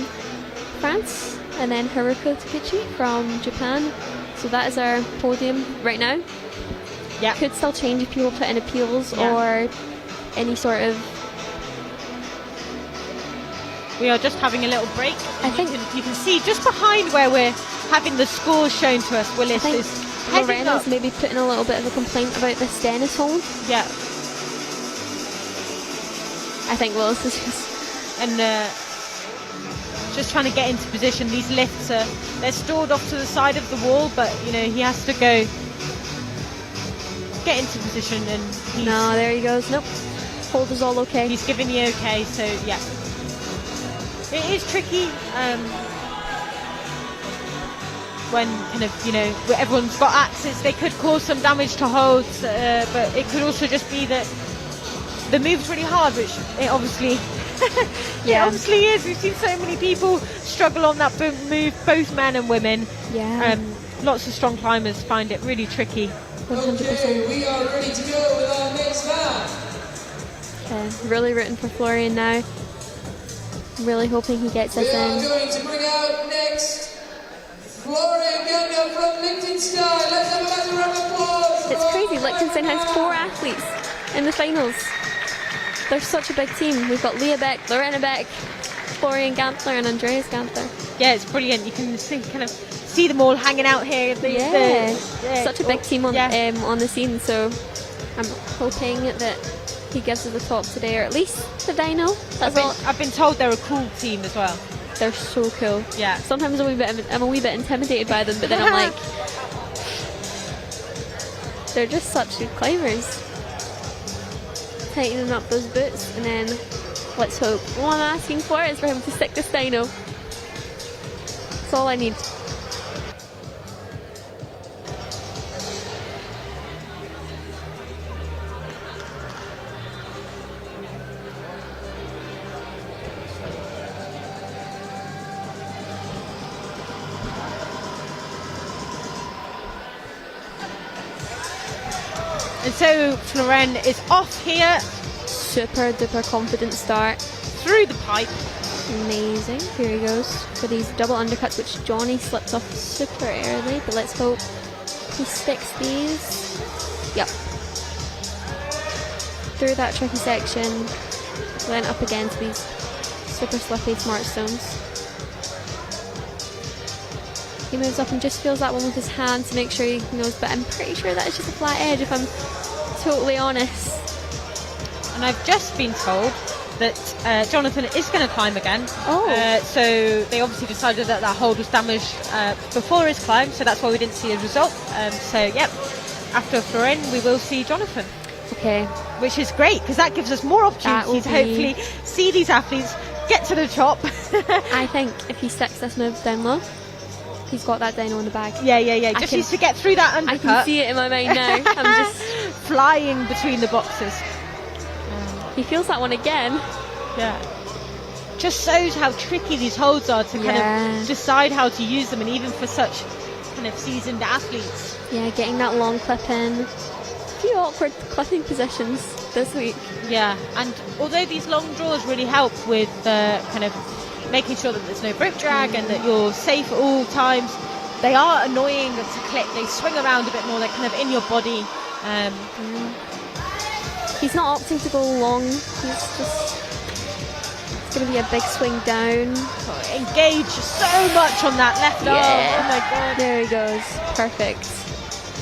D: France. And then Haruko Takeuchi from Japan. So that is our podium right now.
B: Yeah.
D: Could still change if people put in appeals or any sort of.
B: We are just having a little break.
D: I think
B: you can see just behind where we're having the scores shown to us. Willis is
D: Lorena's maybe putting a little bit of a complaint about this Dennis hold.
B: Yeah.
D: I think Willis is just.
B: And. Just trying to get into position. These lifts they're stored off to the side of the wall, but you know he has to go get into position. And
D: no, there he goes. Nope, hold is all okay.
B: He's giving the okay, so yeah, it is tricky when kind of everyone's got axes. They could cause some damage to holds, but it could also just be that the move's really hard, which it obviously. It obviously is. We've seen so many people struggle on that move, both men and women.
D: Yeah.
B: Lots of strong climbers find it really tricky.
D: 100%.
A: Okay, we are ready to go with our next man.
D: Okay, really rooting for Florian now. Really hoping he gets us in.
A: We are going to bring out next Florian Gantner from Liechtenstein. Let's have a massive round of applause.
D: It's crazy. Liechtenstein has 4 athletes in the finals. They're such a big team. We've got Lea Beck, Lorena Beck, Florian Gantner and Andreas Gantner.
B: Yeah, it's brilliant. You can kind of see them all hanging out here.
D: Such a big team on the scene. So I'm hoping that he gives us the top today, or at least the dyno.
B: I've been told they're a cool team as well.
D: They're so cool.
B: Yeah.
D: Sometimes I'm a wee bit intimidated by them, but then I'm like, they're just such good climbers. Tightening up those boots, and then let's hope. All I'm asking for is for him to stick this dyno. That's all I need.
B: And so Florian is off here.
D: Super duper confident start.
B: Through the pipe.
D: Amazing. Here he goes for these double undercuts, which Johnny slipped off super early, but let's hope he sticks these. Yep. Through that tricky section, then up against these super slippy smart stones. He moves up and just feels that one with his hand to make sure he knows, but I'm pretty sure that is just a flat edge if I'm totally honest.
B: And I've just been told that Jonathan is going to climb again.
D: Oh.
B: So they obviously decided that hold was damaged before his climb, so that's why we didn't see a result. So, yep, after Florian, we will see Jonathan.
D: Okay.
B: Which is great, because that gives us more opportunity to hopefully see these athletes get to the top.
D: I think if he sticks this move down low, he's got that down on the bag.
B: Yeah. Just needs to get through that undercut.
D: I can see it in my mind now. I'm just
B: flying between the boxes.
D: He feels that one again.
B: Yeah. Just shows how tricky these holds are to kind of decide how to use them, and even for such kind of seasoned athletes.
D: Yeah, getting that long clip in. A few awkward clipping positions this week.
B: Yeah, and although these long draws really help with kind of making sure that there's no rope drag and that you're safe at all times, they are annoying to clip. They swing around a bit more. They're kind of in your body.
D: He's not opting to go long. He's just... It's going to be a big swing down.
B: Engage so much on that left arm. Oh my god.
D: There he goes. Perfect.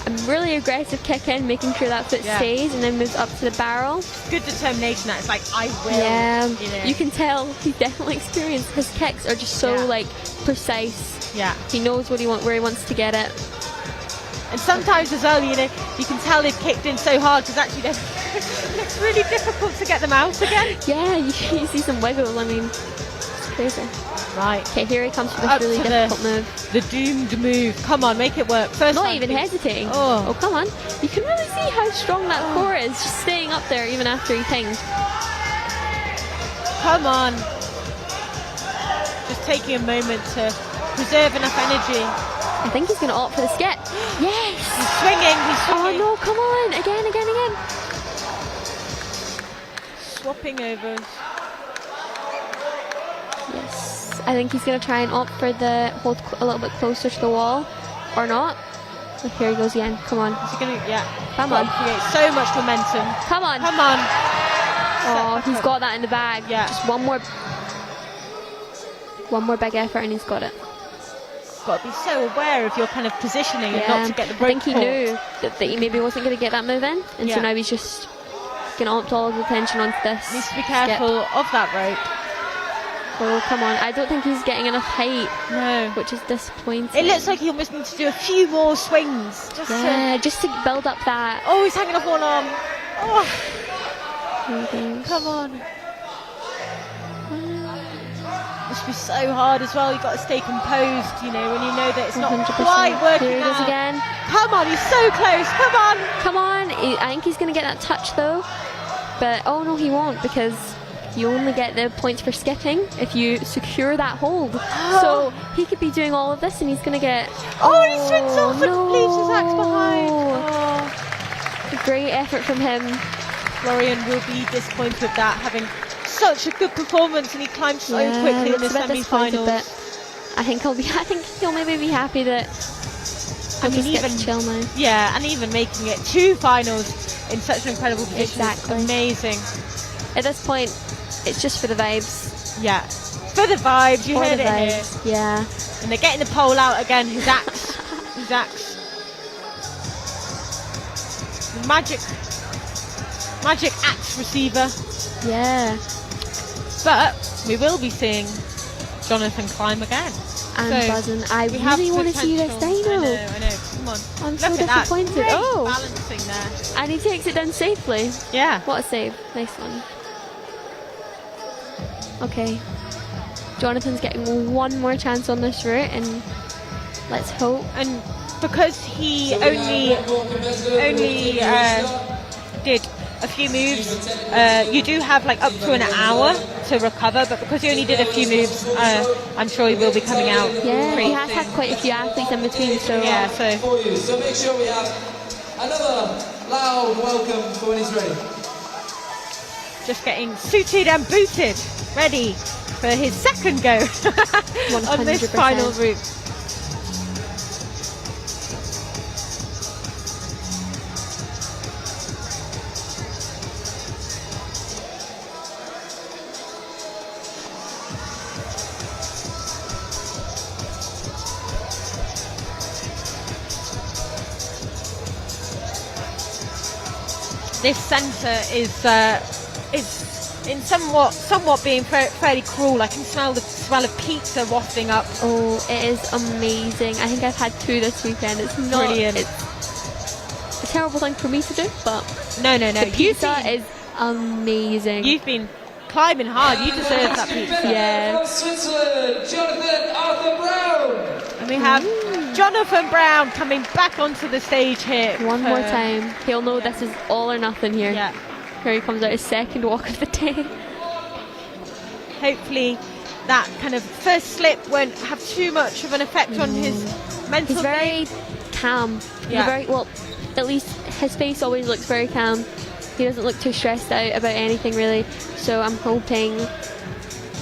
D: A really aggressive kick in, making sure that foot stays, and then moves up to the barrel.
B: Good determination. That it's like, I will.
D: Yeah.
B: You know.
D: You can tell he's definitely experienced. His kicks are just so like precise.
B: Yeah.
D: He knows what where he wants to get it.
B: And sometimes as well, you know, you can tell they've kicked in so hard because actually it's really difficult to get them out again.
D: Yeah, you see some wiggle. I mean, it's crazy.
B: Right.
D: Okay, here he comes for this really difficult move.
B: The doomed move. Come on, make it work. First
D: Not
B: time,
D: even hesitating.
B: Oh,
D: come on. You can really see how strong that core is, just staying up there even after he pinged.
B: Come on. Just taking a moment to preserve enough energy.
D: I think he's going to opt for the skip. Yes!
B: He's swinging.
D: Oh no, come on. Again.
B: Swapping overs.
D: Yes. I think he's going to try and opt for the hold a little bit closer to the wall. Or not. Oh, here he goes again. Come on.
B: Is he going to,
D: Come on.
B: Create so much momentum.
D: Come on. Oh, he's got that in the bag.
B: Yeah.
D: Just one more big effort and he's got it.
B: Got to be so aware of your kind of positioning and not to get the rope
D: I think he
B: caught.
D: knew that he maybe wasn't going to get that move in, and so now he's just going to opt all of the attention onto this.
B: Needs to be careful of that rope.
D: Oh, come on. I don't think he's getting enough height.
B: No.
D: Which is disappointing.
B: It looks like he almost needs to do a few more swings.
D: Just to build up that.
B: Oh, he's hanging off one arm. Oh. Come on. Must be so hard as well. You've got to stay composed, you know, when you know that it's not
D: 100%.
B: quite working
D: Here he goes
B: out.
D: again.
B: Come on, he's so close. Come on.
D: I think he's going to get that touch though. But, oh no, he won't, because you only get the points for skipping if you secure that hold. So he could be doing all of this and he's going to get...
B: he swings off and leaves his axe behind.
D: Great effort from him.
B: Florian will be disappointed with that, having such a good performance, and he climbed so quickly in the semi-finals.
D: I think he'll maybe be happy that he'll just get to chill now.
B: Yeah, and even making it 2 finals in such an incredible position is amazing.
D: At this point, it's just for the vibes.
B: Yeah, for the vibes. You heard it here.
D: Yeah.
B: And they're getting the pole out again. His axe. The magic axe receiver.
D: Yeah.
B: But we will be seeing Jonathan climb again.
D: And buzzing. I really want to see this dino.
B: I know. Come on.
D: I'm so disappointed.
B: Great balancing there.
D: And he takes it down safely.
B: Yeah.
D: What a save. Nice one. Okay. Jonathan's getting one more chance on this route, and let's hope.
B: And because he only did a few moves, you do have like up to an hour to recover, but because he only did a few moves, I'm sure he will be coming out.
D: Yeah, he has had quite a few athletes in between, so
B: yeah.
A: So make sure we have another loud welcome for when he's ready.
B: Just getting suited and booted, ready for his second go on this final route. This centre is in somewhat being fairly cruel. I can smell the smell of pizza wafting up.
D: Oh, it is amazing. I think I've had 2 this weekend. It's not
B: Brilliant.
D: It's a terrible thing for me to do, but
B: No.
D: the pizza is amazing.
B: You've been climbing hard. You deserve that pizza.
D: Yeah.
A: From Switzerland, Jonathan Arthur Brown.
B: And we have Jonathan Brown coming back onto the stage here.
D: One more time. He'll know this is all or nothing here.
B: Yeah.
D: Here he comes out, his second walk of the day.
B: Hopefully that kind of first slip won't have too much of an effect on his mental
D: He's very calm.
B: Yeah.
D: Very well. At least his face always looks very calm. He doesn't look too stressed out about anything really. So I'm hoping.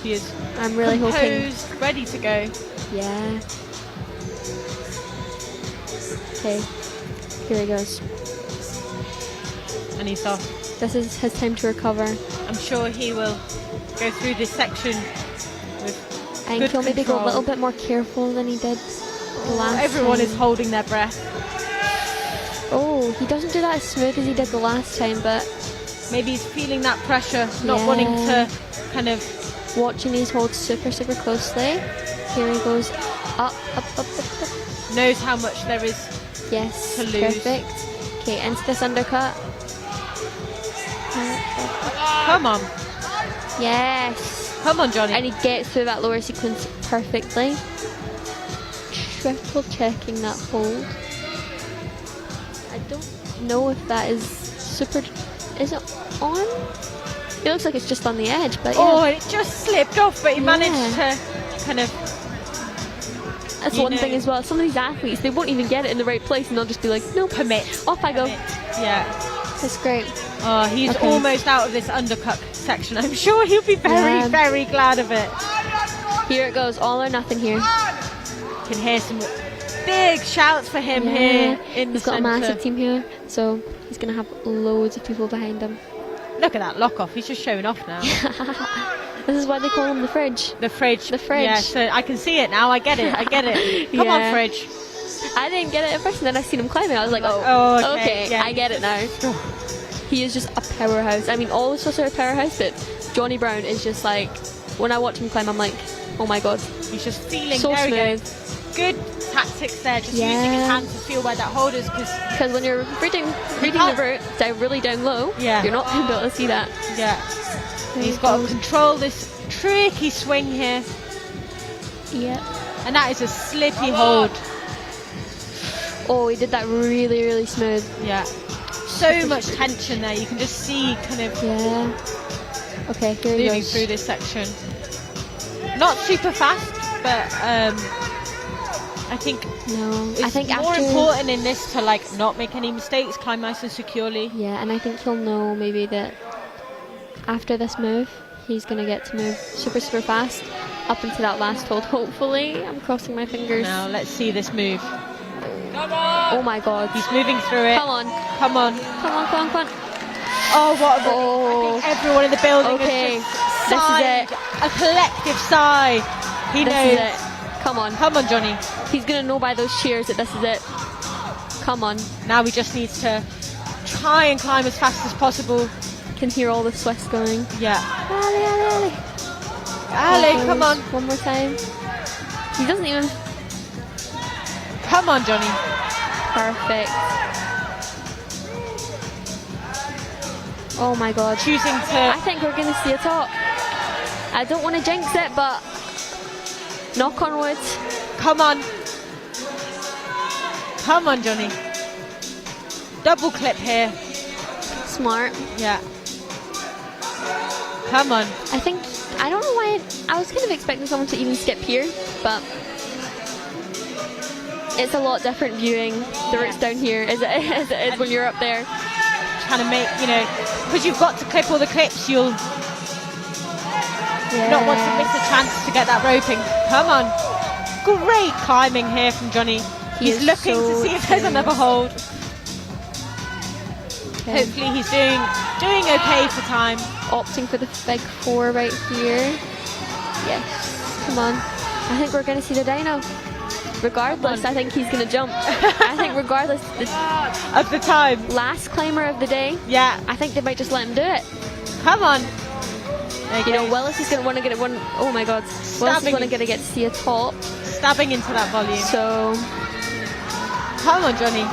B: He is
D: I'm really
B: composed,
D: hoping.
B: ready to go.
D: Yeah. Okay. Here he goes.
B: And he's off.
D: This is his time to recover.
B: I'm sure he will go through this section with
D: I think
B: good
D: he'll maybe go a
B: control.
D: little bit more careful than he did the last
B: Everyone
D: time.
B: is holding their breath.
D: Oh, he doesn't do that as smooth as he did the last time, but
B: Maybe he's feeling that pressure, not
D: Yeah.
B: wanting to kind of...
D: watching these holds super closely. Here he goes. Up.
B: knows how much there is.
D: Yes,
B: To lose.
D: perfect. Okay, into this undercut.
B: Come on.
D: Yes.
B: Come on, Johnny.
D: And he gets through that lower sequence perfectly. Triple checking that hold. I don't know if that is super... Is it on? It looks like it's just on the edge, but yeah.
B: Oh, it just slipped off, but he managed to kind of...
D: That's
B: you
D: one
B: know-
D: thing as well. Some of these athletes, they won't even get it in the right place and they'll just be like, nope,
B: Commit.
D: off I go.
B: Yeah.
D: That's great.
B: Oh, he's
D: Okay.
B: almost out of this undercut section. I'm sure he'll be very,
D: Yeah.
B: very glad of it.
D: Here it goes, all or nothing here.
B: Can hear some big shouts for him here in the
D: He's got a
B: centre.
D: massive team here, so he's going to have loads of people behind him.
B: Look at that lock off. He's just showing off now.
D: This is why they call him the fridge.
B: The fridge.
D: The fridge.
B: Yeah, so I can see it now. I get it. Come
D: Yeah.
B: on, fridge.
D: I didn't get it at first, and then I seen him climbing. I was like,
B: Oh,
D: oh,
B: okay, yeah.
D: I get it now. He is just a powerhouse. I mean, all the Swiss are a powerhouse, but Johnny Brown is just like, when I watch him climb, I'm like, oh my god.
B: He's just feeling
D: So
B: very
D: smooth.
B: good tactics there, just
D: Yeah.
B: using his hand to feel where that hold is, because
D: Because when you're reading the
B: can't-
D: route down really down low,
B: Yeah.
D: you're not going to be able to see that.
B: yeah,
D: There
B: he's
D: he
B: got to
D: goes.
B: control this tricky swing here,
D: Yeah.
B: and that is a slippy hold.
D: Oh, he did that really, really smooth.
B: Yeah, so much tension there. You can just see kind of
D: Yeah. Okay, here he
B: moving
D: goes.
B: through this section. Not super fast, but I think
D: No,
B: it's
D: I think
B: more
D: after...
B: important in this to like not make any mistakes, climb nice and securely.
D: Yeah, and I think he'll know maybe that after this move, he's going to get to move super fast up into that last hold, hopefully. I'm crossing my fingers.
B: Now let's see this move.
D: Oh my god.
B: He's moving through it.
D: Come on.
B: Come on.
D: Come on.
B: Oh, what a
D: Oh.
B: I think everyone in the building
D: Okay,
B: has just
D: this is
B: sighed
D: it.
B: a collective sigh. He
D: This
B: knows.
D: is it. Come on.
B: Come on, Johnny.
D: He's going to know by those cheers that this is it. Come on.
B: Now he just needs to try and climb as fast as possible.
D: Can hear all the Swiss going.
B: Yeah.
D: Ali.
B: Ali, come on.
D: One more time. He doesn't even...
B: Come on, Johnny.
D: Perfect. Oh my god.
B: Choosing
D: I
B: to...
D: think we're going to see a top. I don't want to jinx it, but knock on wood.
B: Come on. Come on, Johnny. Double clip here.
D: Smart.
B: Yeah. Come on.
D: I don't know why, I was kind of expecting someone to even skip here, but it's a lot different viewing the routes down here as it is when you're up there.
B: Trying to make, because you've got to clip all the clips, you'll not want to miss a chance to get that roping. Come on. Great climbing here from Johnny. He's
D: is
B: looking to
D: so
B: see if there's
D: smooth.
B: another hold.
D: Okay.
B: Hopefully he's doing okay for time.
D: Opting for the big four right here. Yes. Come on. I think we're going to see the dyno. Regardless, I think he's going to jump. I think regardless, the
B: Of the time.
D: last climber of the day,
B: Yeah.
D: I think they might just let him do it.
B: Come on.
D: You know, Willis is going to want to get it one. Oh my God, Willis is going to get to see a top.
B: Stabbing into that volume.
D: So,
B: come on, Johnny.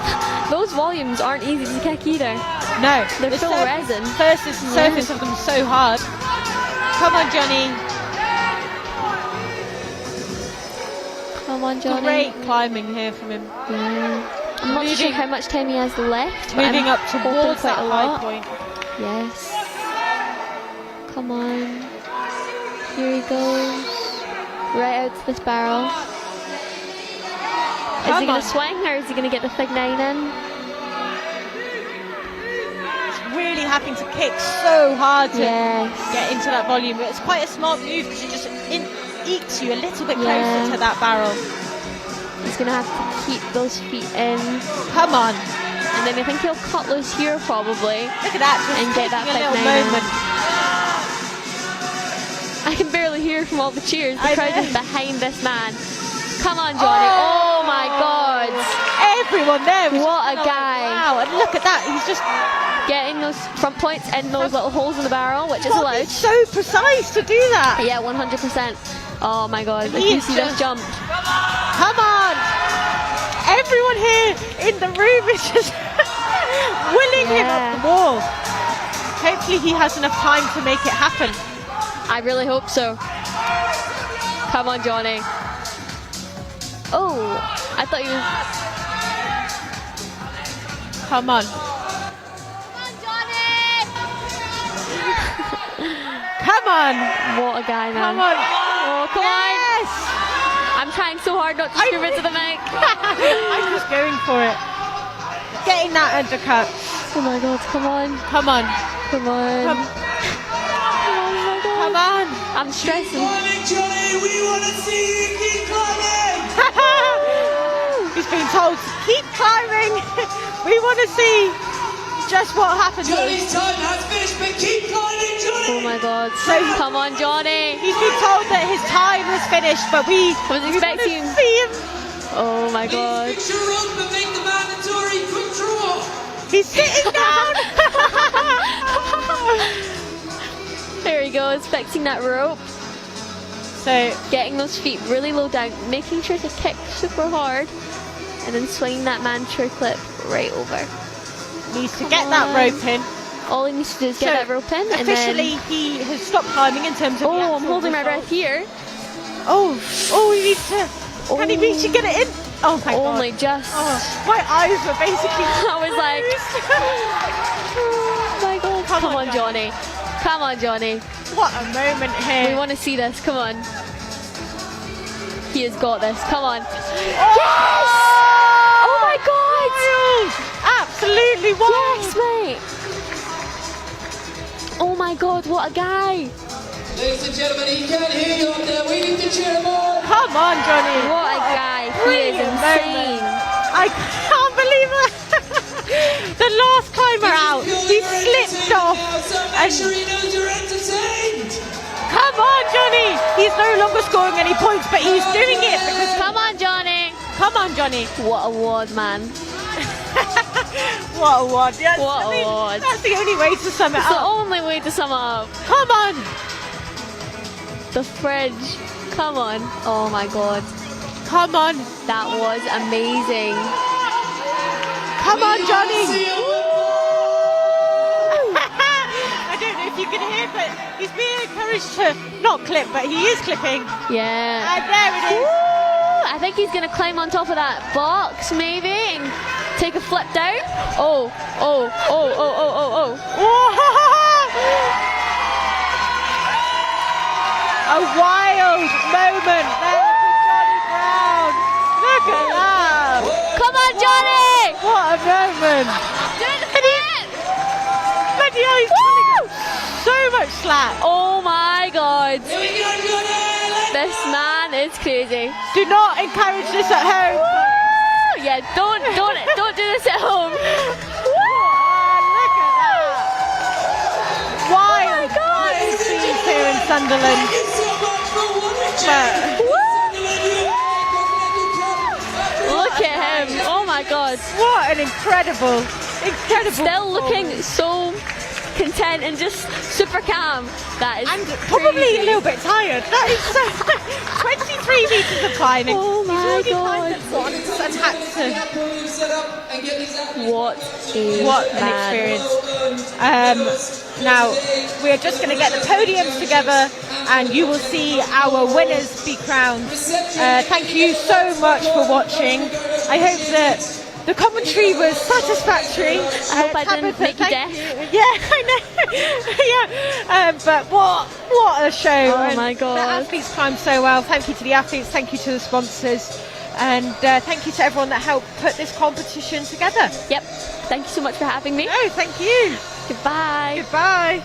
D: Those volumes aren't easy to kick either.
B: No,
D: they're full of resin.
B: Surface of them so hard. Come on, Johnny.
D: Come on, Johnny.
B: Great climbing here from him.
D: Yeah. I'm not sure how much time he has left.
B: Moving up towards
D: quite
B: that
D: a
B: high
D: lot.
B: point.
D: Yes. Come on. Here he goes. Right out to this barrel. Is he going to swing or is he going to get the fig 9 in?
B: He's really having to kick so hard to
D: Yes.
B: get into that volume. But it's quite a smart move because it just ekes you a little bit closer to that barrel.
D: He's going to have to keep those feet in.
B: Come on.
D: And then I think he'll cut loose here probably.
B: Look at that. Just
D: and get that
B: taking a
D: fig
B: little
D: 9
B: moment.
D: I can barely hear from all the cheers. The crowd is behind this man. Come on, Johnny. Oh my God.
B: Everyone there.
D: What a guy.
B: Wow, and look at that. He's just
D: getting those front points in those little holes in the barrel, which is allowed.
B: He's so precise to do that.
D: Yeah, 100%. Oh my God. If you see this jump.
B: Come on. Everyone here in the room is just willing him up the wall. Hopefully he has enough time to make it happen.
D: I really hope so. Come on, Johnny. Oh, I thought you was...
B: Come on.
D: Come on, Johnny!
B: Come on.
D: What a guy, man.
B: Come on.
D: Oh, come on. I'm trying so hard not to scream into the mic.
B: I'm just going for it. Getting that undercut.
D: Oh my God, come on.
B: Come on.
D: Come on.
B: Come on.
D: I'm stressing.
E: Keep climbing, Johnny. We want to see you keep climbing.
B: He's been told to keep climbing. We want to see just what happens.
E: Johnny's time has finished, but keep climbing, Johnny.
D: Oh my God. Come on, Johnny.
B: He's been told that his time was finished, but we
D: was expecting
B: to see him.
D: Oh my God.
E: Please fix your rope and make the mandatory quick draw.
B: He's sitting down.
D: There he goes, fixing that rope.
B: So
D: getting those feet really low down, making sure to kick super hard, and then swinging that mantra clip right over.
B: Needs to get that rope in.
D: All he needs to do is get that rope in, and
B: officially
D: then
B: he has stopped climbing in terms of.
D: Oh, I'm holding my breath here.
B: Oh, he needs to. Can he reach and get it in? Oh my God.
D: Only just.
B: Oh, my eyes were basically.
D: I was like, oh my God. Come on, Johnny. Come on, Johnny.
B: What a moment here.
D: We want to see this. Come on. He has got this. Come on.
B: Oh!
D: Yes! Oh my God!
B: Wild! Absolutely wild!
D: Yes, mate. Oh my God, what a guy.
E: Ladies and gentlemen, he can't hear you up there. We need to cheer him on.
B: Come on, Johnny.
D: What a guy. He is insane.
B: I can't believe it. The last climber out, he slipped off.
E: Make sure he knows you're entertained.
B: Come on, Johnny. He's no longer scoring any points, but he's doing it because.
D: Come on, Johnny.
B: Come on, Johnny.
D: What a wad, man.
B: What a wad. Yes,
D: What a wad.
B: That's the only way to sum it
D: It's the
B: up.
D: only way to sum it up.
B: Come on.
D: The fridge. Come on. Oh my God.
B: Come on.
D: That was amazing.
B: Come on, Johnny. I don't know if you can hear, but he's being encouraged to not clip, but he is clipping.
D: Yeah.
B: And there it is.
D: Woo! I think he's going to climb on top of that box, maybe, and take a flip down. Oh.
B: A wild moment there for Johnny Brown. Look at that.
D: Come on, Johnny!
B: What a moment.
D: Do the flip!
B: But yeah, he's pulling so much slack.
D: Oh my God.
E: Here we go, Johnny.
D: This man is crazy.
B: Do not encourage this at home.
D: Woo! Yeah, don't do this at home.
B: Look at that. Wild scenes here in Sunderland.
E: Thank you so much for watching.
D: Look at him. Oh my God.
B: What an incredible
D: Still looking so content and just super calm. That is
B: And probably a little bit tired. That is so 23 metres of climbing.
D: Oh my God.
B: What an experience. Now, we're just going to get the podiums together and you will see our winners be crowned. Thank you so much for watching. I hope that the commentary was satisfactory.
D: I hope I didn't make you deaf.
B: Yeah, I know. Yeah, but what a show!
D: Oh my God!
B: The athletes climbed so well. Thank you to the athletes. Thank you to the sponsors, and thank you to everyone that helped put this competition together.
D: Yep. Thank you so much for having me.
B: Oh, thank you.
D: Goodbye.
B: Goodbye.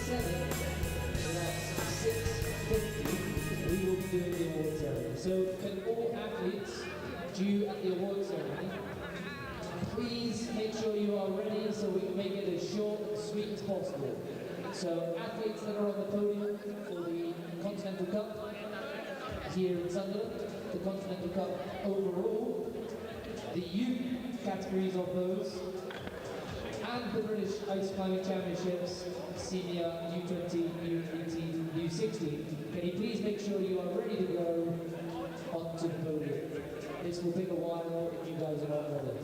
A: 7 plus 6:50, we will be doing the award ceremony. So can all athletes due at the award ceremony, please make sure you are ready so we can make it as short and sweet as possible. So athletes that are on the podium for the Continental Cup here in Sunderland, the Continental Cup overall, the youth categories of those, and the British Ice Climbing Championships, Senior, U20, U18, U16. Can you please make sure you are ready to go onto the podium? This will take a while if you guys are not ready.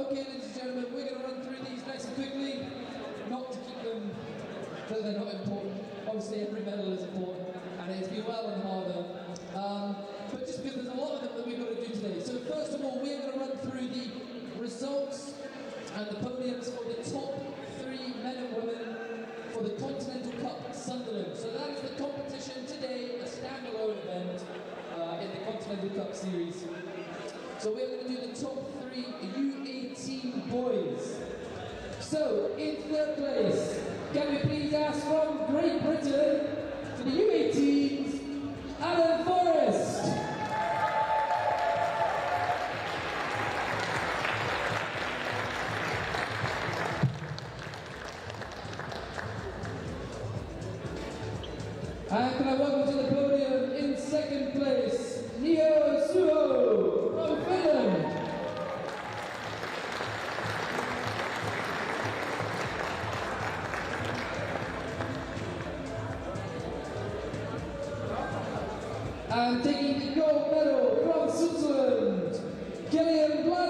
A: Okay, ladies and gentlemen, we're going to run through these nice and quickly, not to keep them, that they're not important. Obviously, every medal is important, and it's been well and hard, but just because there's a lot of them that we've got to do today. So first of all, we're going to run through the results and the podiums for the top 3 men and women for the Continental Cup Sunderland. So that is the competition today, a standalone event in the Continental Cup series. So we're going to do the top 3 U18 boys. So in third place, can we please ask from Great Britain for the U18s, Alan Forrest. And can I welcome to the podium in second place, Neo Suo from Finland. And taking the gold medal from Switzerland, Gillian Blase.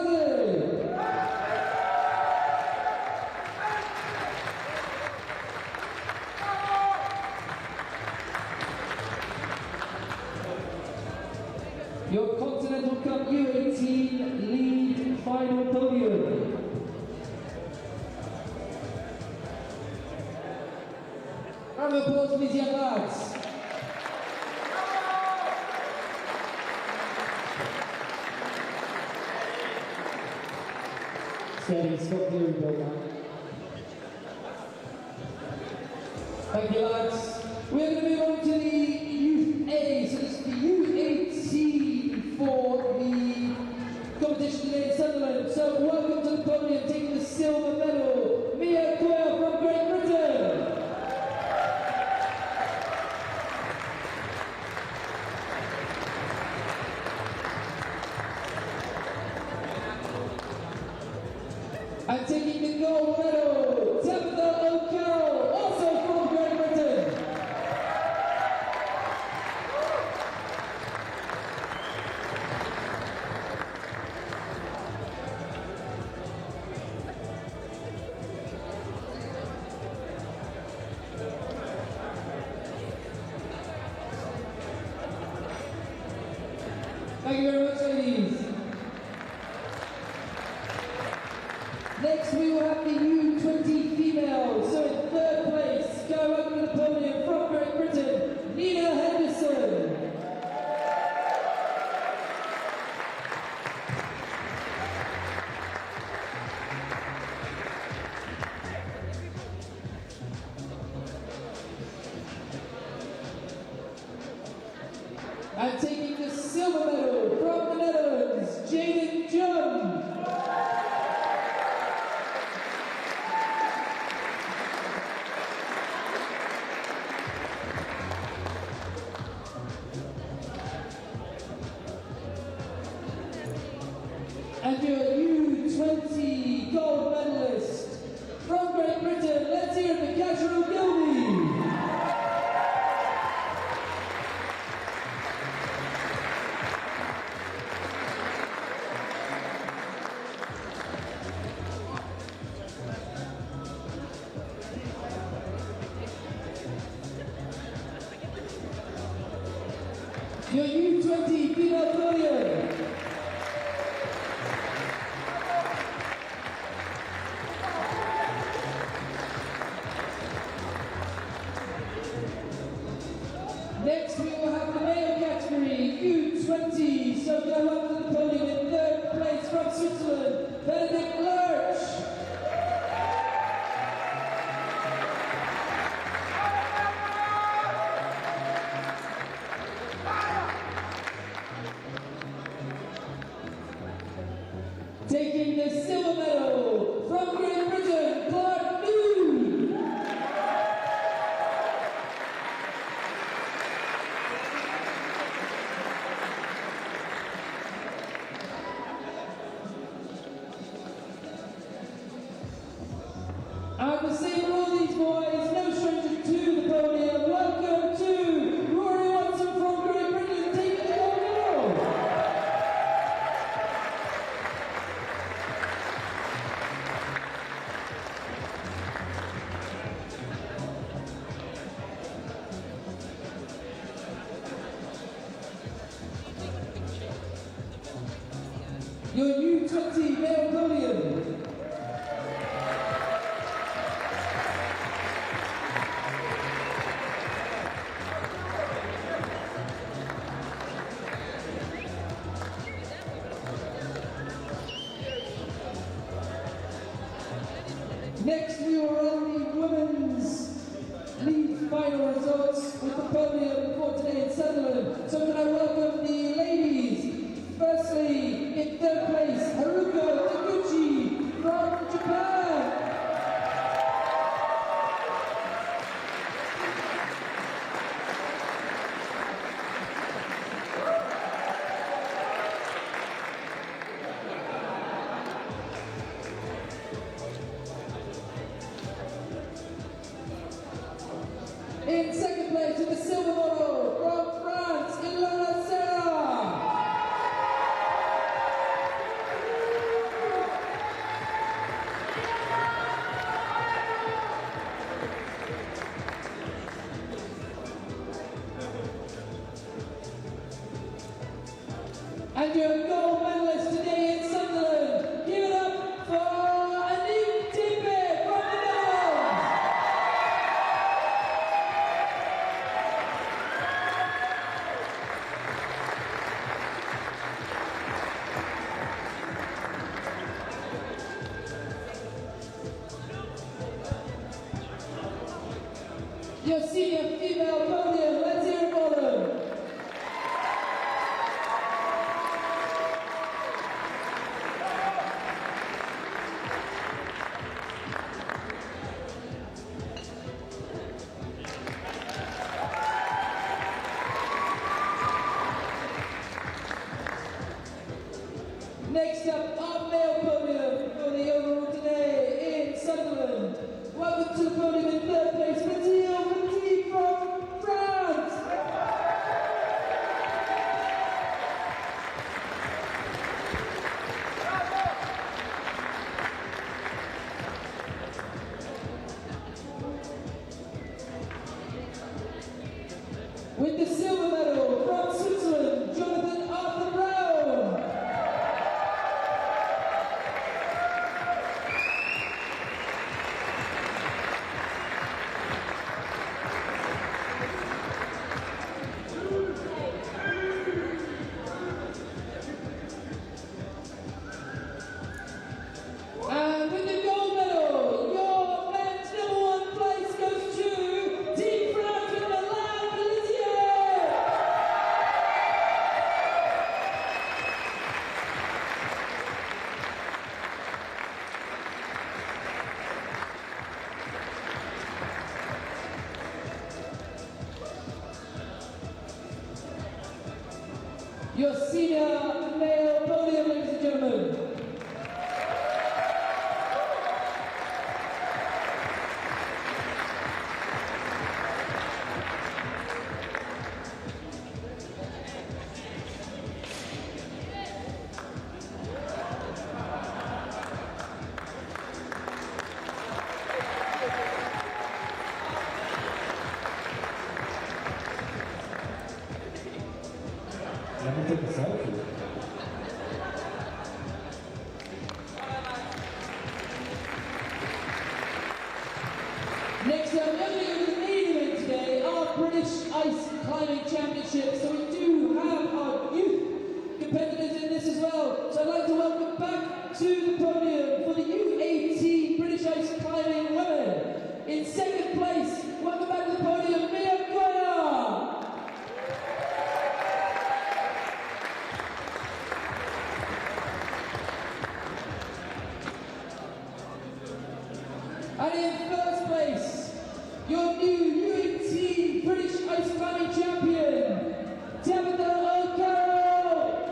A: Your Continental Cup U18 lead final podium. Round of applause for these young lads. Steady, stop here, man. Thank you, lads. We're going to move on to the Youth A, so this is the U18 for the competition today in Sunderland. So welcome to the podium, taking the silver medal, Mia Coyle from Great Britain. And taking the gold medal, Tabitha O'Carroll, also from Great Britain. Thank you very much, ladies. Next we will have the U20 females. So in third place, go over to the podium from Great Britain, Nina Henderson. And taking the silver medal from the Netherlands, Jaden Jung. And your U20 gold medalist from Great Britain, let's hear it for Kasha Ogilvie. Your U20 female podium. Next we will have the male category, U20, so go up to the podium in third place from Switzerland, Benedict Lurch. Taking the silver medal from Great Britain, Clark Moon. And the same for all these boys, no stranger to the podium. Welcome to Rory Watson from Great Britain, taking the gold medal. your U20 male podium. Next, we will run the women's league final results with the podium for today in Sunderland. So can I welcome the ladies? Firstly, in third place, Haruko Takeuchi from Japan. In second place with the silver medal from France, Ilona Serrar. And your gold medalist today in Sunderland, give it up for Annick Teepe from the Netherlands. Your senior female podium, let's hear it for them. Next up, our male podium for the overall today in Sunderland. Welcome to the podium in third place, Basile Fetet from France. With the silver medal from Switzerland, Jonathan Arthur Brown. And with the gold medal, your men's number one place goes to Team France with Milan Pellissier. Your senior male podium, ladies and gentlemen.
F: Let me take a selfie.
A: Next up, we're going to go to the main event today, our British Ice Climbing Championship. So we do have our youth competitors in this as well. So I'd like to welcome back to the podium for the U18 British Ice Climbing women. In second place, welcome back to the podium, Lea Beck. And in first place, your new U18 British Ice Climbing Champion, Tabitha O'Carroll.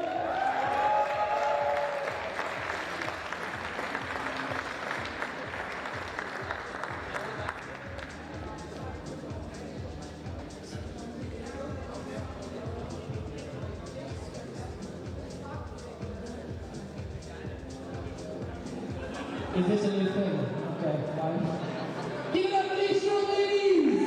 E: Is this a new thing? Okay, fine.
A: Give it up for these strong ladies!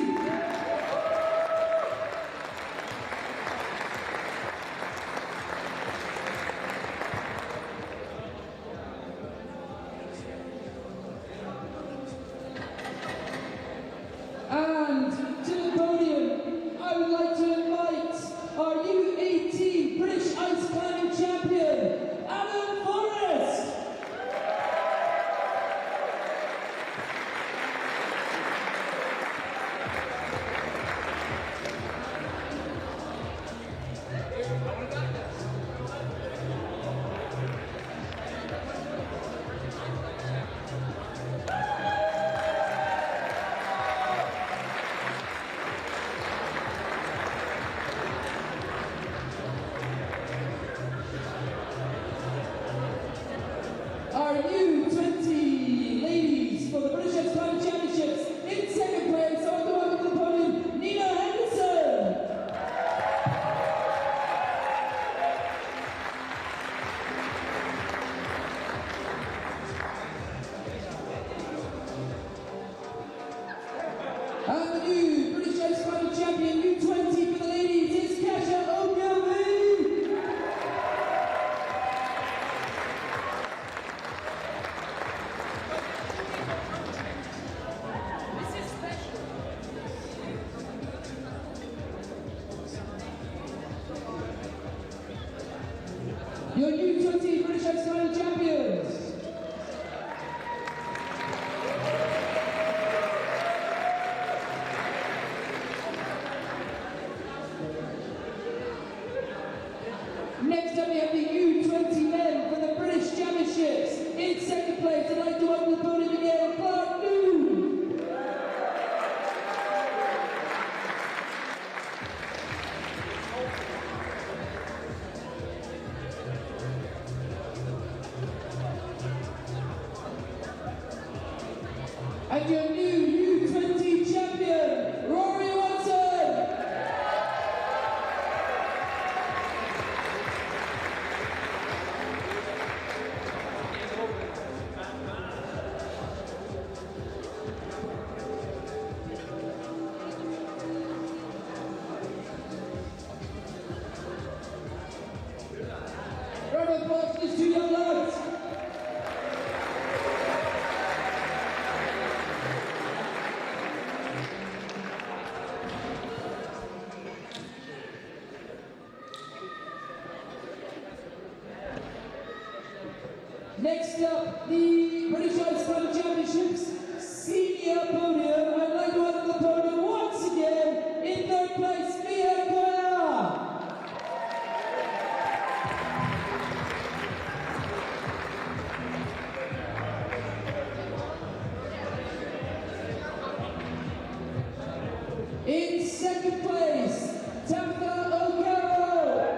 A: And the new British Ice Climbing Champion U20 for the ladies is Kasha Ogilvie. Your U20 British Ice Climbing Champions. Next up we have the U20 men for the British Championships. In second place, I'd like to welcome the podium again, Clark New. And your new U20 champion, Rory Watson. Round of applause for these two young lads. Next up, the British Ice Climbing Championships senior podium. I'd like to welcome the podium once again. In third place, Pierre Keller. In second place, Tabitha O'Carroll.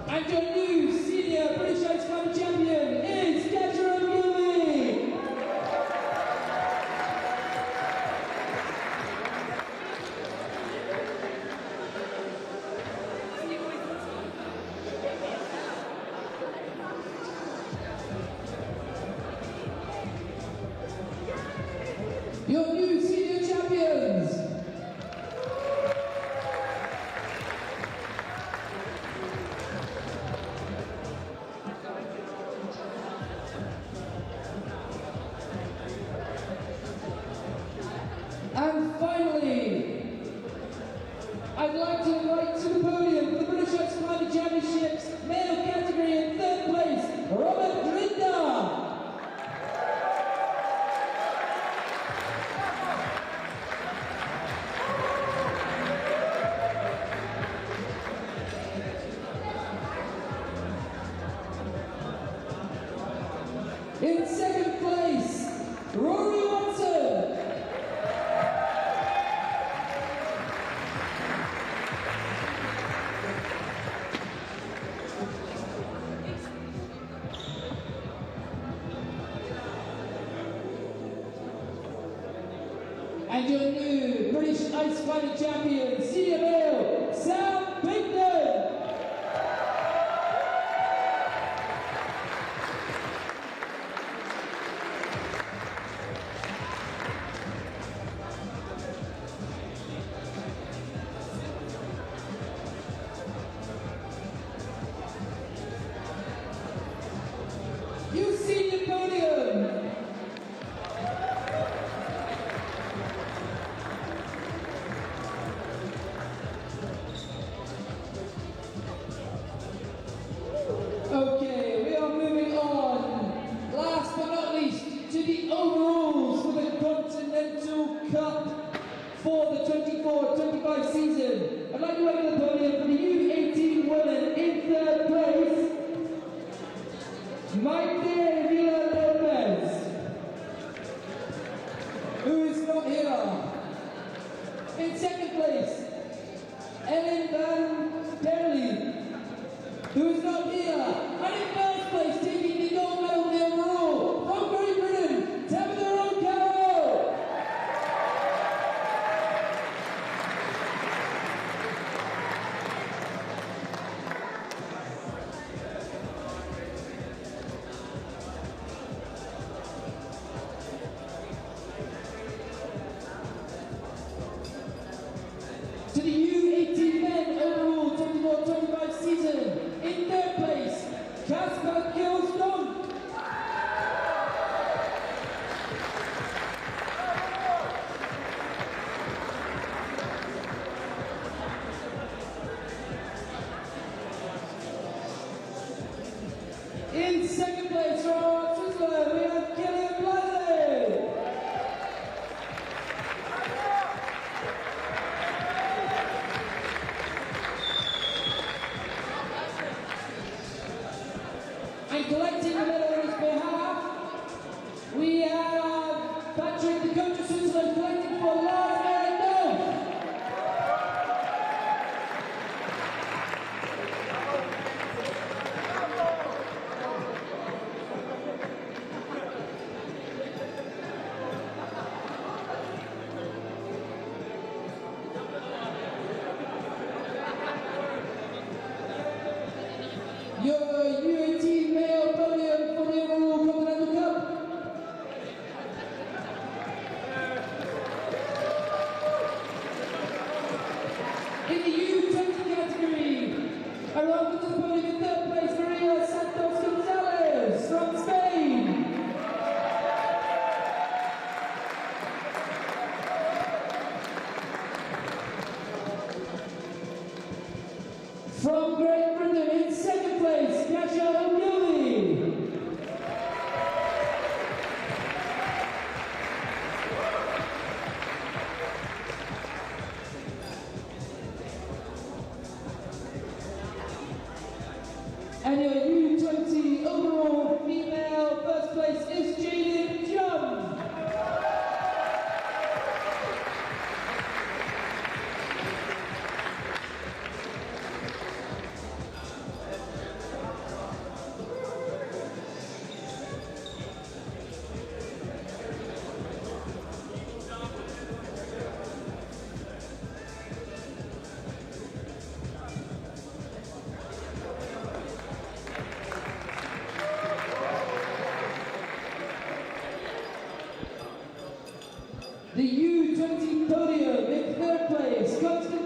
A: And your new senior British Ice Climbing champion is Kasha Ogilvie. Your new senior champions. And finally, I'd like to invite to the podium for the British Ice Climbing Championships male category in third place, Robert Grinda. In second place, Rory Watson. And your new British Ice Climbing Champion, senior male, Sam Pinkton. You see the podium. Okay, we are moving on. Last but not least, to the overalls for the Continental Cup for the 24-25 season. I'd like to welcome the podium for the U18 women in third place, Milan Pellissier, who is not here. In second place, Ellen Van Perley, who is not here. And in first place, taking the gold medal in the overall, from Great Britain, Tabitha O'Carroll. U18 male podium for the overall Continental Cup. In the U20 category, arriving to the podium in third place, Maria Santos Gonzalez from Spain. From Great Britain, in second place, Kasha Ogilvie. And your U20 overall female first place is Jaden Jung. The U20 podium in third place, Continental.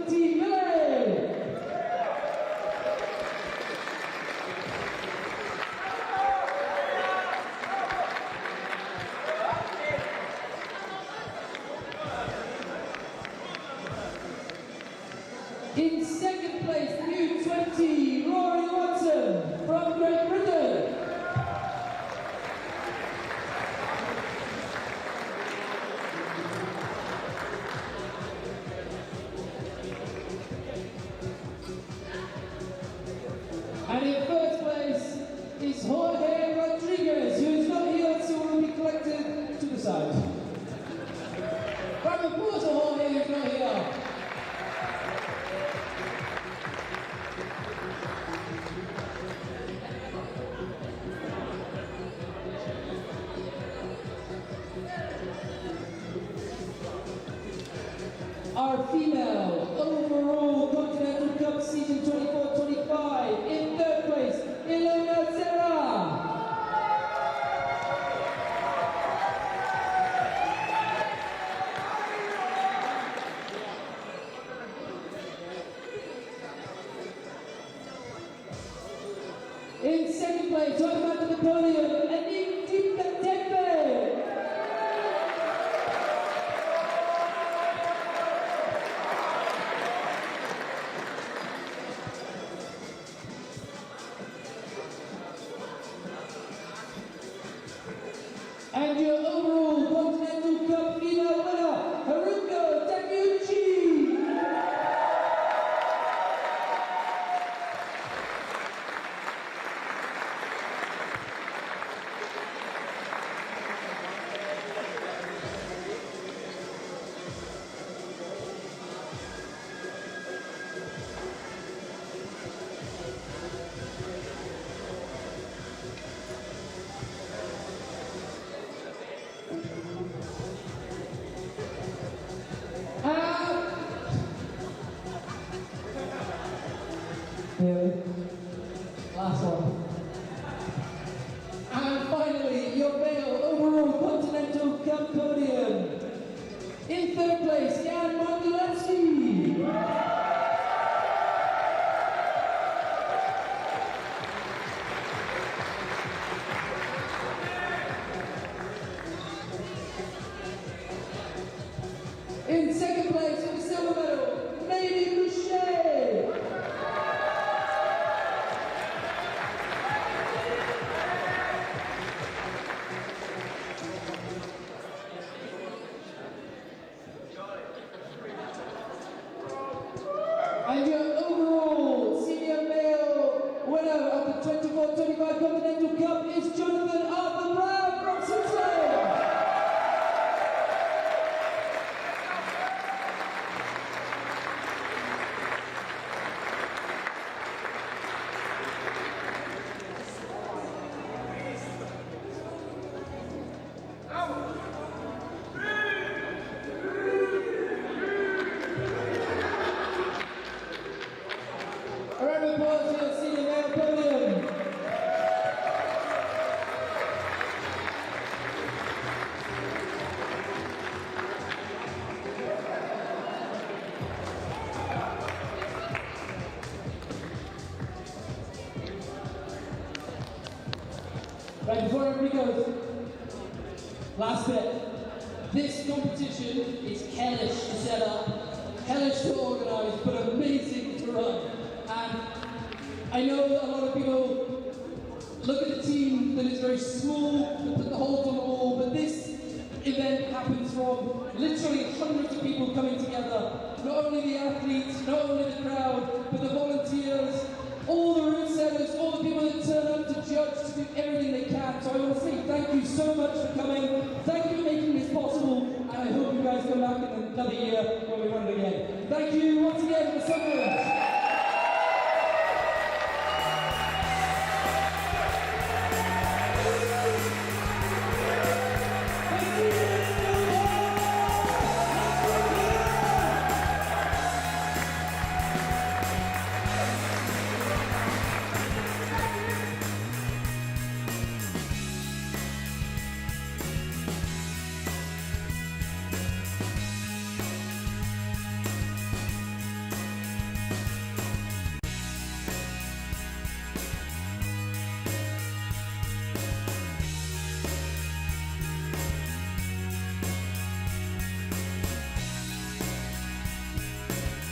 A: In second place, U20, Rory Watson from Great Britain. And in first place is Jorge Rodriguez, who is not here, so will be collected to the side. Round of applause for Jorge, who's not here. Our female overall Continental Cup season 24-25 in third place, Ilona Serrar. In second place, talking back to the podium, Annick Teepe. And your overall Continental Cup female winner, Haruko Takeuchi. Last one. And finally, your male overall Continental Cup podium. In third place, Jan Mondzelewski. In second place, with the silver medal, Lea Beck. Right, before everybody goes, last bit. This competition is hellish to set up, hellish to organise, but amazing to run. And I know that a lot of people look at the team that is very small, that put the holds on the wall, but this event happens from literally hundreds of people coming together. Not only the athletes, not only the crowd, but the volunteers, all the route setters, all the people that turn up to judge, to do everything they can. So I want to say thank you so much for coming. Thank you for making this possible, and I hope you guys come back in another year when we run it again. Thank you once again for Sunderland.